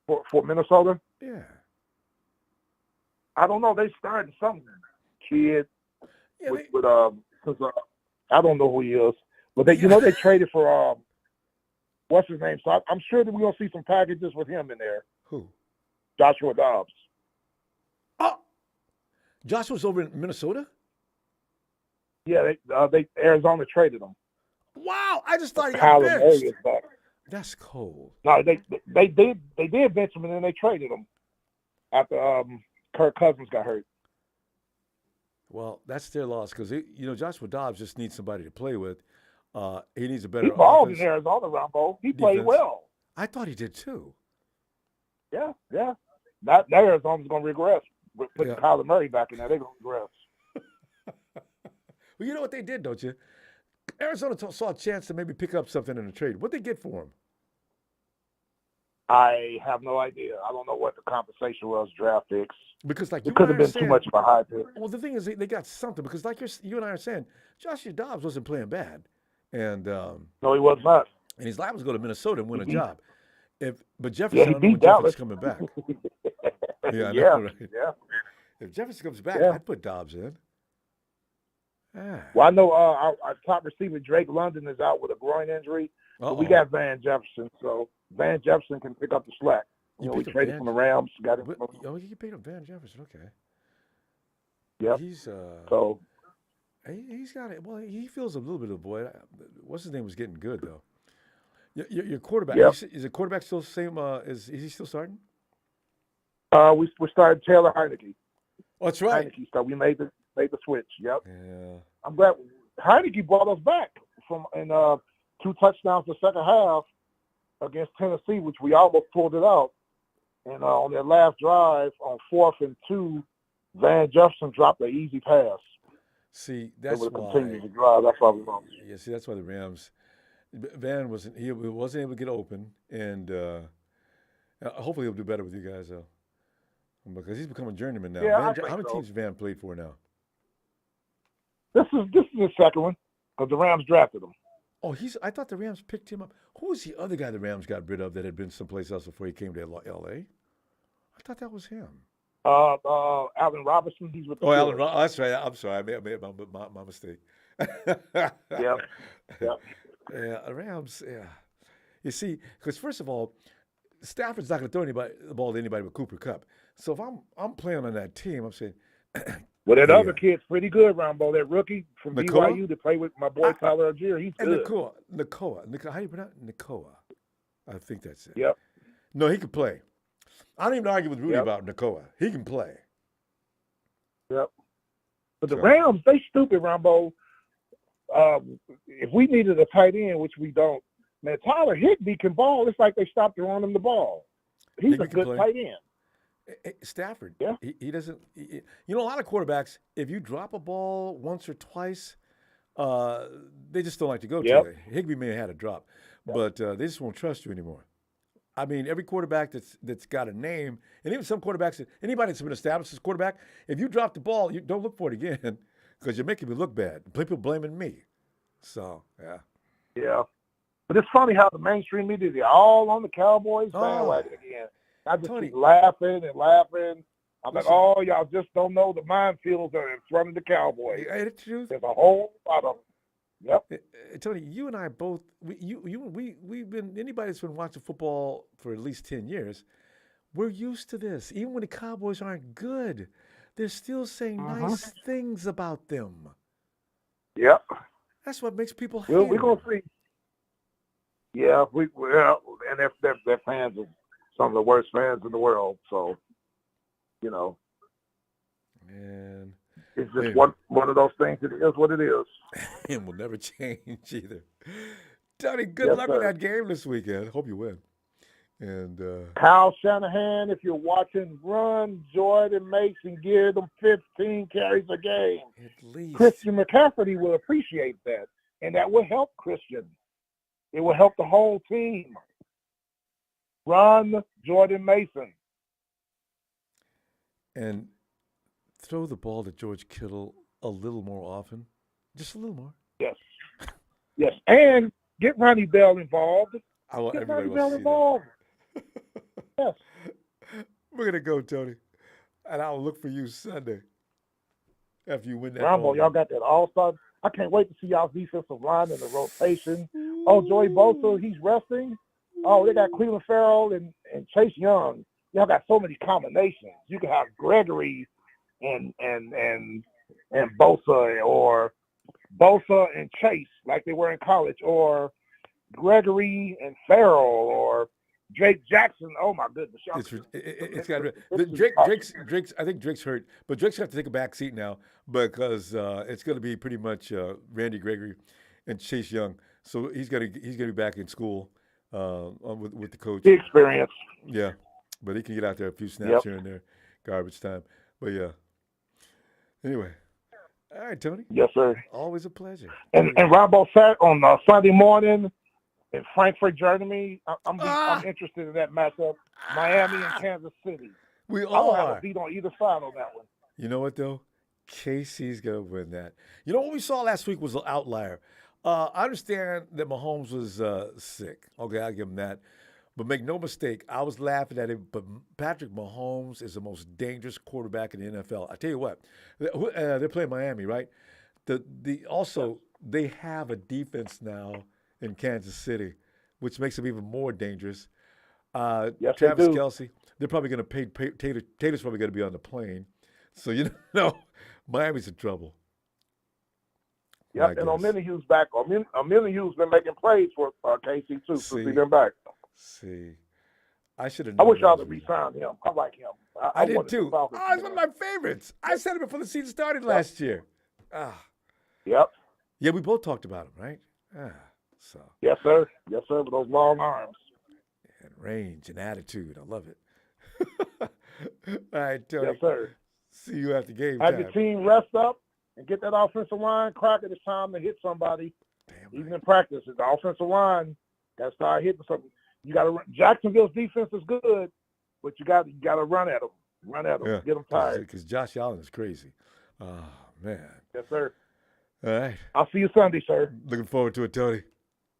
For Minnesota? Yeah. I don't know. They started something. Kid. Yeah, I don't know who he is, but they traded for what's his name. So I'm sure that we're gonna see some packages with him in there. Who? Joshua Dobbs. Oh, Joshua's over in Minnesota. Yeah, they Arizona traded him. Wow, I just thought he got benched. That's cold. No, they did bench him and then they traded him after Kirk Cousins got hurt. Well, that's their loss because Joshua Dobbs just needs somebody to play with. He needs a better He balled offense. in Arizona, Ronbo. He defense. played well. I thought he did too. Yeah. That Arizona's going to regress. Putting Kyler Murray back in there, they're going to regress. Well, you know what they did, don't you? Arizona saw a chance to maybe pick up something in a trade. What'd they get for him? I have no idea. I don't know what the compensation was, draft picks. Because it could have been too much of a high pick. Well, the thing is, they got something because, like you and I are saying, Joshua Dobbs wasn't playing bad, and no, he was not. And he's liable to go to Minnesota and win a job. But Jefferson, he I don't know beat when Dallas. Jefferson's coming back. Yeah, I know, Yeah, right? yeah. If Jefferson comes back, Yeah. I'd put Dobbs in. Well, I know our top receiver, Drake London, is out with a groin injury. But we got Van Jefferson, so Van Jefferson can pick up the slack. We traded from the Rams. Got him. Oh, you paid up Van Jefferson. Okay. Yep. He's so he's got it. Well, he feels a little bit of a void. What's his name was getting good though. Your quarterback. Yep. Is the quarterback still the same? Is he still starting? We started Taylor Heineke. Oh, that's right. Heineke, so we made the switch. Yep. Yeah. I'm glad Heineke brought us back from 2 touchdowns the second half against Tennessee, which we almost pulled it out. And on their last drive on 4th and 2, Van Jefferson dropped an easy pass. See, that's why. Continued to drive. That's why we lost. Yeah, see, that's why the Rams. Van wasn't able to get open, and hopefully he'll do better with you guys though, because he's become a journeyman now. Yeah, how many teams Van played for now? This is the second one because the Rams drafted him. Oh, I thought the Rams picked him up. Who was the other guy the Rams got rid of that had been someplace else before he came to L.A.? I thought that was him. Allen Robinson. He's with the Steelers. Allen Robinson. That's right. I'm sorry. I made my mistake. Yep. Yeah, Rams. Yeah. You see, because first of all, Stafford's not going to throw the ball to anybody but Cooper Kupp. So if I'm playing on that team, I'm saying. Well, that other kid's pretty good, Ronbo. That rookie from Nakoa? BYU to play with my boy Tyler Algier. He's good. Nakoa. How do you pronounce it? Nakoa. I think that's it. Yep. No, he can play. I don't even argue with Rudy about Nakoa. He can play. Yep. But the Rams, they stupid, Ronbo. If we needed a tight end, which we don't, man, Tyler Higbee can ball. It's like they stopped throwing him the ball. He's a good tight end. Stafford, yeah, he doesn't. A lot of quarterbacks, if you drop a ball once or twice, they just don't like to go to it. Higbee may have had a drop, but they just won't trust you anymore. I mean, every quarterback that's got a name, and even some quarterbacks, anybody that's been established as quarterback, if you drop the ball, you don't look for it again because you're making me look bad. People blaming me. So, yeah. Yeah. But it's funny how the mainstream media, they're all on the Cowboys bandwagon again. I just keep laughing and laughing. I'm like, y'all just don't know the minefields are in front of the Cowboys. Truth. There's a whole lot of them. Yep. Tony, you and I both, we've been, anybody that's been watching football for at least 10 years, we're used to this. Even when the Cowboys aren't good, they're still saying nice things about them. Yep. That's what makes people hate We're going to see. Yeah, and they're fans of some of the worst fans in the world. So, man, it's just one of those things. It is what it is. And will never change either. Tony, good luck with that game this weekend. Hope you win. And Kyle Shanahan, if you're watching, run Jordan Mason, give them 15 carries a game. At least. Christian McCaffrey will appreciate that, and that will help Christian. It will help the whole team. Run Jordan Mason. And throw the ball to George Kittle a little more often. Just a little more. Yes. Yes. And get Ronnie Bell involved. I want get everybody Ronnie Bell to see involved. Yes. We're going to go, Tony. And I'll look for you Sunday after you win that Ronbo, ball. y'all got that all-star. I can't wait to see y'all's defensive line in the rotation. Oh, Joey Bosa, he's resting. Oh, they got Cleveland Farrell and Chase Young. Y'all got so many combinations. You can have Gregory and Bosa, or Bosa and Chase like they were in college, or Gregory and Farrell, or Drake Jackson. Oh my goodness, y'all. It's got Drake's. I think Drake's hurt, but Drake's gonna have to take a back seat now because it's gonna be pretty much Randy Gregory and Chase Young. So he's gonna be back in school with the coach. The experience. Yeah, but he can get out there a few snaps here and there, garbage time. But yeah. Anyway, all right, Tony. Yes, sir. Always a pleasure. And Ronbo sat on Sunday morning in Frankfurt, Germany. I'm interested in that matchup. Miami and Kansas City. We I all will have are. a beat on either side on that one. You know what though? KC's gonna win that. You know what we saw last week was an outlier. I understand that Mahomes was sick. Okay, I'll give him that. But make no mistake, I was laughing at him. But Patrick Mahomes is the most dangerous quarterback in the NFL. I tell you what, they're playing Miami, right? They have a defense now in Kansas City, which makes them even more dangerous. Yes, Travis they do. Kelce, they're probably going to pay Taylor's probably going to be on the plane. So, you know, Miami's in trouble. Yep, and O'Menahue's back. O'Menahue's been making plays for KC too, since he's been back. See, I should have. I wish y'all would re-sign him. I like him. I did too. Oh, he's one of my favorites. I said it before the season started last year. Yep. Yeah, we both talked about him, right? So. Yes, sir. Yes, sir. With those long arms. And range and attitude. I love it. All right, Tony. Yes, sir. See you after game Have time. your team rest up and get that offensive line crack. It's time to hit somebody. Even in practice, the offensive line got to start hitting something. You got to. Jacksonville's defense is good, but you got to run at them. Run at them. Yeah. Get them tired. Because Josh Allen is crazy. Oh man. Yes, sir. All right. I'll see you Sunday, sir. Looking forward to it, Tony.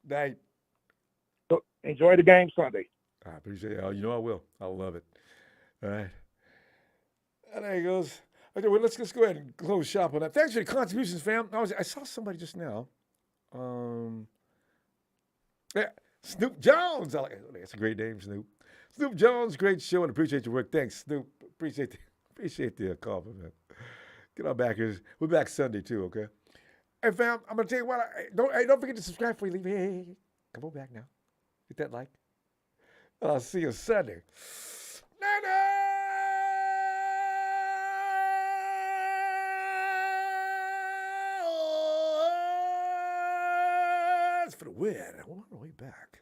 Night. So enjoy the game Sunday. I appreciate it. Oh, you know I will. I love it. All right. And there he goes. Okay, well, let's go ahead and close shop on that. Thanks for your contributions, fam. I saw somebody just now. Yeah, Snoop Jones. That's a great name, Snoop. Snoop Jones, great show, and appreciate your work. Thanks, Snoop. Appreciate the compliment. Get on back here. We're back Sunday too, okay? Hey, fam, I'm gonna tell you what. Don't forget to subscribe before you leave. Hey, come on back now. Hit that like. I'll see you Sunday. For the win. I'm on the way back.